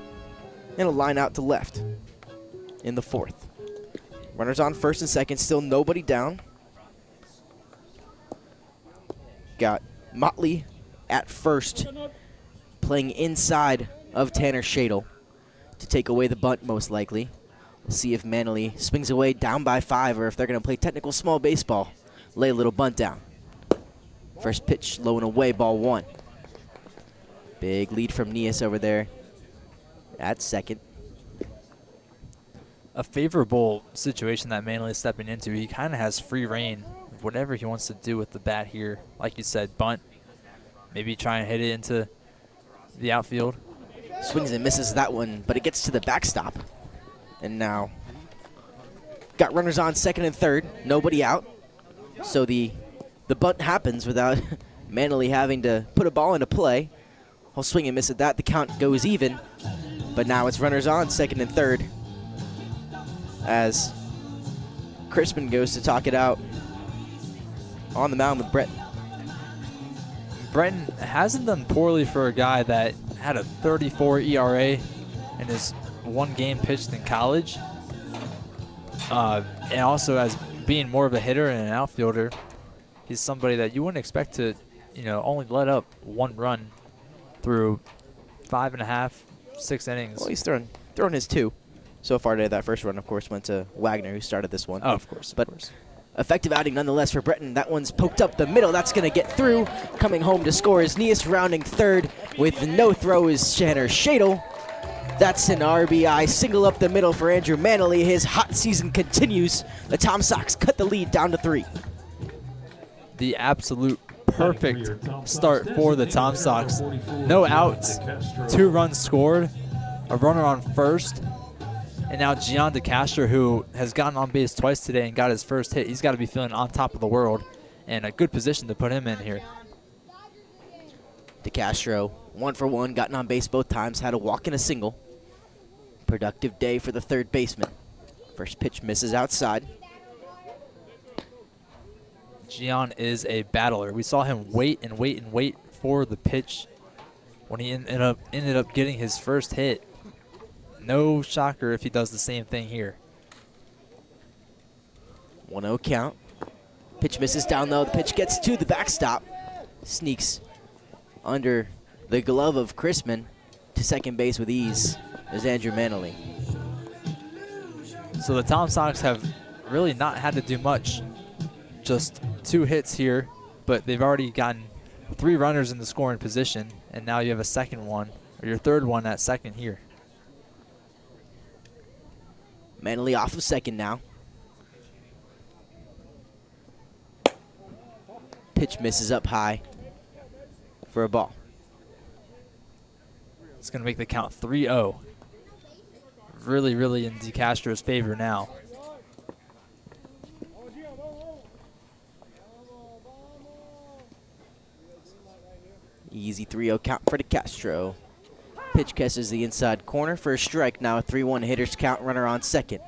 and a line out to left in the 4th. Runners on first and second, still nobody down. Got Motley at first, playing inside of Tanner Shadle to take away the bunt most likely. We'll see if Manley swings away down by 5 or if they're going to play technical small baseball. Lay a little bunt down. First pitch low and away, ball 1. Big lead from Nias over there at second. A favorable situation that Manley is stepping into. He kind of has free reign of whatever he wants to do with the bat here. Like you said, bunt. Maybe try and hit it into the outfield. Swings and misses that one, but it gets to the backstop. And now got runners on second and third. Nobody out. So the bunt happens without Manley having to put a ball into play. He'll swing and miss at that. The count goes even. But now it's runners on second and third, as Crispin goes to talk it out on the mound with Breton. Breton hasn't done poorly for a guy that had a 34 ERA in his 1 game pitched in college. And also as being more of a hitter and an outfielder, he's somebody that you wouldn't expect to, only let up 1 run through 5.5, 6 innings. Well, he's thrown his 2 so far today. That first run, of course, went to Wagner, who started this one. Oh, of course. But Effective outing nonetheless for Breton. That one's poked up the middle. That's going to get through. Coming home to score is Nias, rounding third with no throw is Tanner Shadle. That's an RBI single up the middle for Andrew Manley. His hot season continues. The Tom Sox cut the lead down to 3. The absolute perfect start for the Tom Sox. No outs, 2 runs scored, a runner on first, and now Gian DeCastro, who has gotten on base twice today and got his first hit. He's got to be feeling on top of the world, and a good position to put him in here. DeCastro, 1 for 1, gotten on base both times, had a walk and a single. Productive day for the third baseman. First pitch misses outside. Gian is a battler. We saw him wait and wait and wait for the pitch when he ended up getting his first hit. No shocker if he does the same thing here. 1-0 count. Pitch misses down low. The pitch gets to the backstop. Sneaks under the glove of Chrisman to second base with ease is Andrew Manley. So the Tom Sox have really not had to do much. Just 2 hits here, but they've already gotten 3 runners in the scoring position, and now you have a second one, or your third one at second here. Manley off of second now. Pitch misses up high for a ball. It's going to make the count 3-0. Really, really in DeCastro's favor now. Easy 3-0 count for DeCastro. Pitch catches the inside corner for a strike. Now a 3-1 hitters count, runner on second.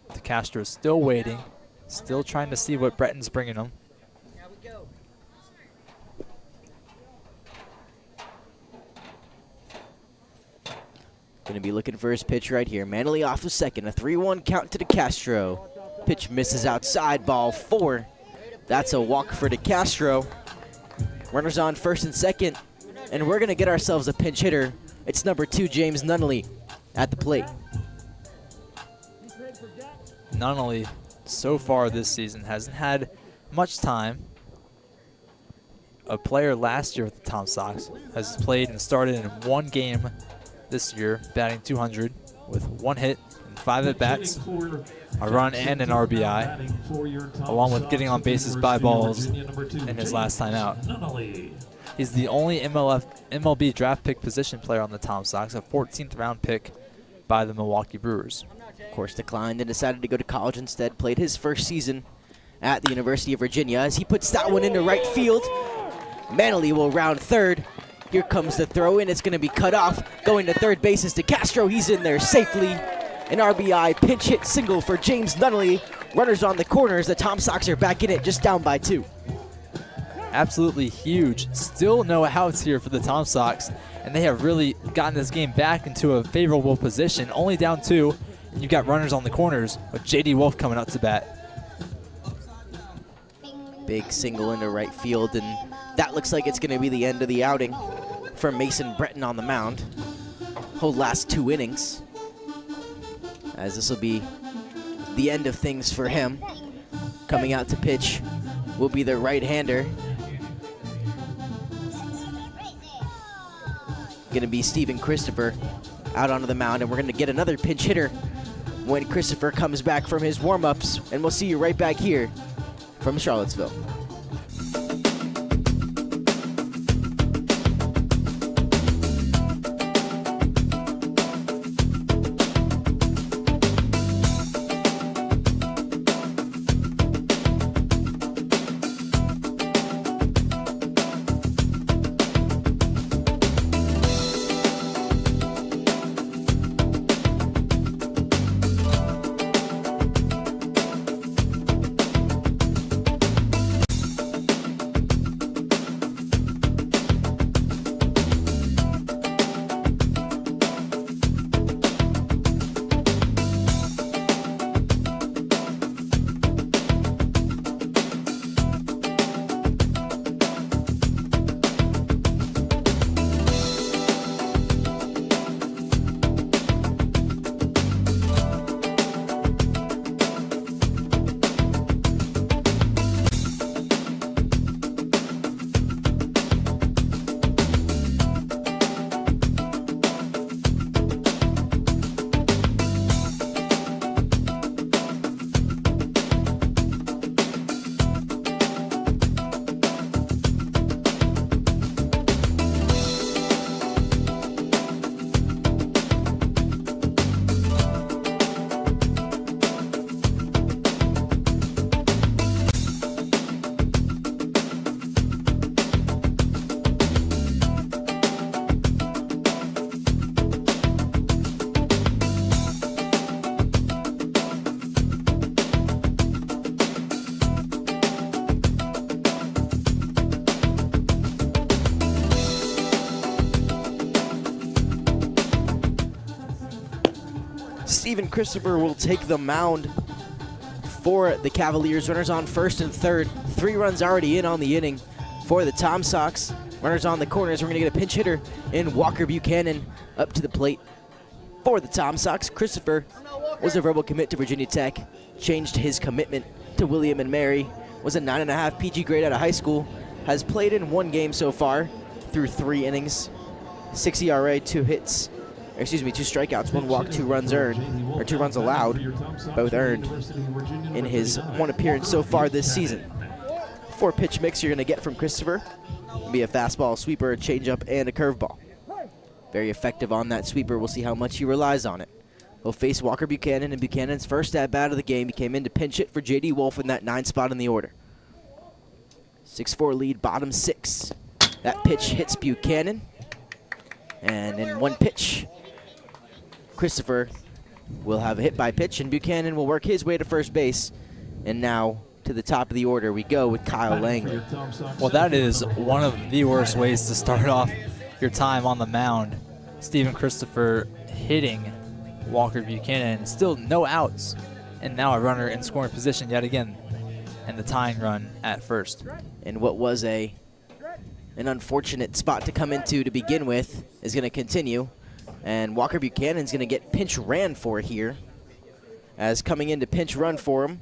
DeCastro still waiting, still trying to see what Breton's bringing him. Going to be looking for his pitch right here. Manley off of second. A 3-1 count to DeCastro. Pitch misses outside, ball 4. That's a walk for DeCastro. Runners on first and second, and we're going to get ourselves a pinch hitter. It's number 2, James Nunnally, at the plate. Nunnally, so far this season, hasn't had much time. A player last year with the Tom Sox has played and started in 1 game this year, batting .200 with 1 hit and 5 at-bats, a run and an RBI, along with getting on bases by balls in his last time out. He's the only MLB draft pick position player on the Tom Sox, a 14th round pick by the Milwaukee Brewers. Of course, declined and decided to go to college instead. Played his first season at the University of Virginia as he puts that one into right field. Manley will round third. Here comes the throw in. It's going to be cut off. Going to third base is DeCastro. He's in there safely. An RBI pinch hit single for James Nunnally. Runners on the corners. The Tom Sox are back in it, just down by 2. Absolutely huge. Still no outs here for the Tom Sox, and they have really gotten this game back into a favorable position. Only down 2, and you've got runners on the corners with J.D. Wolf coming out to bat. Big single into right field, and that looks like it's going to be the end of the outing for Mason Breton on the mound. Whole last 2 innings, as this will be the end of things for him. Coming out to pitch will be the right-hander. Going to be Stephen Christopher out onto the mound, and we're going to get another pinch hitter when Christopher comes back from his warm-ups, and we'll see you right back here from Charlottesville. Stephen Christopher will take the mound for the Cavaliers. Runners on first and third. 3 runs already in on the inning for the Tom Sox. Runners on the corners. We're going to get a pinch hitter in Walker Buchanan up to the plate for the Tom Sox. Christopher was a verbal commit to Virginia Tech, changed his commitment to William and Mary, was a 9.5 PG grade out of high school, has played in 1 game so far through 3 innings, 6 ERA, 2 hits, 2 strikeouts, 1 walk, 2 runs earned, or 2 runs allowed, both earned in his 1 appearance so far this season. 4-pitch mix you're going to get from Christopher. It'll be a fastball, sweeper, a changeup, and a curveball. Very effective on that sweeper. We'll see how much he relies on it. He'll face Walker Buchanan, and Buchanan's first at-bat of the game. He came in to pinch hit for J.D. Wolf in that 9 spot in the order. 6-4 lead, bottom 6. That pitch hits Buchanan. And in 1 pitch, Christopher will have a hit by pitch, and Buchanan will work his way to first base. And now to the top of the order we go with Kyle Langley. Well, that is one of the worst ways to start off your time on the mound. Stephen Christopher hitting Walker Buchanan, still no outs, and now a runner in scoring position yet again, and the tying run at first. And what was an unfortunate spot to come into to begin with is going to continue, and Walker Buchanan's going to get pinch ran for here, as coming in to pinch run for him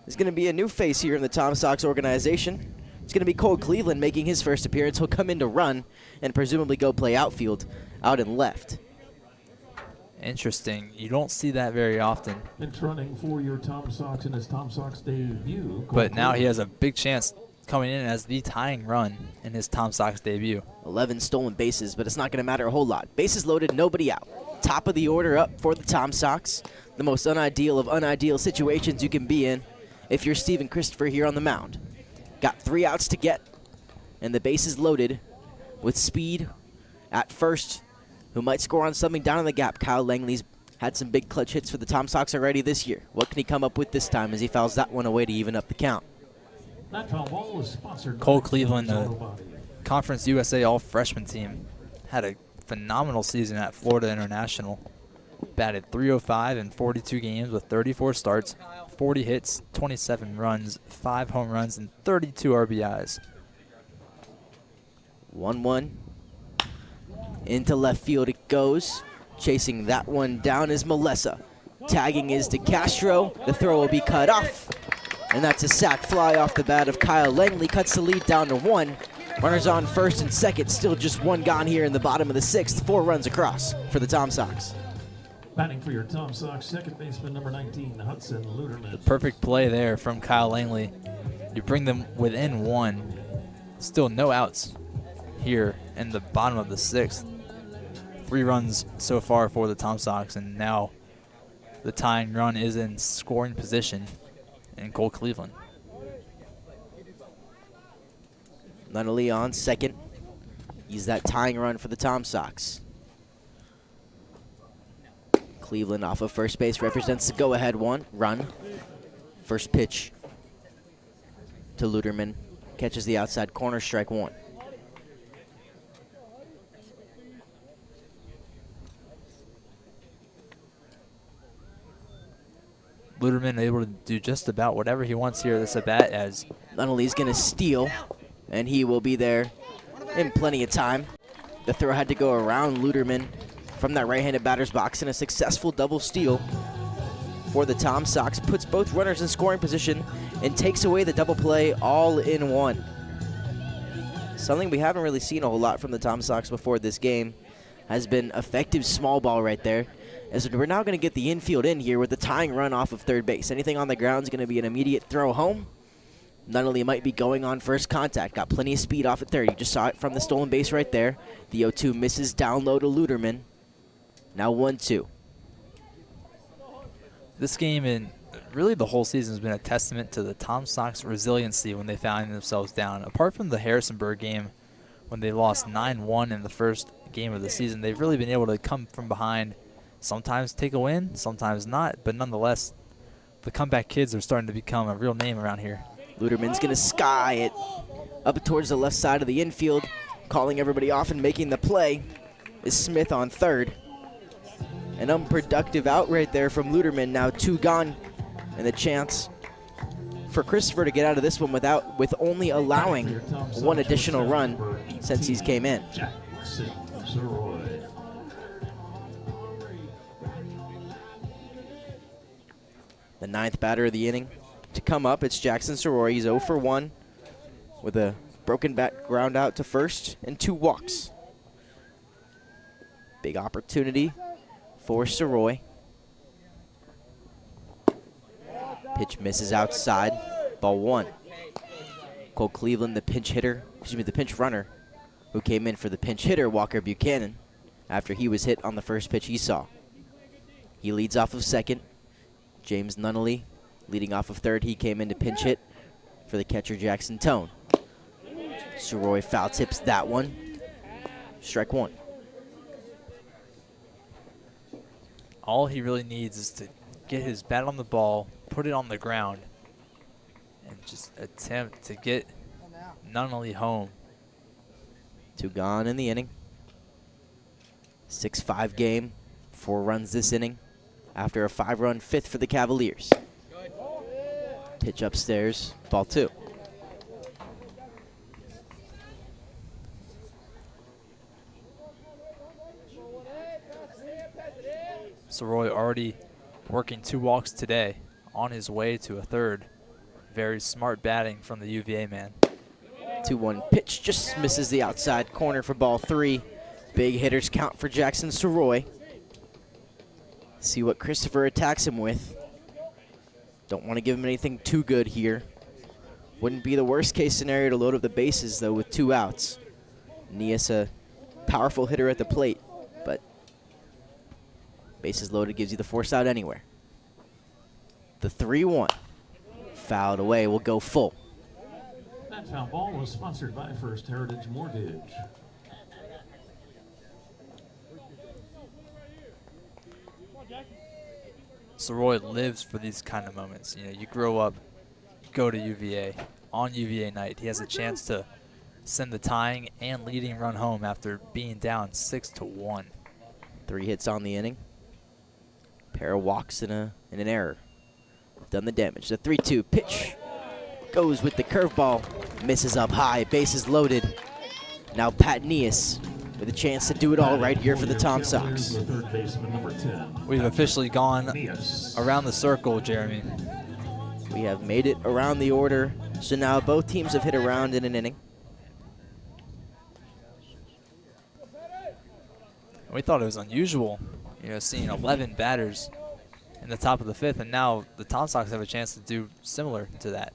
is going to be a new face here in the Tom Sox organization. It's going to be Cole Cleveland making his first appearance. He'll come in to run and presumably go play outfield out and left. Interesting. You don't see that very often. It's running for your Tom Sox in his Tom Sox debut. But now he has a big chance coming in as the tying run in his Tom Sox debut. 11 stolen bases, but it's not going to matter a whole lot. Bases loaded, nobody out. Top of the order up for the Tom Sox. The most unideal of unideal situations you can be in if you're Stephen Christopher here on the mound. Got 3 outs to get, and the bases loaded with speed at first, who might score on something down in the gap. Kyle Langley's had some big clutch hits for the Tom Sox already this year. What can he come up with this time as he fouls that one away to even up the count? That foul ball was sponsored Cole by Cleveland, Auto a Body. Conference USA All-Freshman team, had a phenomenal season at Florida International. Batted .305 in 42 games with 34 starts, 40 hits, 27 runs, 5 home runs, and 32 RBIs. 1-1. Into left field it goes. Chasing that one down is Melessa. Tagging is DeCastro. The throw will be cut off. And that's a sac fly off the bat of Kyle Langley. Cuts the lead down to 1. Runners on first and second. Still just 1 gone here in the bottom of the 6th. 4 runs across for the Tom Sox. Batting for your Tom Sox, second baseman number 19, Hudson Luderman. Perfect play there from Kyle Langley. You bring them within 1. Still no outs here in the bottom of the 6th. 3 runs so far for the Tom Sox, and now the tying run is in scoring position in Cole Cleveland. Nunnally on second. He's that tying run for the Tom Sox. Cleveland off of first base represents the go-ahead run. First pitch to Luderman. Catches the outside corner, strike 1. Luderman able to do just about whatever he wants here this at-bat, as Nunnally's going to steal, and he will be there in plenty of time. The throw had to go around Luderman from that right-handed batter's box, and a successful double steal for the Tom Sox puts both runners in scoring position and takes away the double play all in 1. Something we haven't really seen a whole lot from the Tom Sox before this game has been effective small ball right there. As we're now going to get the infield in here with the tying run off of third base. Anything on the ground is going to be an immediate throw home. Nunnally might be going on first contact. Got plenty of speed off at third. You just saw it from the stolen base right there. The 0-2 misses down low to Luderman. Now 1-2. this game and really the whole season has been a testament to the Tom Sox resiliency when they found themselves down. Apart from the Harrisonburg game when they lost 9-1 in the first game of the season, they've really been able to come from behind, sometimes take a win, sometimes not, but nonetheless, the comeback kids are starting to become a real name around here. Luderman's going to sky it up towards the left side of the infield. Calling everybody off and making the play is Smith on third. An unproductive out right there from Luderman. Now 2 gone, and the chance for Christopher to get out of this one with only allowing 1 additional run since he's came in. The 9th batter of the inning to come up. It's Jackson Soroy. He's 0 for 1 with a broken bat ground out to first and 2 walks. Big opportunity for Soroy. Pitch misses outside. Ball 1. Cole Cleveland, the pinch runner, who came in for the pinch hitter, Walker Buchanan, after he was hit on the first pitch he saw. He leads off of second. James Nunnally leading off of third. He came in to pinch hit for the catcher, Jackson Tone. Soroy foul tips that one. Strike 1. All he really needs is to get his bat on the ball, put it on the ground, and just attempt to get Nunnally home. 2 gone in the inning. 6-5 game. 4 runs this inning after a 5-run 5th for the Cavaliers. Pitch upstairs. Ball 2. Soroy already working 2 walks today, on his way to a 3rd. Very smart batting from the UVA man. 2-1 pitch just misses the outside corner for ball 3. Big hitters count for Jackson Soroy. See what Christopher attacks him with. Don't want to give him anything too good here. Wouldn't be the worst case scenario to load up the bases, though, with 2 outs. Nias, a powerful hitter at the plate, but bases loaded gives you the force out anywhere. The 3-1. Fouled away, will go full. That foul ball was sponsored by First Heritage Mortgage. Soroy lives for these kind of moments. You know, you grow up, you go to UVA. On UVA night, he has a chance to send the tying and leading run home after being down 6-1. 3 hits on the inning. Pair of walks and an error. Done the damage. The 3-2 pitch goes with the curveball. Misses up high. Bases loaded. Now Pat Nias with a chance to do it all right here for the Tom Sox. We've officially gone around the circle, Jeremy. We have made it around the order. So now both teams have hit around in an inning. We thought it was unusual, you know, seeing 11 batters in the top of the 5th, and now the Tom Sox have a chance to do similar to that.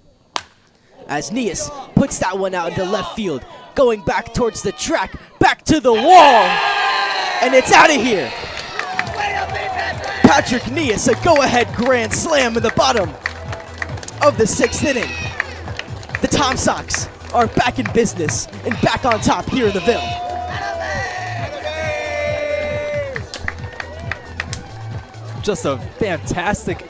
As Nias puts that one out into left field, going back towards the track, back to the wall, and it's out of here. Patrick Nias, a go-ahead grand slam in the bottom of the 6th inning. The Tom Sox are back in business and back on top here in the Ville. Just a fantastic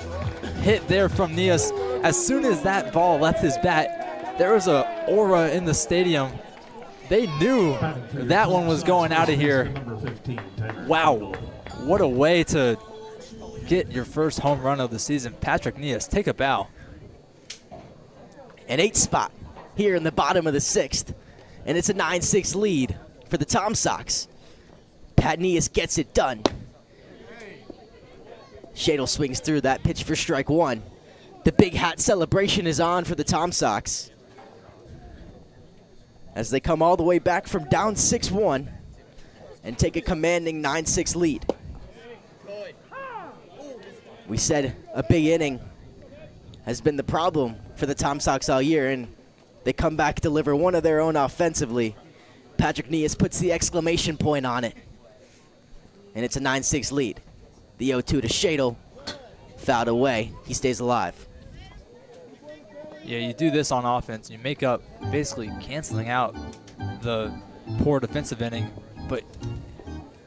hit there from Nias. As soon as that ball left his bat, there was an aura in the stadium. They knew that one was going out of here. Wow, what a way to get your first home run of the season. Patrick Nias, take a bow. An 8 spot here in the bottom of the 6th, and it's a 9-6 lead for the Tom Sox. Pat Nias gets it done. Shadle swings through that pitch for strike 1. The big hat celebration is on for the Tom Sox as they come all the way back from down 6-1 and take a commanding 9-6 lead. We said a big inning has been the problem for the Tom Sox all year, and they come back, deliver one of their own offensively. Patrick Nias puts the exclamation point on it, and it's a 9-6 lead. The 0-2 to Shadle, fouled away. He stays alive. Yeah, you do this on offense. You make up, basically canceling out the poor defensive inning, but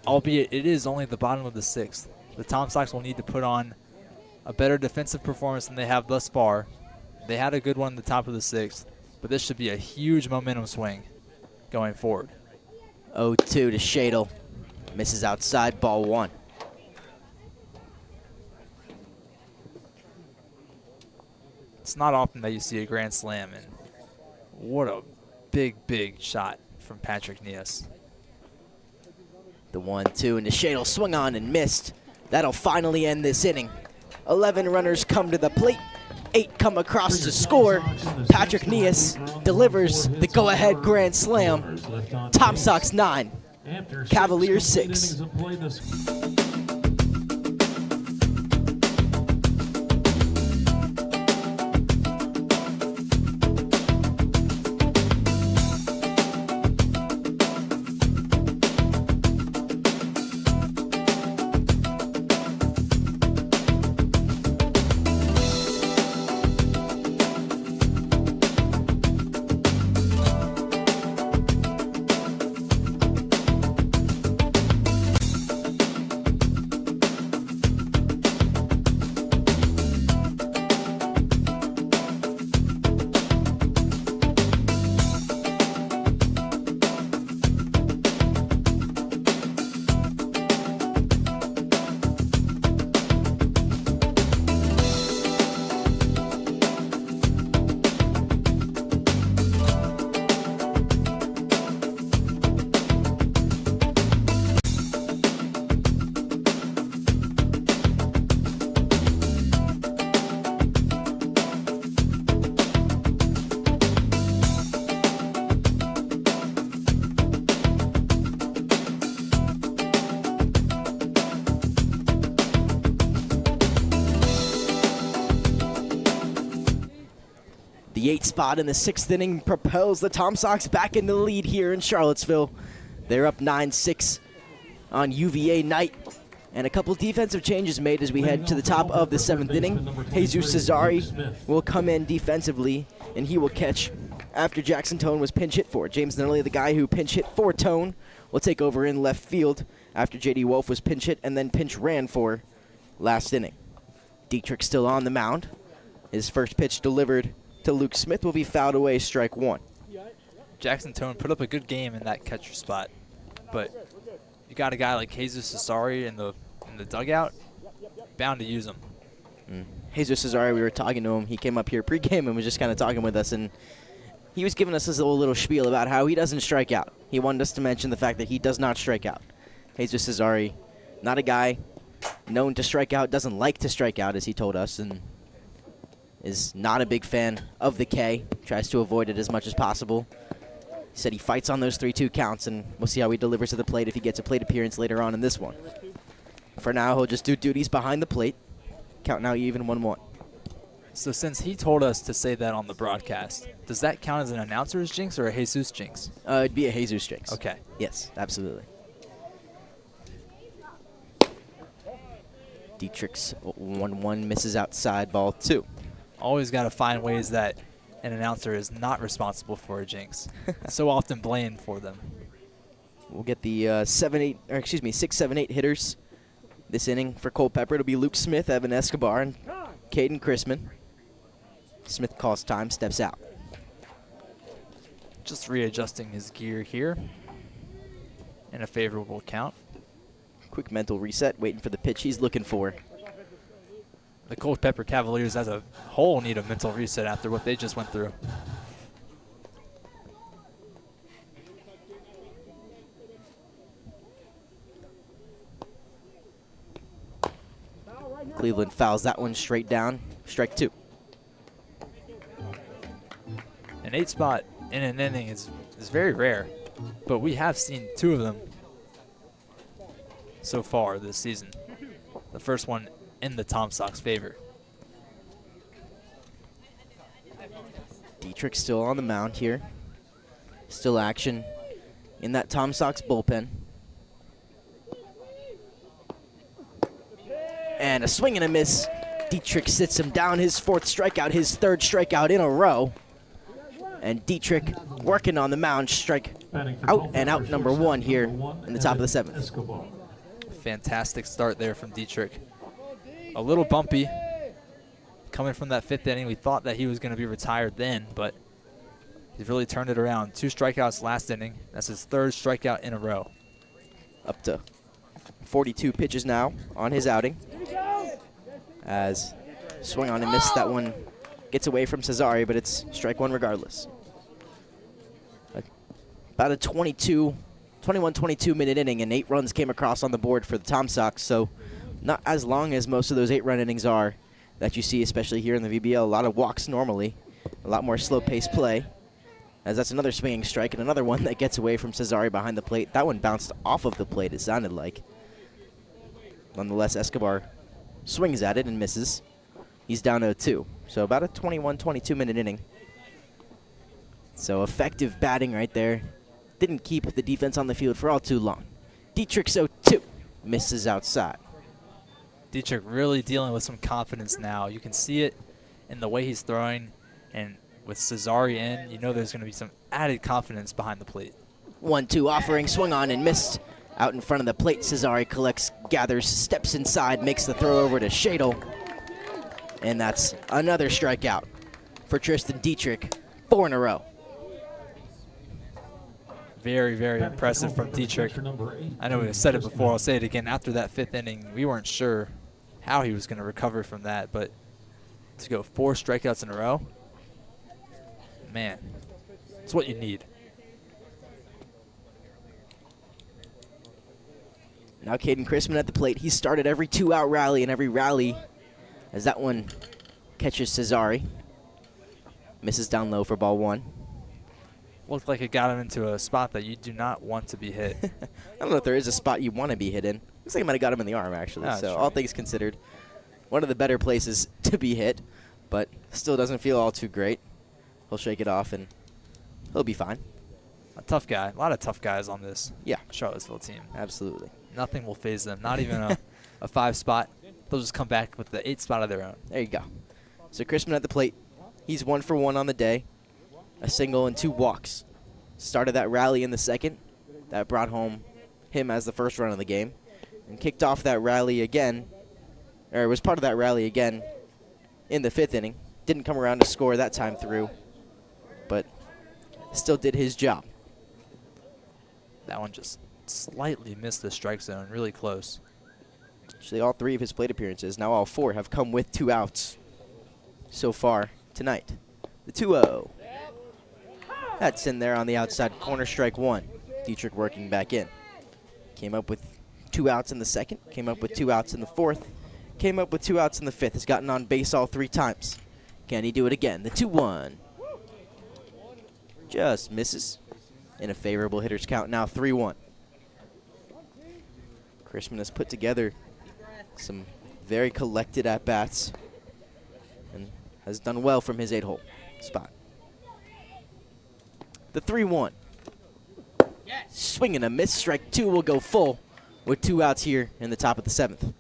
albeit it is only the bottom of the 6th. The Tom Sox will need to put on a better defensive performance than they have thus far. They had a good one in the top of the 6th, but this should be a huge momentum swing going forward. 0-2 to Shadle. Misses outside, ball 1. It's not often that you see a grand slam, and what a big shot from Patrick Nias. The 1-2, and DeShadle swung on and missed. That'll finally end this inning. 11 runners come to the plate. 8 come across to score. Patrick Nias delivers the go-ahead grand slam. Tom Sox 9, Cavaliers 6. The 8th spot in the 6th inning propels the Tom Sox back in the lead here in Charlottesville. They're up 9-6 on UVA night. And a couple defensive changes made as we head to the top of the 7th inning. Jesus Cesari will come in defensively, and he will catch after Jackson Tone was pinch hit for. James Nunnally, the guy who pinch hit for Tone, will take over in left field after J.D. Wolf was pinch hit and then pinch ran for last inning. Dietrich still on the mound. His first pitch delivered to Luke Smith will be fouled away, strike 1. Jackson Tone put up a good game in that catcher spot, but you got a guy like Jesus Cesari in the dugout, bound to use him. Jesus Cesari, we were talking to him. He came up here pregame and was just kind of talking with us, and he was giving us this little spiel about how he doesn't strike out. He wanted us to mention the fact that he does not strike out. Jesus Cesari, not a guy known to strike out, doesn't like to strike out, as he told us, and is not a big fan of the K, tries to avoid it as much as possible. He said he fights on those 3-2 counts, and we'll see how he delivers to the plate if he gets a plate appearance later on in this one. For now, he'll just do duties behind the plate. Count now even 1-1. So since he told us to say that on the broadcast, does that count as an announcer's jinx or a Jesus jinx? It'd be a Jesus jinx. Okay. Yes, absolutely. Dietrich's 1-1 misses outside, ball 2. Always got to find ways that an announcer is not responsible for a jinx. So often blamed for them. We'll get the 6, 7, 8 hitters this inning for Culpeper. It'll be Luke Smith, Evan Escobar, and Caden Chrisman. Smith calls time, steps out. Just readjusting his gear here in a favorable count. Quick mental reset, waiting for the pitch he's looking for. The Culpeper Cavaliers as a whole need a mental reset after what they just went through. Cleveland fouls that one straight down. Strike 2. An 8 spot in an inning is very rare, but we have seen 2 of them so far this season. The first one in the Tom Sox favor. Dietrich still on the mound here. Still action in that Tom Sox bullpen. And a swing and a miss. Dietrich sits him down, his 4th strikeout, his 3rd strikeout in a row. And Dietrich working on the mound, strike out and out number 1 here in the top of the 7th. Fantastic start there from Dietrich. A little bumpy coming from that 5th inning. We thought that he was going to be retired then, but he's really turned it around. 2 strikeouts last inning. That's his 3rd strikeout in a row. Up to 42 pitches now on his outing. As swung on and missed that one Gets away from Cesare, but it's strike one regardless. About a 21-22 minute inning, and 8 runs came across on the board for the Tom Sox, so not as long as most of those 8-run innings are that you see, especially here in the VBL. A lot of walks normally, a lot more slow-paced play, as that's another swinging strike and another one that gets away from Cesare behind the plate. That one bounced off of the plate, it sounded like. Nonetheless, Escobar swings at it and misses. He's down 0-2, so about a 21-22 minute inning. So effective batting right there. Didn't keep the defense on the field for all too long. Dietrich's 0-2, misses outside. Dietrich really dealing with some confidence now. You can see it in the way he's throwing, and with Cesare in, you know there's going to be some added confidence behind the plate. 1-2 offering, swung on and missed. Out in front of the plate, Cesare collects, gathers, steps inside, makes the throw over to Shadle. And that's another strikeout for Tristan Dietrich, 4 in a row. Very, very impressive from Dietrich. I know we said it before, I'll say it again. After that 5th inning, we weren't sure how he was going to recover from that, but to go 4 strikeouts in a row, man, it's what you need. Now Caden Chrisman at the plate. He started every 2-out rally, and every rally, as that one catches Cesare. Misses down low for ball 1. Looked like it got him into a spot that you do not want to be hit. I don't know if there is a spot you want to be hit in. Looks like he might have got him in the arm, actually. Oh, so sure. all things considered, one of the better places to be hit, but still doesn't feel all too great. He'll shake it off, and he'll be fine. A tough guy. A lot of tough guys on this Yeah, Charlottesville team. absolutely. Nothing will phase them. Not even a 5 spot. They'll just come back with the 8 spot of their own. There you go. So Chrisman at the plate. He's 1 for 1 on the day. A single and 2 walks. Started that rally in the 2nd. That brought home him as the first run of the game. And kicked off that rally again, or was part of that rally again in the 5th inning. Didn't come around to score that time through, but still did his job. That one just slightly missed the strike zone, really close. Actually, all 3 of his plate appearances, now all 4, have come with 2 outs so far tonight. The 2-0. That's in there on the outside corner, strike 1. Dietrich working back in. Came up with 2 outs in the 2nd, came up with 2 outs in the 4th, came up with 2 outs in the 5th. Has gotten on base all 3 times. Can he do it again? The 2-1. Just misses. In a favorable hitter's count, now 3-1. Chrisman has put together some very collected at-bats and has done well from his 8-hole spot. The 3-1. Swing and a miss. Strike 2 will go full with 2 outs here in the top of the 7th.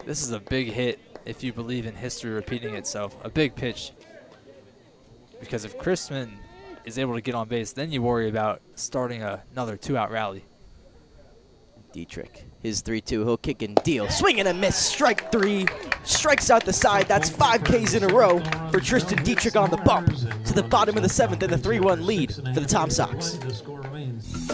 This is a big hit if you believe in history repeating itself. A big pitch. Because if Chrisman is able to get on base, then you worry about starting another 2-out rally. Dietrich, his 3-2, he'll kick and deal. Swing and a miss, strike 3. Strikes out the side, that's 5 Ks in a row for Tristan Dietrich on the bump to the bottom of the 7th and the 3-1 lead for the Tom Sox. The score remains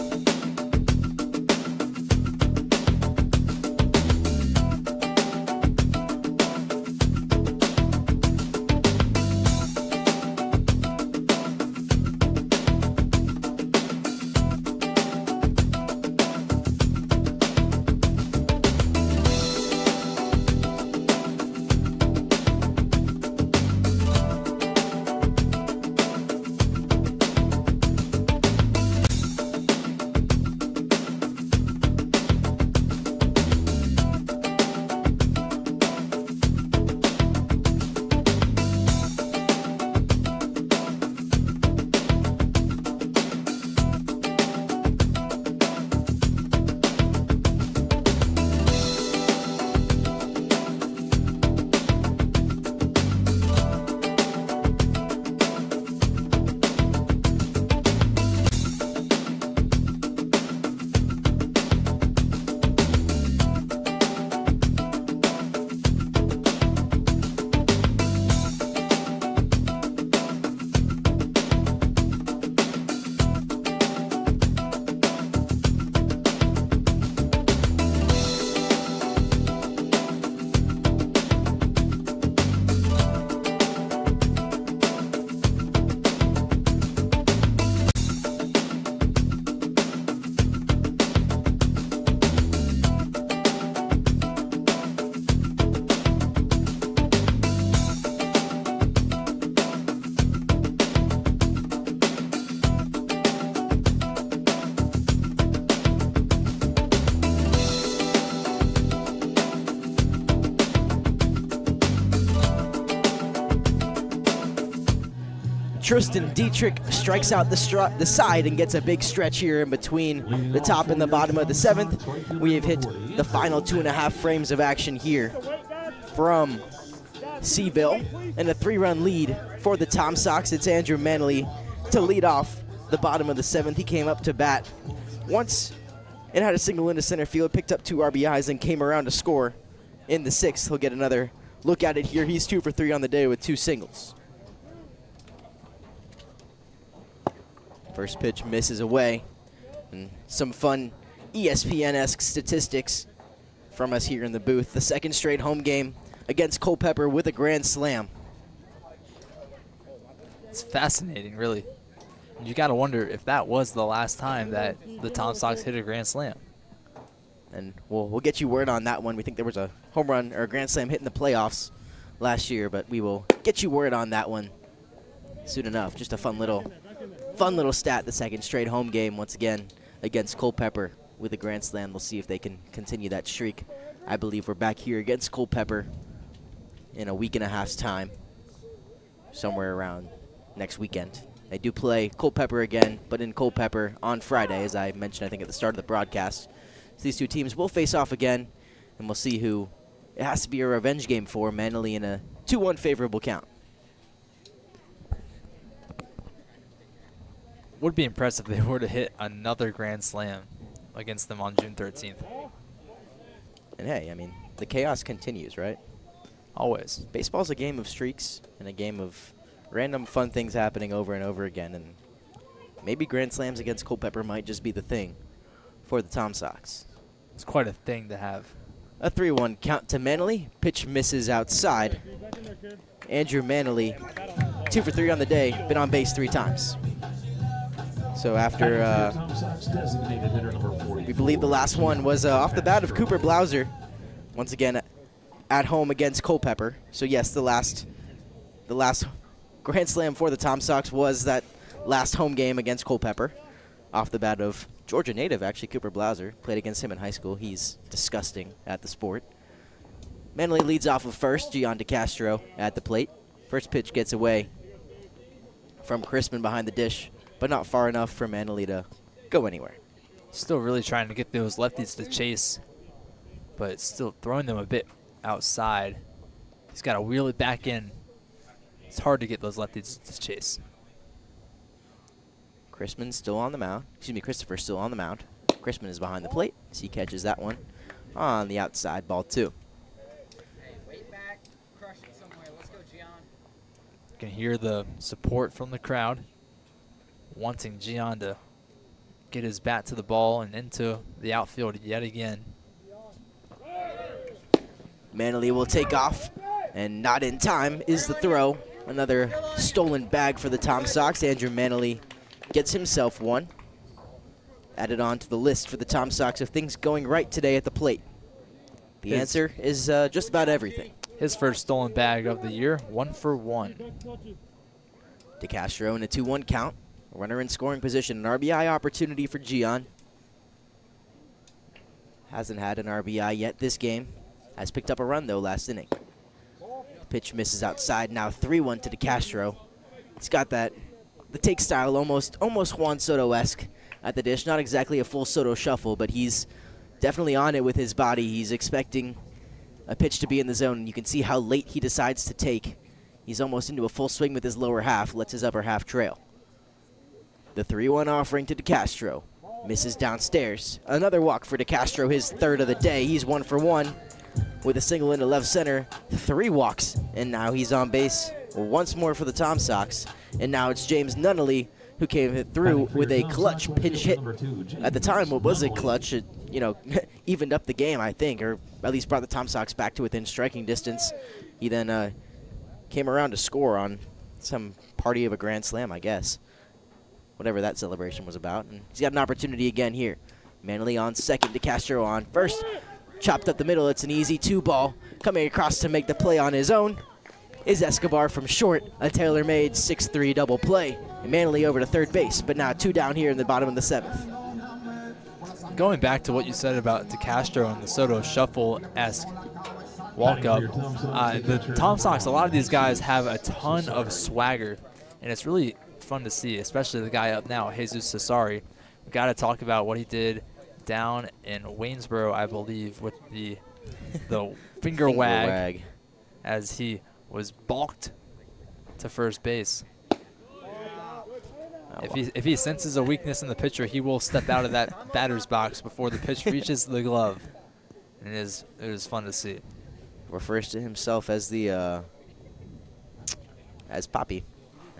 Tristan Dietrich strikes out the side and gets a big stretch here in between the top and the bottom of the 7th. We have hit the final 2.5 frames of action here from Seville, and a 3-run lead for the Tom Sox. It's Andrew Manley to lead off the bottom of the 7th. He came up to bat once and had a single into center field, picked up 2 RBIs, and came around to score in the 6th. He'll get another look at it here. He's 2 for 3 on the day with 2 singles. First pitch misses away, and some fun ESPN-esque statistics from us here in the booth. The 2nd straight home game against Culpeper with a grand slam. It's fascinating, really. You got to wonder if that was the last time that the Tom Sox hit a grand slam. And we'll get you word on that one. We think there was a home run or a grand slam hit in the playoffs last year, but we will get you word on that one soon enough. Just a fun little stat. The 2nd straight home game once again against Culpeper with a grand slam. We'll see if they can continue that streak. I believe we're back here against Culpeper in a week and a half's time, somewhere around next weekend. They do play Culpeper again, but in Culpeper on Friday, as I mentioned, I think, at the start of the broadcast. So these 2 teams will face off again, and we'll see who it has to be a revenge game for, Manly in a 2-1 favorable count. Would be impressive if they were to hit another grand slam against them on June 13th. And hey, I mean, the chaos continues, right? Always. Baseball's a game of streaks and a game of random fun things happening over and over again, and maybe grand slams against Culpeper might just be the thing for the Tom Sox. It's quite a thing to have. A 3-1 count to Manley. Pitch misses outside. Andrew Manley, 2 for 3 on the day, been on base 3 times. So after, we believe the last one was off the bat of Cooper Blauser, once again at home against Culpeper. So yes, the last grand slam for the Tom Sox was that last home game against Culpeper, off the bat of Georgia native, actually, Cooper Blauser. Played against him in high school. He's disgusting at the sport. Manley leads off of first. Gian DeCastro at the plate. First pitch gets away from Crispin behind the dish, but not far enough for Manley to go anywhere. Still really trying to get those lefties to chase, but still throwing them a bit outside. He's got to wheel it back in. It's hard to get those lefties to chase. Christopher's still on the mound. Crispin is behind the plate as he catches that one on the outside, ball 2. Hey, wait back, crush it somewhere. Let's go, Gian. You can hear the support from the crowd, wanting Gian to get his bat to the ball and into the outfield yet again. Manley will take off, and not in time is the throw. Another stolen bag for the Tom Sox. Andrew Manley gets himself one. Added on to the list for the Tom Sox of things going right today at the plate. The answer is just about everything. His first stolen bag of the year, 1 for 1. DeCastro in a 2-1 count. A runner in scoring position. An RBI opportunity for Gian. Hasn't had an RBI yet this game. Has picked up a run, though, last inning. The pitch misses outside. Now 3-1 to DeCastro. He's got the take style almost Juan Soto-esque at the dish. Not exactly a full Soto shuffle, but he's definitely on it with his body. He's expecting a pitch to be in the zone, and you can see how late he decides to take. He's almost into a full swing with his lower half, lets his upper half trail. The 3-1 offering to DeCastro. Misses downstairs. Another walk for DeCastro, his 3rd of the day. He's 1 for 1 with a single into left center. 3 walks, and now he's on base once more for the Tom Sox. And now it's James Nunnally who came through with a clutch pinch hit. At the time, what was a clutch? It, evened up the game, I think, or at least brought the Tom Sox back to within striking distance. He then came around to score on some party of a grand slam, I guess. Whatever that celebration was about. And he's got an opportunity again here. Manley on second, DeCastro on first. Chopped up the middle. It's an easy 2-ball. Coming across to make the play on his own is Escobar from short. A tailor-made 6-3 double play. And Manley over to third base, but now 2 down here in the bottom of the 7th. Going back to what you said about DeCastro and the Soto shuffle-esque walk-up, the Tom Sox, a lot of these guys have a ton of swagger. and it's really fun to see, especially the guy up now, Jesus Cesari. We got to talk about what he did down in Waynesboro, I believe, with the finger wag as he was balked to first base. If he senses a weakness in the pitcher, he will step out of that batter's box before the pitch reaches the glove. And it is fun to see. Refers to himself as the as Poppy,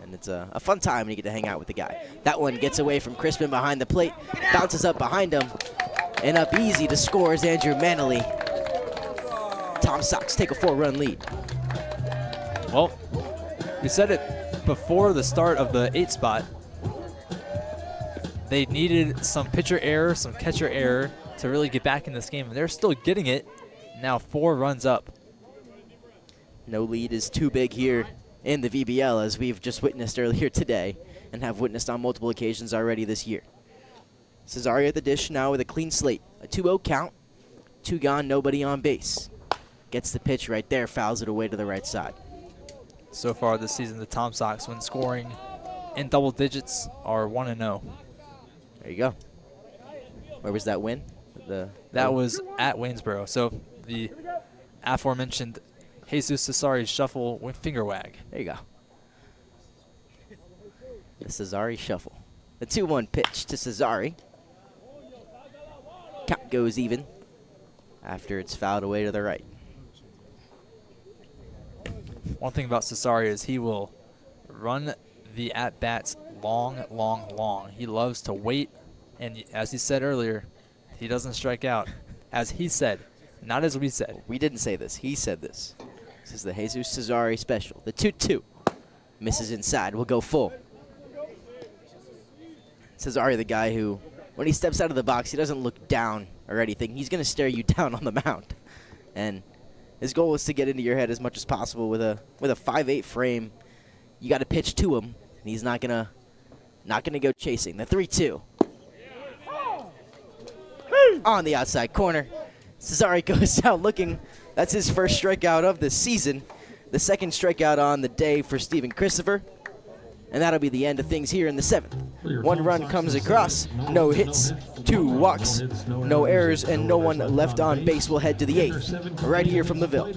and it's a fun time when you get to hang out with the guy. That one gets away from Crispin behind the plate, bounces up behind him, and up easy to score is Andrew Manley. Tom Sox take a 4-run lead. Well, we said it before the start of the 8 spot. They needed some pitcher error, some catcher error to really get back in this game, and they're still getting it. Now 4 runs up. No lead is too big here in the VBL, as we've just witnessed earlier today and have witnessed on multiple occasions already this year. Cesari at the dish now with a clean slate. A 2-0 count, 2 gone, nobody on base. Gets the pitch right there, fouls it away to the right side. So far this season, the Tom Sox, when scoring in double digits, are 1-0. There you go. Where was that win? That was at Waynesboro. So the aforementioned Jesus Cesari shuffle with finger wag. There you go. The Cesari shuffle. The 2-1 pitch to Cesari. Count goes even after it's fouled away to the right. One thing about Cesari is he will run the at-bats long, long, long. He loves to wait, and as he said earlier, he doesn't strike out. As he said, not as we said. We didn't say this. He said this. This is the Jesus Cesari special. The 2-2. Misses inside. Will go full. Cesari, the guy who, when he steps out of the box, he doesn't look down or anything. He's going to stare you down on the mound. And his goal is to get into your head as much as possible with a 5'8" frame. You got to pitch to him, and he's not gonna go chasing. The 3-2. On the outside corner. Cesari goes out looking. That's his first strikeout of the season. The second strikeout on the day for Stephen Christopher. And that'll be the end of things here in the 7th. 1 run comes across. No hits, 2 walks, no errors, and no one left on base. Will head to the 8th. Right here from the Ville.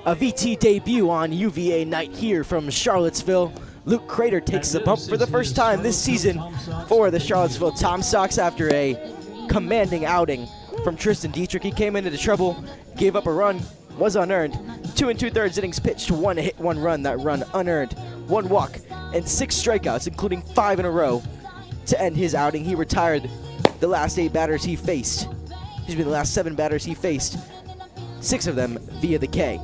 A VT debut on UVA night here from Charlottesville. Luke Crater takes the bump for the first time this season for the Charlottesville Tom Sox after a commanding outing from Tristan Dietrich. He came into trouble, gave up a run, was unearned. 2 2/3 innings pitched, 1 hit, 1 run. That run unearned, 1 walk, and 6 strikeouts, including 5 in a row to end his outing. He retired the last 8 batters he faced. The last 7 batters he faced, 6 of them via the K.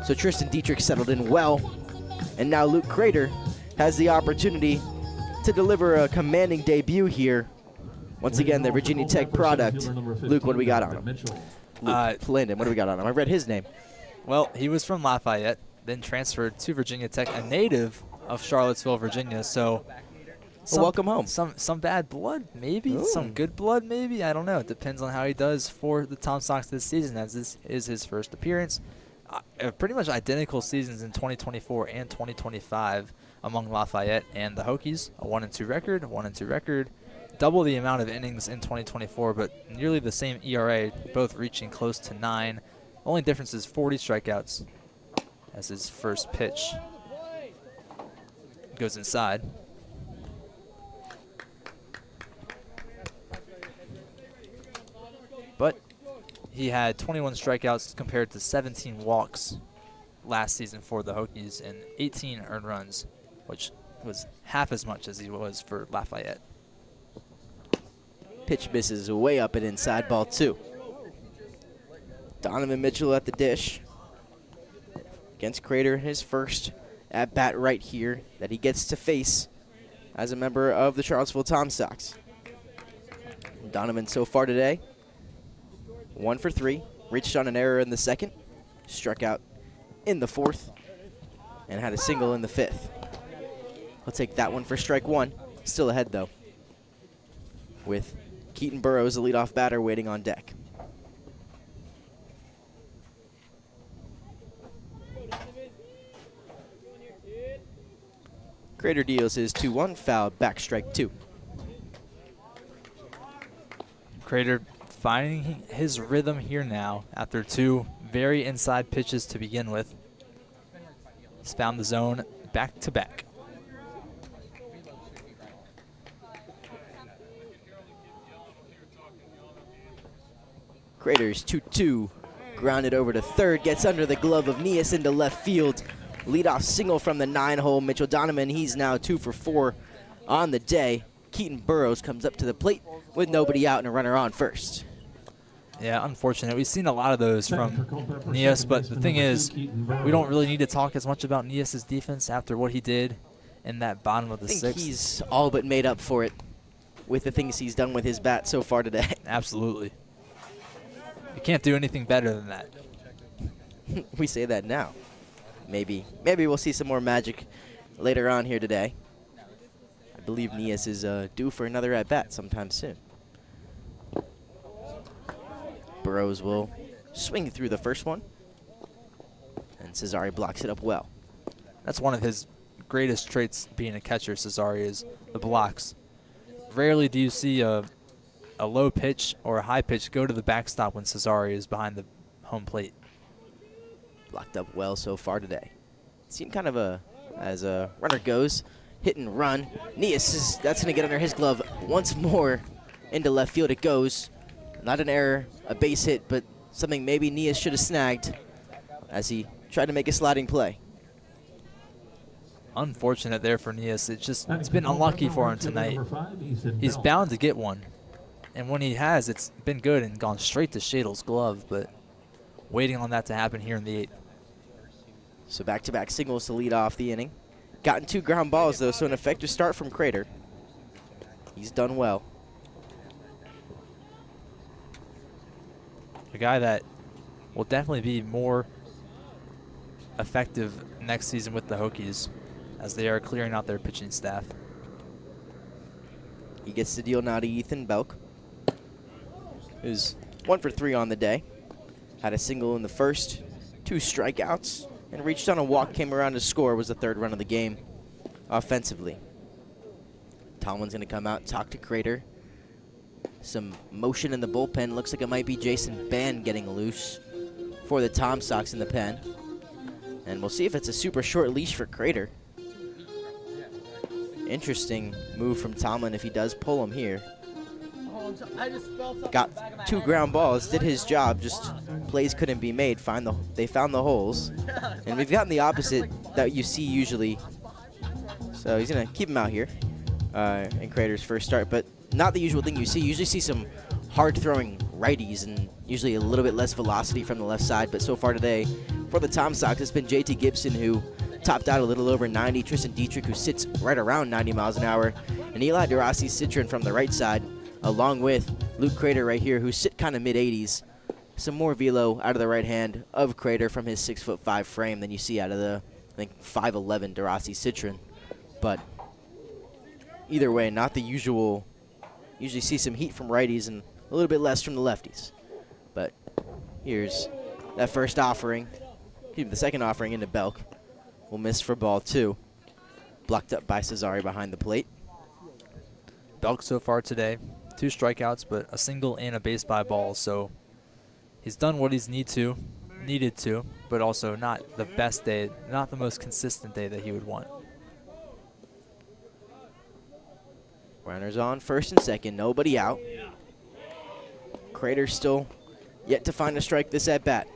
So Tristan Dietrich settled in well, and now Luke Crater has the opportunity to deliver a commanding debut here. Once again, the Virginia Tech product. Luke, what do we got on him? Landon, what do we got on him? I read his name. Well, he was from Lafayette, then transferred to Virginia Tech, a native of Charlottesville, Virginia. So, Welcome home. Some bad blood, maybe. Ooh. Some good blood, maybe. I don't know. It depends on how he does for the Tom Sox this season, as this is his first appearance. Pretty much identical seasons in 2024 and 2025 among Lafayette and the Hokies. A 1-2 record. Double the amount of innings in 2024, but nearly the same ERA, both reaching close to 9. Only difference is 40 strikeouts as his first pitch goes inside. But he had 21 strikeouts compared to 17 walks last season for the Hokies and 18 earned runs, which was half as much as he was for Lafayette. Pitch misses way up and inside, ball 2. Donovan Mitchell at the dish against Crater, his first at-bat right here that he gets to face as a member of the Charlottesville Tom Sox. Donovan so far today, 1 for 3, reached on an error in the second, struck out in the fourth, and had a single in the fifth. I'll take that one for strike 1. Still ahead, though, with Keaton Burrows, the leadoff batter, waiting on deck. Crater deals his 2-1, foul, back strike 2. Crater finding his rhythm here now after 2 very inside pitches to begin with. He's found the zone back to back. Crater's 2-2, grounded over to third, gets under the glove of Nias into left field. Leadoff single from the 9-hole. Mitchell Donovan, he's now 2 for 4 on the day. Keaton Burrows comes up to the plate with nobody out and a runner on first. Yeah, unfortunate. We've seen a lot of those from Nias, but the thing is, we don't really need to talk as much about Nias' defense after what he did in that bottom of the I think sixth. he's all but made up for it with the things he's done with his bat so far today. Absolutely. You can't do anything better than that. We say that now. Maybe we'll see some more magic later on here today. I believe Nias is due for another at-bat sometime soon. Burrows will swing through the first one, and Cesare blocks it up well. That's one of his greatest traits being a catcher, Cesare, is the blocks. Rarely do you see a low pitch or a high pitch go to the backstop when Cesare is behind the home plate. Blocked up well so far today. Seemed kind of as a runner goes, hit and run. Nias, that's going to get under his glove once more. Into left field it goes. Not an error, a base hit, but something maybe Nias should have snagged as he tried to make a sliding play. Unfortunate there for Nias. It's been unlucky for him tonight. He's bound to get one. And when he has, it's been good and gone straight to Shadle's glove, but waiting on that to happen here in the 8th. So back-to-back singles to lead off the inning. Gotten 2 ground balls, though, so an effective start from Crater. He's done well. A guy that will definitely be more effective next season with the Hokies as they are clearing out their pitching staff. He gets the deal now to Ethan Belk, who's 1 for 3 on the day. Had a single in the first, 2 strikeouts, and reached on a walk, came around to score, was the 3rd run of the game offensively. Tomlin's going to come out and talk to Crater. Some motion in the bullpen. Looks like it might be Jason Band getting loose for the Tom Sox in the pen. And we'll see if it's a super short leash for Crater. Interesting move from Tomlin if he does pull him here. Got 2 ground balls, did his job, just plays couldn't be made. They found the holes. And we've gotten the opposite that you see usually. So he's going to keep him out here in Crater's first start. But not the usual thing you see. You usually see some hard-throwing righties and usually a little bit less velocity from the left side. But so far today, for the Tom Sox, it's been JT Gibson who topped out a little over 90. Tristan Dietrich, who sits right around 90 miles an hour. And Eli DeRossi Citron from the right side, along with Luke Crater right here, who sit kind of mid-80s. Some more velo out of the right hand of Crater from his 6'5" frame than you see out of the, I think, 5'11" DeRossi Citron. But either way, not the usual. Usually see some heat from righties and a little bit less from the lefties. But here's that first offering. The second offering into Belk. Will miss for ball 2. Blocked up by Cesare behind the plate. Belk so far today, 2 strikeouts, but a single and a base by ball. So he's done what he's needed to, but also not the best day, not the most consistent day that he would want. Runners on first and second, nobody out. Crater still yet to find a strike this at bat.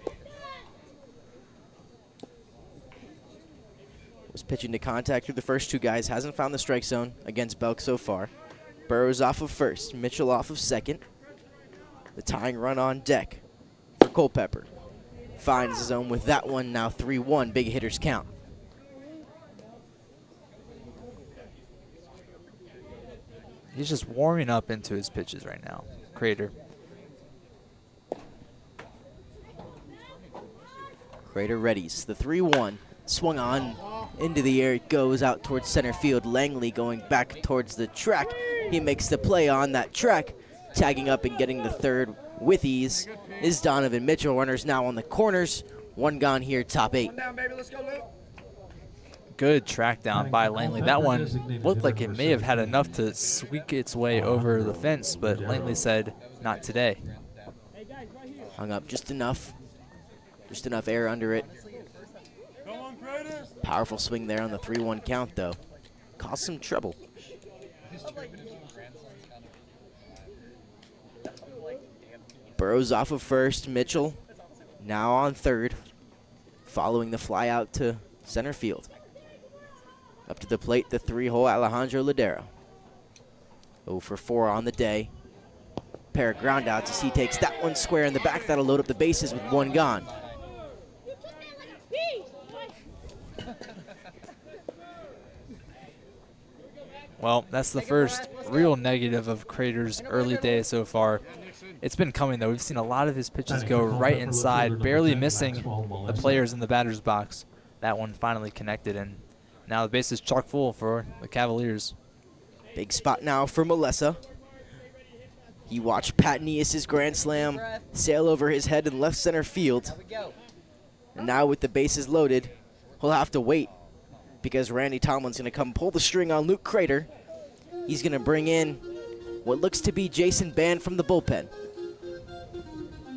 Was pitching to contact through the first 2 guys, hasn't found the strike zone against Belk so far. Burrows off of first, Mitchell off of second. The tying run on deck for Culpeper. Finds his own with that one, now 3-1, big hitters count. He's just warming up into his pitches right now, Crater. Crater readies, the 3-1. Swung on into the air, it goes out towards center field. Langley going back towards the track. He makes the play on that track. Tagging up and getting the third with ease is Donovan Mitchell. Runners now on the corners. 1 gone here, top 8. Good track down by Langley. That one looked like it may have had enough to squeak its way over the fence, but Langley said, not today. Hung up just enough air under it. Powerful swing there on the 3-1 count, though. Caused some trouble. Burrows off of first. Mitchell now on third, following the fly out to center field. Up to the plate, the 3-hole Alejandro Ladero. 0 for 4 on the day. Pair of ground outs as he takes that one square in the back. That'll load up the bases with 1 gone. Well, that's the first real negative of Crater's early day so far. It's been coming, though. We've seen a lot of his pitches go right inside, barely missing the players in the batter's box. That one finally connected, and now the base is chock full for the Cavaliers. Big spot now for Melessa. He watched Pat Neas' grand slam sail over his head in left center field. And now with the bases loaded, he'll have to wait because Randy Tomlin's going to come pull the string on Luke Crater. He's going to bring in what looks to be Jason Band from the bullpen.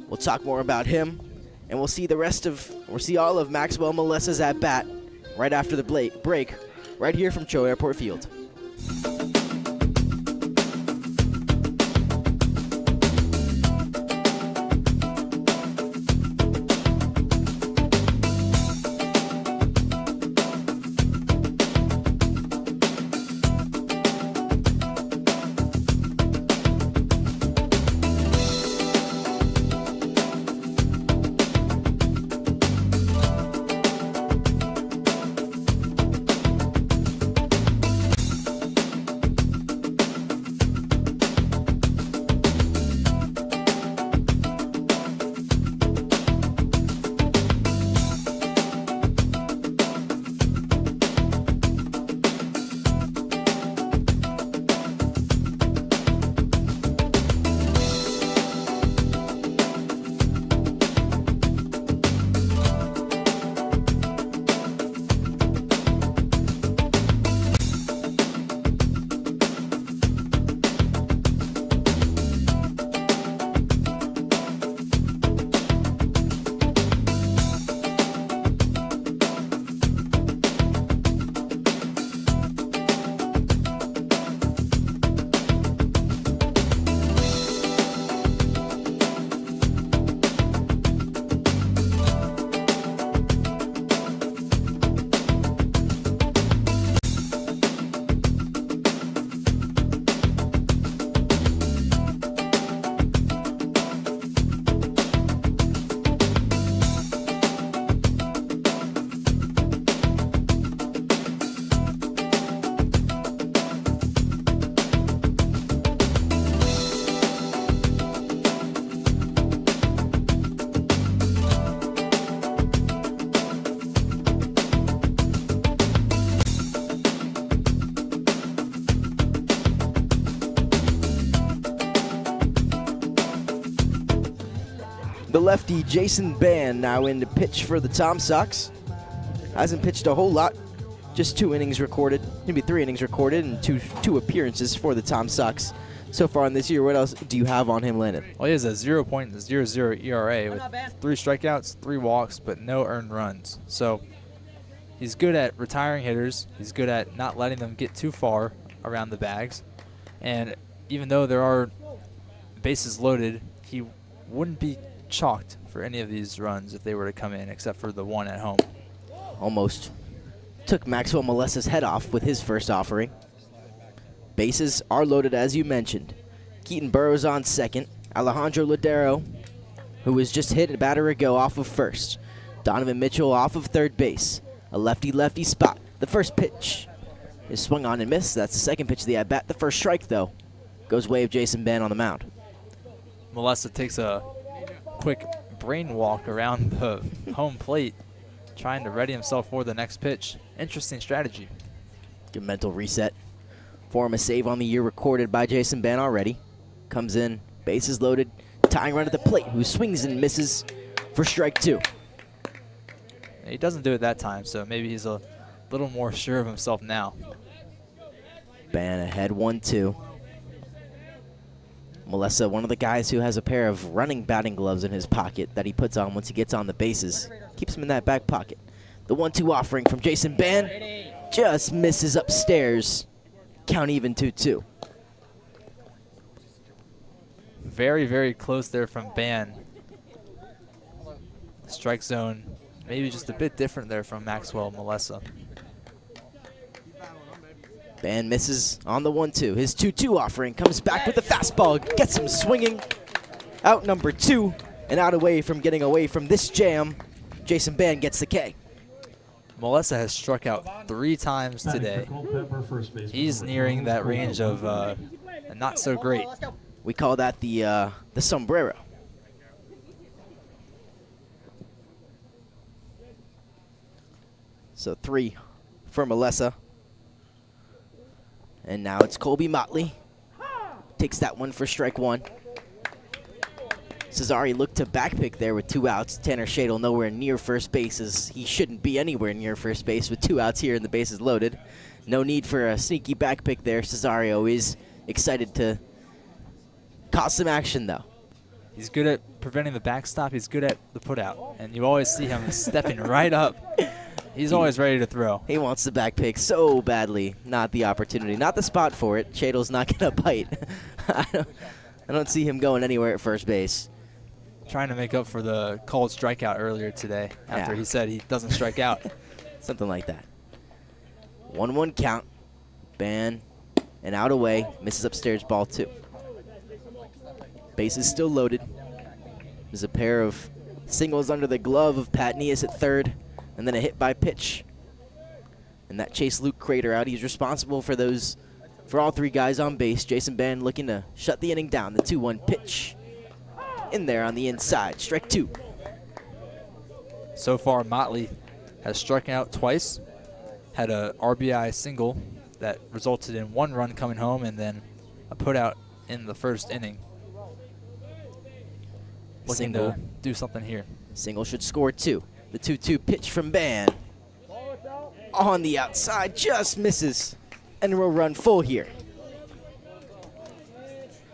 We'll talk more about him, and we'll see all of Maxwell Melessa's at bat right after the break, right here from CHO Airport Field. The lefty Jason Band now in to pitch for the Tom Sox. Hasn't pitched a whole lot, just 2 innings recorded, maybe 3 innings recorded, and two appearances for the Tom Sox so far in this year. What else do you have on him, Landon? Well, he has a 0.00 ERA with 3 strikeouts, 3 walks, but no earned runs. So he's good at retiring hitters. He's good at not letting them get too far around the bags. And even though there are bases loaded, he wouldn't be chalked for any of these runs if they were to come in, except for the one at home. Almost took Maxwell Molesa's head off with his first offering. Bases are loaded, as you mentioned. Keaton Burrows on second. Alejandro Ladero, who was just hit a batter ago, off of first. Donovan Mitchell off of third base. A lefty-lefty spot. The first pitch is swung on and missed. That's the second pitch of the at-bat. The first strike, though, goes way of Jason Band on the mound. Molesa takes a quick brain walk around the home plate, trying to ready himself for the next pitch. Interesting strategy. Good mental reset. For him, a save on the year recorded by Jason Band already. Comes in, bases loaded, tying run at the plate, who swings and misses for strike 2. He doesn't do it that time, so maybe he's a little more sure of himself now. Band ahead 1-2. Molesa, one of the guys who has a pair of running batting gloves in his pocket that he puts on once he gets on the bases. Keeps him in that back pocket. The 1-2 offering from Jason Band just misses upstairs. Count even 2-2. Very, very close there from Ban. Strike zone, maybe just a bit different there from Maxwell Molesa. Band misses on the 1-2. His 2-2 offering comes back with the fastball, gets him swinging. Out number 2, and out away from getting away from this jam. Jason Band gets the K. Molesa has struck out 3 times today. He's nearing that range of not so great. We call that the sombrero. So 3 for Molesa. And now it's Colby Motley. Takes that one for strike 1. Cesari looked to backpick there with 2 outs. Tanner Shadle nowhere near first base, as he shouldn't be anywhere near first base with 2 outs here and the bases loaded. No need for a sneaky backpick there. Cesario is excited to cause some action, though. He's good at preventing the backstop. He's good at the putout. And you always see him stepping right up. He's always ready to throw. He wants the back pick so badly. Not the opportunity. Not the spot for it. Shadle's not going to bite. I don't see him going anywhere at first base. Trying to make up for the called strikeout earlier today after he said he doesn't strike out. Something like that. 1-1 count. Ban and out away. Misses upstairs, ball 2. Base is still loaded. There's a pair of singles under the glove of Pat Neas at third. And then a hit by pitch. And that chased Luke Crater out. He's responsible for those, for all 3 guys on base. Jason Band looking to shut the inning down. The 2-1 pitch. In there on the inside. Strike 2. So far, Motley has struck out twice. Had a RBI single that resulted in 1 run coming home and then a putout in the first inning. Looking to do something here. Single should score 2. The 2-2 pitch from Band. On the outside, just misses. And we'll run full here.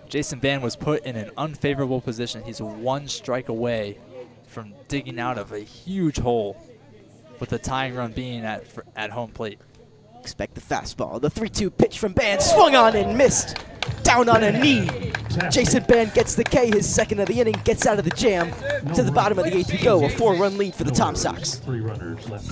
Jason Band was put in an unfavorable position. He's 1 strike away from digging out of a huge hole, with the tying run being at home plate. Expect the fastball. The 3-2 pitch from Band. Swung on and missed. Down on a knee. Jason Band gets the K, his second of the inning, gets out of the jam. To the bottom of the 8th we go, a 4-run lead for the Tom Sox. 3 runners left.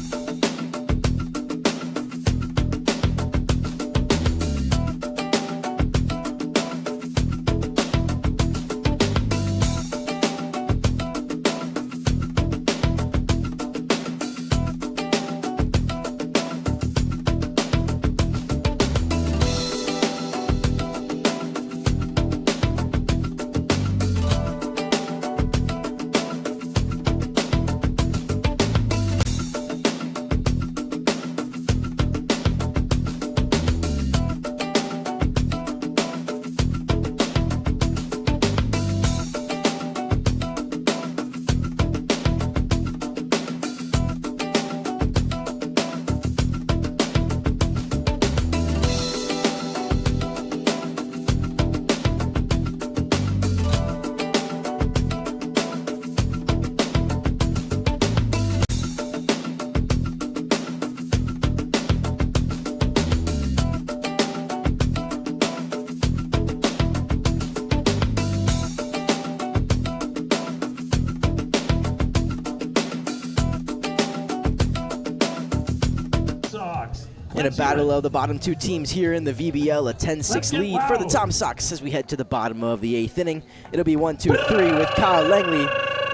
got a battle of the bottom two teams here in the VBL, a 10-6 lead for the Tom Sox as we head to the bottom of the 8th inning. It'll be 1-2-3 with Kyle Langley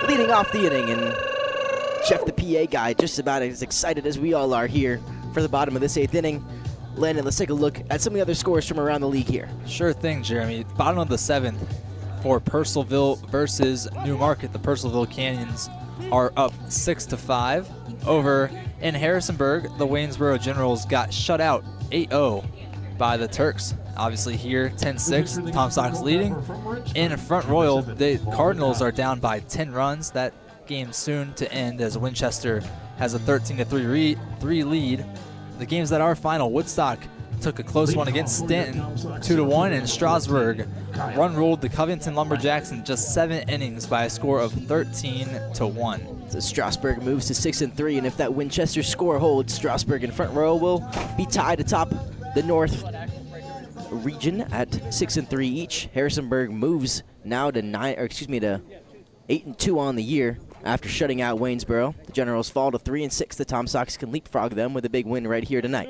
leading off the inning, and Jeff, the PA guy, just about as excited as we all are here for the bottom of this 8th inning. Landon, let's take a look at some of the other scores from around the league here. Sure thing, Jeremy. Bottom of the 7th for Purcellville versus Newmarket. The Purcellville Canyons are up 6-5. Over in Harrisonburg, the Waynesboro Generals got shut out 8-0 by the Turks. Obviously here, 10-6, the Tom Sox leading. In Front Royal, the Cardinals are down by 10 runs. That game soon to end as Winchester has a 13-3 lead. The games that are final, Woodstock took a close one against Stanton, 2-1, and Strasburg run-ruled the Covington Lumberjacks in just 7 innings by a score of 13-1. So Strasburg moves to 6-3, and if that Winchester score holds, Strasburg and Front Royal will be tied atop the North region at 6-3 each. Harrisonburg moves now to 8-2 on the year after shutting out Waynesboro. The Generals fall to 3-6. The Tom Sox can leapfrog them with a big win right here tonight.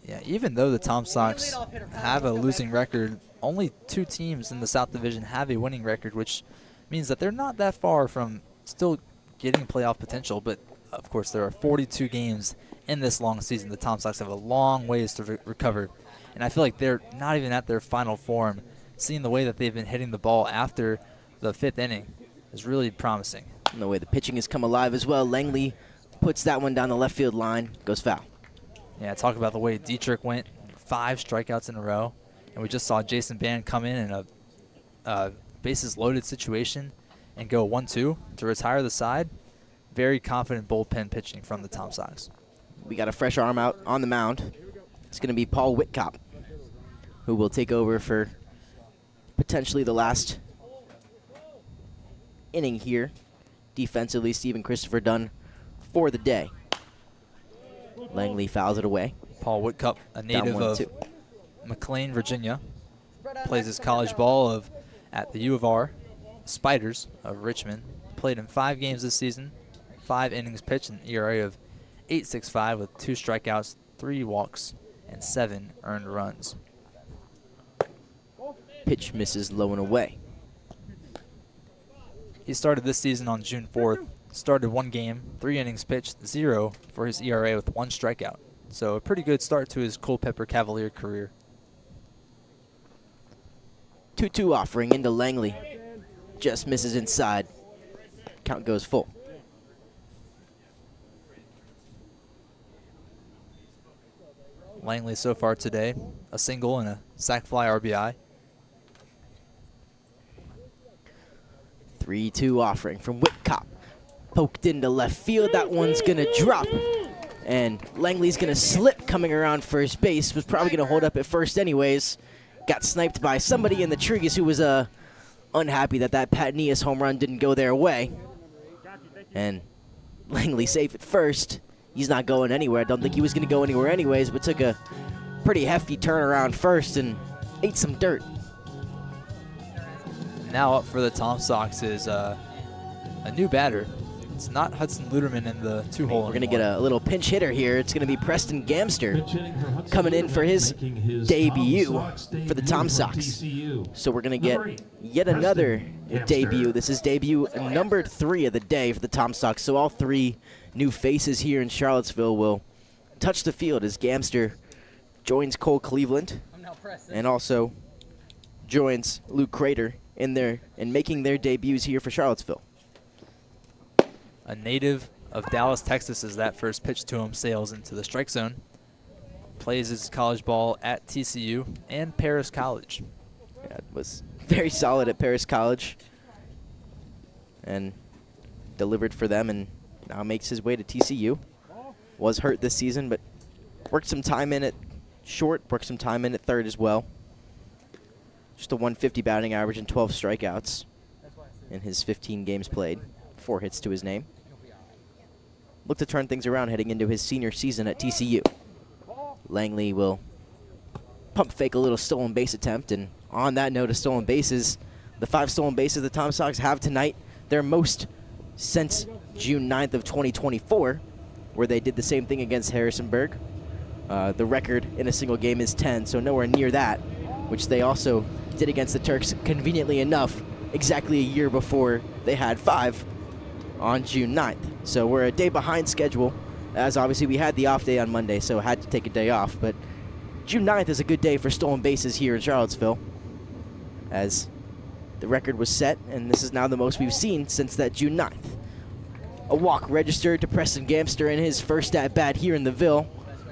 Yeah, even though the Tom Sox have a losing record, only 2 teams in the South Division have a winning record, which means that they're not that far from still getting playoff potential. But, of course, there are 42 games in this long season. The Tom Sox have a long ways to recover. And I feel like they're not even at their final form. Seeing the way that they've been hitting the ball after the 5th inning is really promising. And the way the pitching has come alive as well. Langley puts that one down the left field line, goes foul. Yeah, talk about the way Dietrich went, 5 strikeouts in a row. And we just saw Jason Band come in a bases loaded situation and go 1-2 to retire the side. Very confident bullpen pitching from the Tom Sox. We got a fresh arm out on the mound. It's going to be Paul Whitcop, who will take over for potentially the last inning here. Defensively, Stephen Christopher done for the day. Langley fouls it away. Paul Whitcup, a native of McLean, Virginia, plays his college ball at the U of R Spiders of Richmond. Played in 5 games this season, 5 innings pitched, an ERA of 8.65 with 2 strikeouts, 3 walks, and 7 earned runs. Pitch misses low and away. He started this season on June 4th. Started 1 game, 3 innings pitched, 0 for his ERA with 1 strikeout. So a pretty good start to his Culpeper Cavalier career. 2-2 offering into Langley. Just misses inside. Count goes full. Langley so far today, a single and a sac fly RBI. 3-2 offering from Whitcop. Poked into left field. That one's going to drop. And Langley's going to slip coming around first base. Was probably going to hold up at first anyways. Got sniped by somebody in the trees who was unhappy that Pat Nias home run didn't go their way. And Langley safe at first. He's not going anywhere. I don't think he was going to go anywhere anyways, but took a pretty hefty turnaround first and ate some dirt. Now up for the Tom Sox is a new batter. It's not Hudson Luderman in the 2-hole. We're going to get a little pinch hitter here. It's going to be Preston Gamster coming in for his debut for the Tom Sox. So we're going to get yet another debut. This is debut number 3 of the day for the Tom Sox. So all 3 new faces here in Charlottesville will touch the field as Gamster joins Cole Cleveland and also joins Luke Crater in making their debuts here for Charlottesville. A native of Dallas, Texas, as that first pitch to him sails into the strike zone. Plays his college ball at TCU and Paris College. Yeah, was very solid at Paris College and delivered for them, and now makes his way to TCU. Was hurt this season, but worked some time in at short, worked some time in at third as well. Just a 150 batting average and 12 strikeouts in his 15 games played. 4 hits to his name. Look to turn things around heading into his senior season at TCU. Langley will pump fake a little stolen base attempt, and on that note of stolen bases, the 5 stolen bases the Tom Sox have tonight, their most since June 9th of 2024. where they did the same thing against Harrisonburg. The record in a single game is 10, so nowhere near that, which they also did against the Turks, conveniently enough, exactly a year before they had 5 on June 9th. So we're a day behind schedule, as obviously we had the off day on Monday, so had to take a day off. But June 9th is a good day for stolen bases here in Charlottesville, as the record was set, and this is now the most we've seen since that June 9th. A walk registered to Preston Gamster in his first at-bat here in the Ville.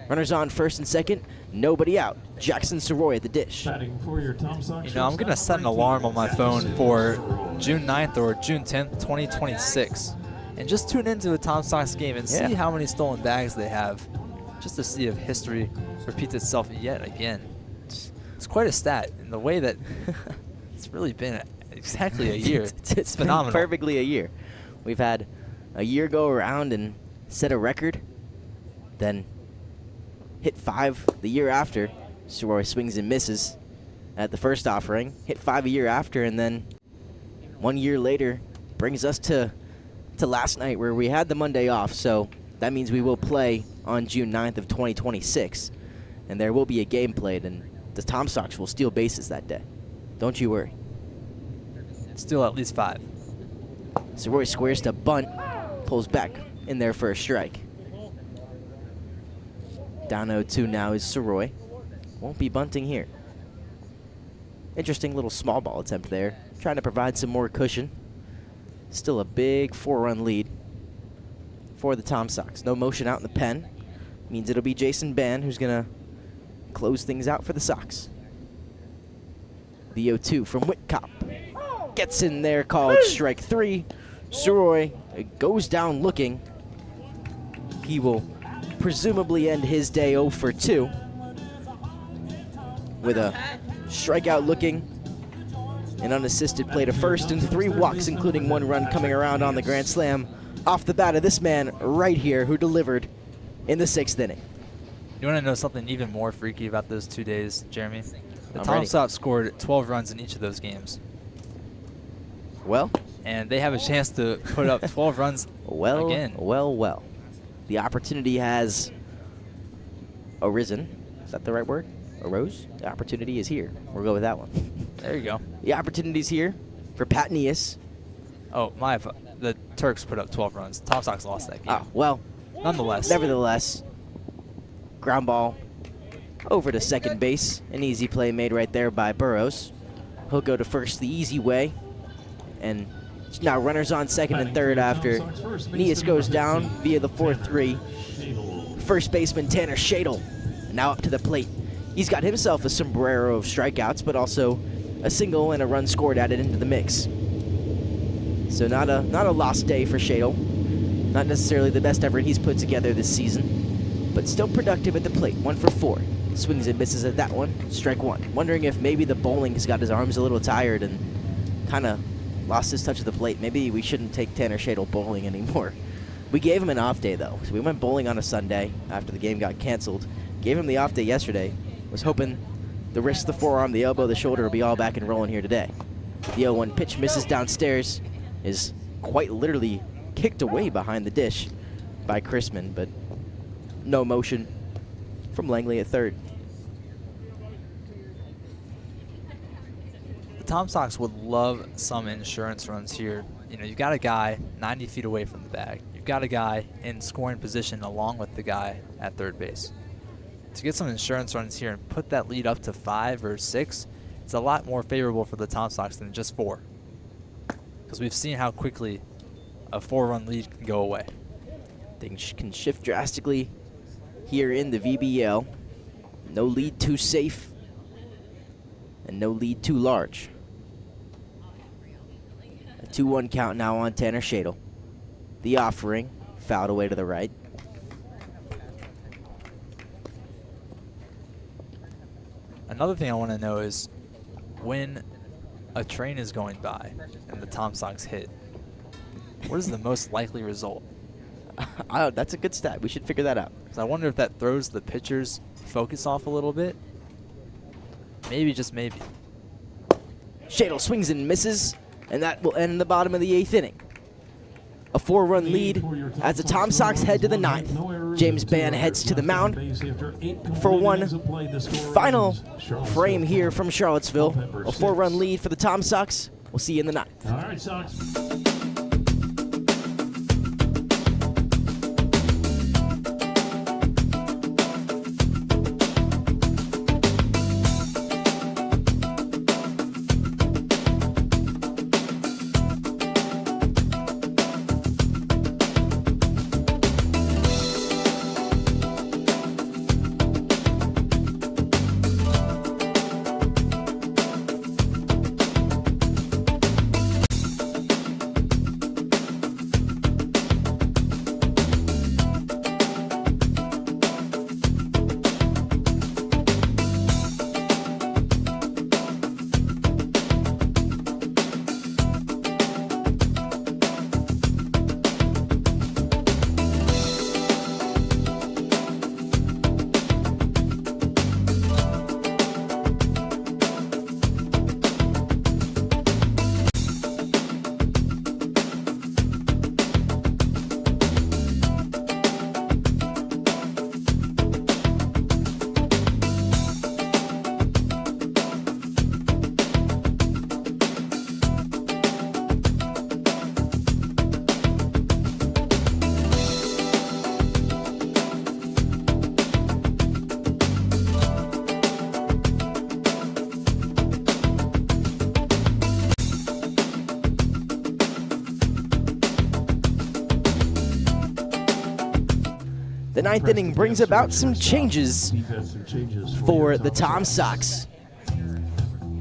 Runners on first and second, nobody out. Jackson Soroy at the dish. Batting for your Tom Sox. You know, I'm going to set an alarm on my phone for June 9th or June 10th, 2026. And just tune into a Tom Sox game and see how many stolen bags they have, just to see if history repeats itself yet again. It's quite a stat in the way that it's really been exactly a year. It's phenomenal. Been perfectly a year. We've had a year go around and set a record, then hit 5 the year after. Soroy swings and misses at the first offering, hit 5 a year after, and then 1 year later brings us to last night where we had the Monday off. So that means we will play on June 9th of 2026, and there will be a game played, and the Tom Sox will steal bases that day. Don't you worry. Still at least 5. Soroy squares to bunt, pulls back in there for a strike. Down 0-2 now is Soroy. Won't be bunting here. Interesting little small ball attempt there, trying to provide some more cushion. Still a big 4-run lead for the Tom Sox. No motion out in the pen. Means it'll be Jason Ban who's going to close things out for the Sox. The 0-2 from Whitcop. Gets in there, called strike 3. Soroy goes down looking. He will presumably end his day 0 for 2 with a strikeout looking, an unassisted play to first, and 3 walks, including 1 run coming around on the grand slam off the bat of this man right here who delivered in the 6th inning. You want to know something even more freaky about those 2 days, Jeremy? The I'm Tom ready. Sox scored 12 runs in each of those games. Well, And they have a chance to put up 12 runs again. Well. The opportunity has arisen. Is that the right word? Arose? The opportunity is here. We'll go with that one. There you go. The opportunity's here for Pat Neas. Oh, the Turks put up 12 runs. Tom Sox lost that game. Ah, well, Nonetheless. nevertheless, ground ball over to second base. An easy play made right there by Burrows. He'll go to first the easy way. And now runners on second and third after Neas goes down via the 4-3. First baseman Tanner Shadle now up to the plate. He's got himself a sombrero of strikeouts, but also a single and a run scored added into the mix. So not a lost day for Shadle. Not necessarily the best effort he's put together this season, but still productive at the plate. 1 for 4. Swings and misses at that one. Strike 1. Wondering if maybe the bowling has got his arms a little tired and kind of lost his touch of the plate. Maybe we shouldn't take Tanner Shadle bowling anymore. We gave him an off day, though. So we went bowling on a Sunday after the game got canceled. Gave him the off day yesterday. Was hoping the wrist, the forearm, the elbow, the shoulder will be all back and rolling here today. The 0-1 pitch misses downstairs. Is quite literally kicked away behind the dish by Chrisman, but no motion from Langley at third. The Tom Sox would love some insurance runs here. You know, you've got a guy 90 feet away from the bag. You've got a guy in scoring position along with the guy at third base. To get some insurance runs here and put that lead up to 5 or 6, it's a lot more favorable for the Tom Sox than just 4. Because we've seen how quickly a 4-run lead can go away. Things can shift drastically here in the VBL. No lead too safe, and no lead too large. A 2-1 count now on Tanner Shadle. The offering, fouled away to the right. Another thing I want to know is when a train is going by and the Tom Sox hit, what is the most likely result? That's a good stat. We should figure that out. So I wonder if that throws the pitcher's focus off a little bit. Maybe, just maybe. Shadle swings and misses, and that will end the bottom of the 8th inning. a 4-run lead as the Tom Sox head to the 9th. James Ban heads to the mound for one final frame here from Charlottesville. A 4-run lead for the Tom Sox. We'll see you in the 9th. All right, Sox. The 9th inning brings about some changes for the Tom Sox.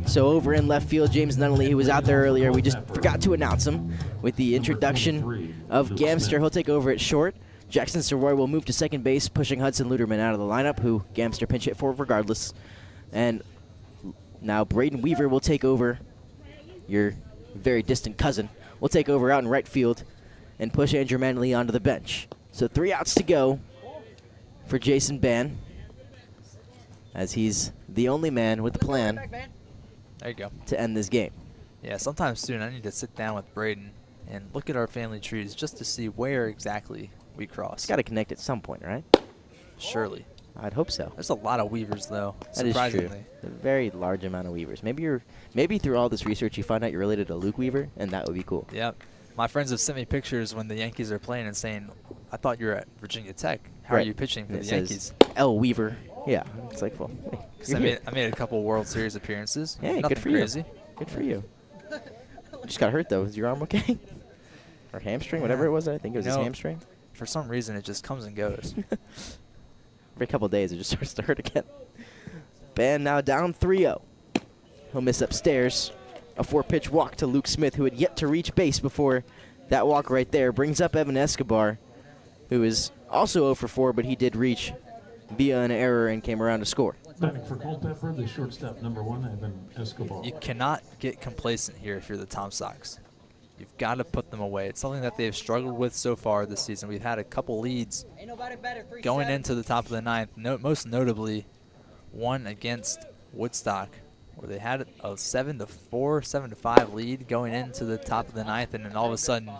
So over in left field, James Nunnally, who was out there earlier, we just forgot to announce him with the introduction of Gamster. He'll take over at short. Jackson Soroy will move to second base, pushing Hudson Luderman out of the lineup, who Gamster pinch hit for regardless. And now Braden Weaver will take over, your very distant cousin, will take over out in right field and push Andrew Manley onto the bench. So 3 outs to go for Jason Ban, as he's the only man with the plan There you go. to end this game. Yeah, sometime soon I need to sit down with Braden and look at our family trees just to see where exactly we cross. It's got to connect at some point, right? Surely. I'd hope so. There's a lot of Weavers, though, That is surprisingly. true. A very large amount of Weavers. Maybe through all this research you find out you're related to Luke Weaver, and that would be cool. Yep. My friends have sent me pictures when the Yankees are playing and saying, I thought you were at Virginia Tech. How are Right. you pitching for And the it says Yankees? L. Weaver. Yeah, it's like, well, hey, 'Cause you're I here. made a couple World Series appearances. Hey, Nothing good for crazy. you. Good for you. Just got hurt, though. Is your arm okay? Or hamstring, whatever it was. I think it was his No. hamstring. For some reason, it just comes and goes. Every couple of days, it just starts to hurt again. Ban now down 3-0. He'll miss upstairs. A 4-pitch walk to Luke Smith, who had yet to reach base before that walk right there. Brings up Evan Escobar, who is also 0 for 4, but he did reach via an error and came around to score. Batting for Culpeper, the shortstop #1, Evan Escobar. You cannot get complacent here if you're the Tom Sox. You've got to put them away. It's something that they've struggled with so far this season. We've had a couple leads Ain't nobody better. 3-7. going into the top of the 9th, most notably one against Woodstock, where they had a 7-4, 7-5 lead going into the top of the 9th, and then all of a sudden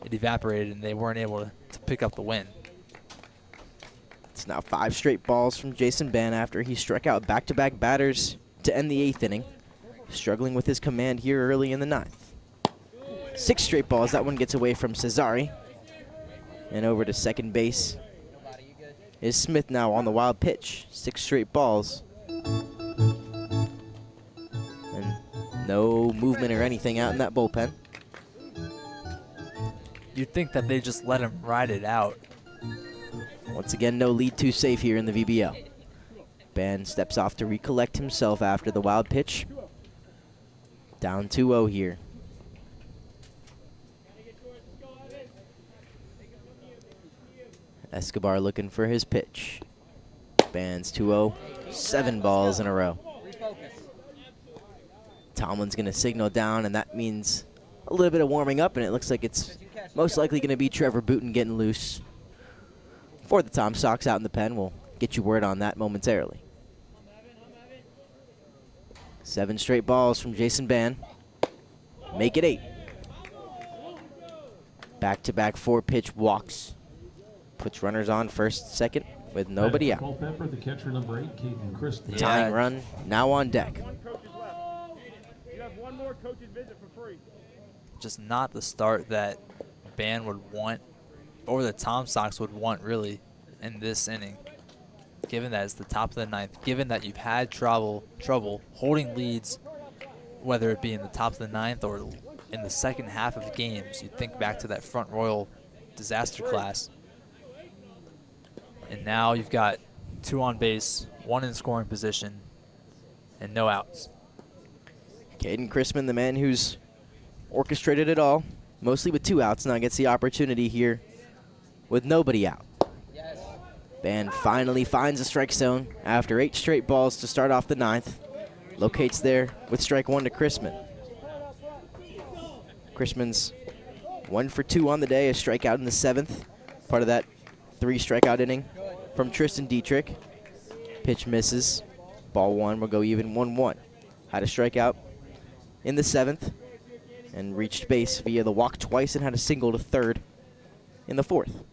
it evaporated and they weren't able to pick up the win. It's now 5 straight balls from Jason Ban after he struck out back-to-back batters to end the 8th inning. Struggling with his command here early in the 9th. 6 straight balls. That one gets away from Cesari. And over to second base is Smith now on the wild pitch. 6 straight balls. And no movement or anything out in that bullpen. You'd think that they just let him ride it out. Once again, no lead too safe here in the VBL. Ban steps off to recollect himself after the wild pitch. Down 2-0 here. Escobar looking for his pitch. Ban's 2-0, 7 balls in a row. Refocus. Tomlin's going to signal down, and that means a little bit of warming up, and it looks like it's most likely going to be Trevor Booten getting loose for the Tom Sox out in the pen. We'll get you word on that momentarily. 7 straight balls from Jason Ban. Make it 8. Back-to-back 4-pitch walks. Puts runners on first, second with nobody out. Culpeper, the catcher, number 8, Caden Christie. The tying run now on deck. You have one more coach's visit for free. Just not the start that Ban would want, or the Tom Sox would want really in this inning. Given that it's the top of the ninth, given that you've had trouble holding leads, whether it be in the top of the ninth or in the second half of games, you think back to that Front Royal disaster class. And now you've got 2 on base, 1 in scoring position, and no outs. Caden Chrisman, the man who's orchestrated it all, mostly with 2 outs, now gets the opportunity here with nobody out. Ban finally finds a strike zone after 8 straight balls to start off the 9th. Locates there with strike 1 to Chrisman. Chrisman's 1 for 2 on the day, a strikeout in the 7th. Part of that 3 strikeout inning from Tristan Dietrich. Pitch misses. Ball 1 will go even 1-1. Had a strikeout in the 7th and reached base via the walk twice and had a single to third in the 4th.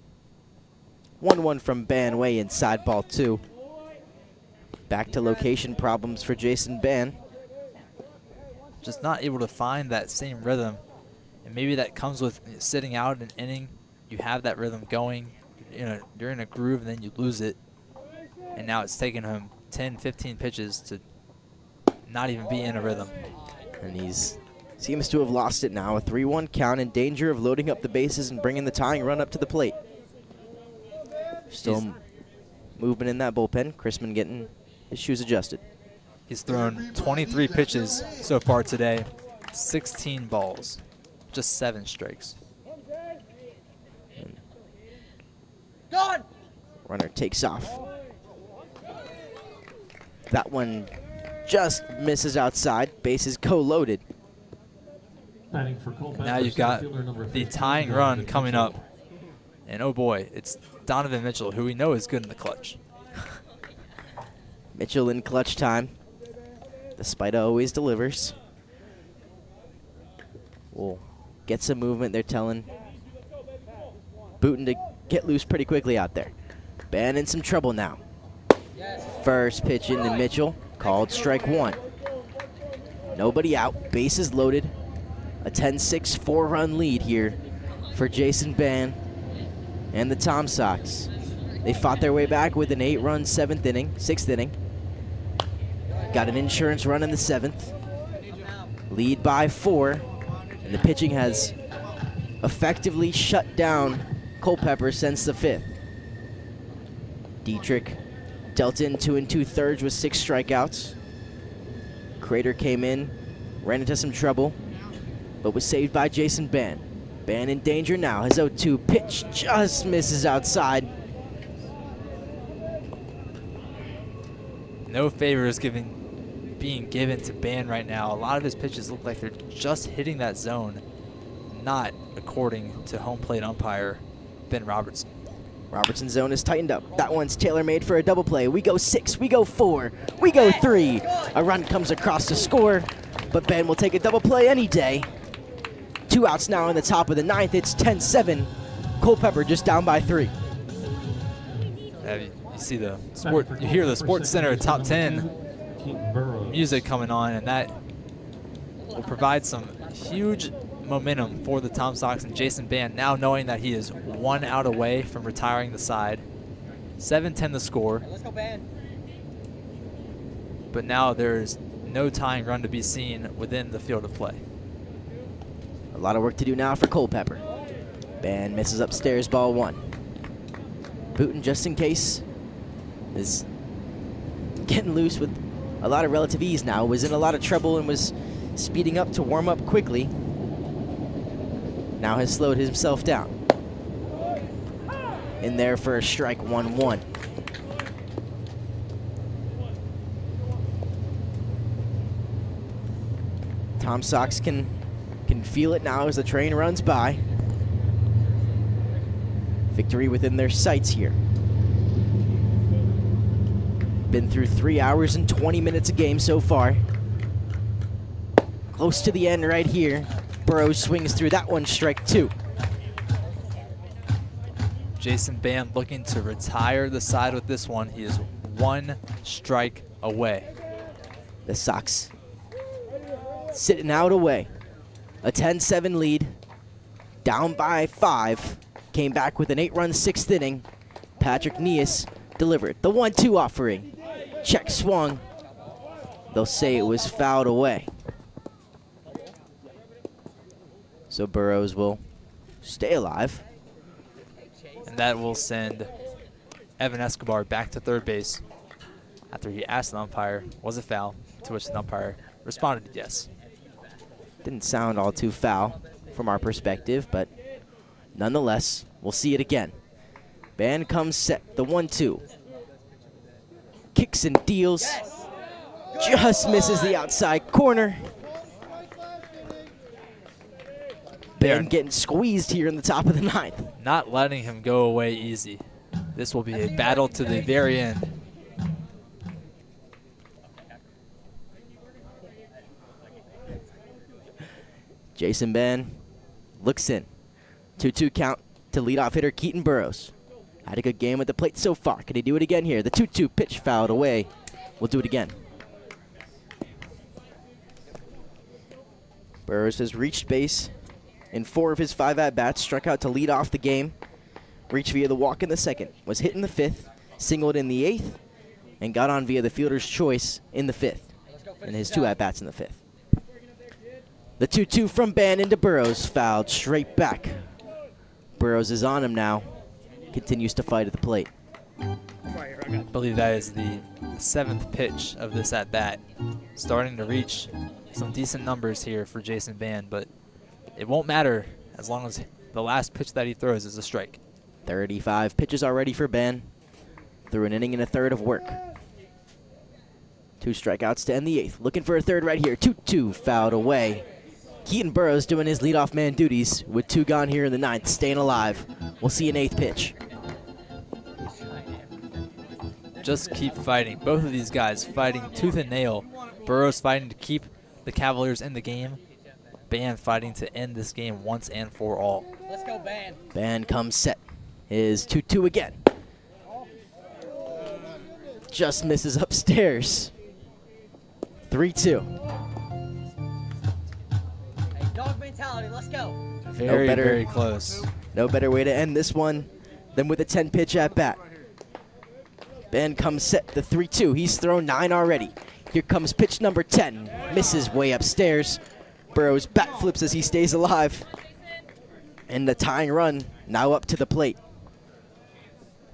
1-1 from Ban way inside ball 2. Back to location problems for Jason Ban. Just not able to find that same rhythm. And maybe that comes with sitting out an inning. You have that rhythm going. You're in a groove and then you lose it. And now it's taken him 10, 15 pitches to not even be in a rhythm. And seems to have lost it now. A 3-1 count, in danger of loading up the bases and bringing the tying run up to the plate. Still movement in that bullpen. Chrisman getting his shoes adjusted. He's thrown 23 pitches so far today, 16 balls, just 7 strikes. Runner takes off. That one just misses outside. Bases co-loaded. Batting for Culpeper, Now you've got center fielder number the 15, tying run Donovan coming Mitchell. up. And oh boy, it's Donovan Mitchell, who we know is good in the clutch. Mitchell in clutch time. The Spider always delivers. We'll get some movement. They're telling Booten to get loose pretty quickly out there. Ban in some trouble now. First pitch into Mitchell, called strike 1. Nobody out, bases loaded. A 10-6 4-run lead here for Jason Ban and the Tom Sox. They fought their way back with an 8-run 6th inning. Got an insurance run in the 7th. Lead by 4. And the pitching has effectively shut down Culpeper since the 5th. Dietrich dealt in 2 2/3 with 6 strikeouts. Crater came in, ran into some trouble, but was saved by Jason Ban. Ban in danger now. His 0-2 pitch just misses outside. No favors being given to Ban right now. A lot of his pitches look like they're just hitting that zone, not according to home plate umpire Ben Robertson. Robertson's zone is tightened up. That one's tailor-made for a double play. We go 6, we go 4, we go 3. A run comes across to score, but Ben will take a double play any day. 2 outs now in the top of the 9th. It's 10-7. Culpeper just down by 3. You see the sport, you hear the Sports Center top 10 music coming on, and that will provide some huge momentum for the Tom Sox and Jason Ban, now knowing that he is 1 out away from retiring the side. 7-10 the score. Let's go, Ben. But now there's no tying run to be seen within the field of play. A lot of work to do now for Culpeper. Ban misses upstairs, ball 1. Booten, just in case, is getting loose with a lot of relative ease now. Was in a lot of trouble and was speeding up to warm up quickly. Now has slowed himself down. In there for a strike, 1-1. Tom Sox can feel it now as the train runs by. Victory within their sights here. Been through 3 hours and 20 minutes of game so far. Close to the end right here. Burrows swings through that one, strike 2. Jason Band looking to retire the side with this one. He is 1 strike away. The Sox sitting out away. A 10-7 lead. Down by 5. Came back with an 8-run 6th inning. Patrick Nias delivered the 1-2 offering. Check swung. They'll say it was fouled away. So Burrows will stay alive. And that will send Evan Escobar back to third base after he asked the umpire, was it foul? To which the umpire responded yes. Didn't sound all too foul from our perspective, but nonetheless, we'll see it again. Band comes set, the 1-2. Kicks and deals. Just misses the outside corner. Band getting squeezed here in the top of the 9th. Not letting him go away easy. This will be a battle to the very end. Jason Band looks in. 2-2 count to leadoff hitter Keaton Burrows. Had a good game at the plate so far. Can he do it again here? The 2-2 pitch fouled away. We'll do it again. Burrows has reached base in 4 of his 5 at-bats. Struck out to lead off the game. Reached via the walk in the 2nd. Was hit in the 5th. Singled in the 8th. And got on via the fielder's choice in the 5th. And his 2 at-bats in the 5th. The 2-2 from Band into Burrows. Fouled straight back. Burrows is on him now. Continues to fight at the plate. I believe that is the 7th pitch of this at-bat. Starting to reach some decent numbers here for Jason Band, but it won't matter as long as the last pitch that he throws is a strike. 35 pitches already for Band. Through an inning and a third of work. 2 strikeouts to end the 8th. Looking for a third right here. 2-2 fouled away. Keaton Burrows doing his leadoff man duties with 2 gone here in the 9th, staying alive. We'll see an 8th pitch. Just keep fighting. Both of these guys fighting tooth and nail. Burrows fighting to keep the Cavaliers in the game. Band fighting to end this game once and for all. Let's go, Band. Band comes set. Is 2-2 again. Just misses upstairs. 3-2. Hey, dog mentality. Let's go. Very, better. very close. No better way to end this one than with a 10-pitch at-bat. Band comes set, the 3-2. He's thrown 9 already. Here comes pitch number 10. Misses way upstairs. Burrows bat flips as he stays alive. And the tying run now up to the plate.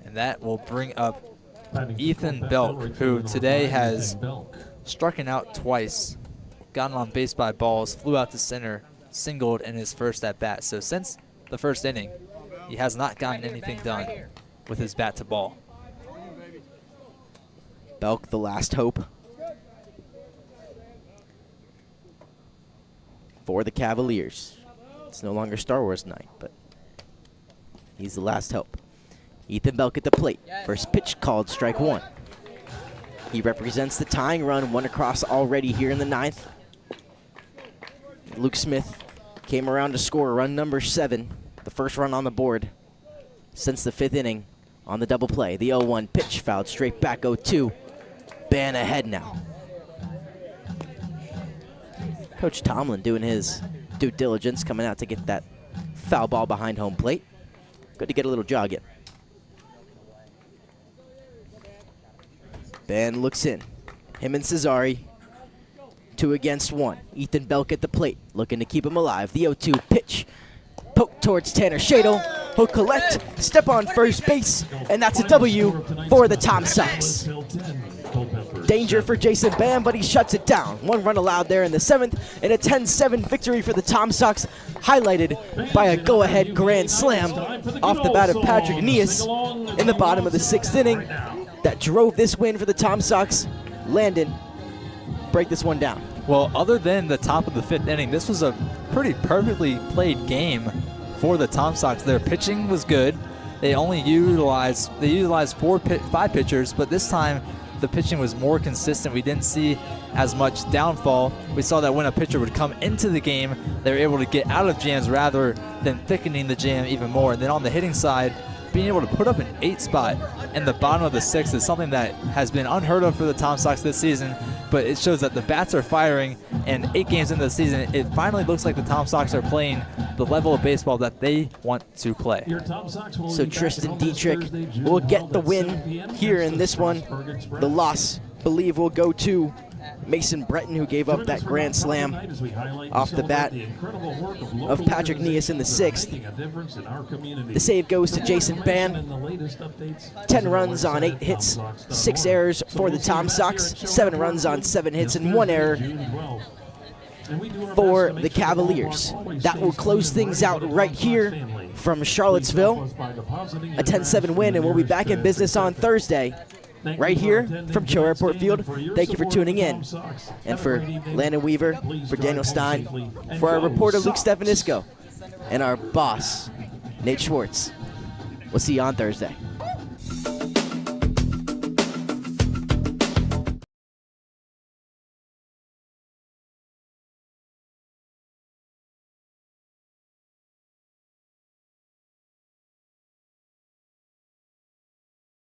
And that will bring up Ethan Belk, who today has struck out twice, gotten on base by balls, flew out to center, singled in his first at-bat. So since the first inning, he has not gotten anything done with his bat to ball. Belk, the last hope for the Cavaliers. It's no longer Star Wars night, but he's the last hope. Ethan Belk at the plate. First pitch called strike 1. He represents the tying run, 1 across already here in the 9th. Luke Smith came around to score run number 7, the first run on the board since the 5th inning on the double play. The 0-1 pitch fouled straight back, 0-2. Band ahead now. Coach Tomlin doing his due diligence, coming out to get that foul ball behind home plate. Good to get a little jog in. Band looks in. Him and Cesari. 2 against 1. Ethan Belk at the plate, looking to keep him alive. The 0-2 pitch. Poke towards Tanner Shadle. He'll collect, step on first base, and that's a W for the Tom Sox. Danger for Jason Band, but he shuts it down. 1 run allowed there in the 7th, and a 10-7 victory for the Tom Sox, highlighted by a go-ahead grand slam off the bat of Patrick Nias in the bottom of the 6th inning that drove this win for the Tom Sox. Landon, break this one down. Well, other than the top of the 5th inning, this was a pretty perfectly played game for the Tom Sox. Their pitching was good. They only utilized 5 pitchers, but this time the pitching was more consistent. We didn't see as much downfall. We saw that when a pitcher would come into the game, they were able to get out of jams rather than thickening the jam even more. And then on the hitting side, being able to put up an 8 spot in the bottom of the 6th is something that has been unheard of for the Tom Sox this season, but it shows that the bats are firing, and 8 games into the season, it finally looks like the Tom Sox are playing the level of baseball that they want to play. So Tristan Dietrich will get the win here in this one. The loss, believe, will go to Mason Breton, who gave up that grand slam off the bat of Patrick Neas in the 6th. The save goes to Jason Ban. 10 runs on 8 hits, 6 errors for the Tom Sox, 7 runs on 7 hits, and 1 error for the Cavaliers. That will close things out right here from Charlottesville. A 10-7 win, and we'll be back in business on Thursday right here from CHO Airport Field. Thank you for tuning in. And for Landon Weaver, for Daniel Stein, for our reporter Luke Stefanisco, and our boss, Nate Schwartz. We'll see you on Thursday.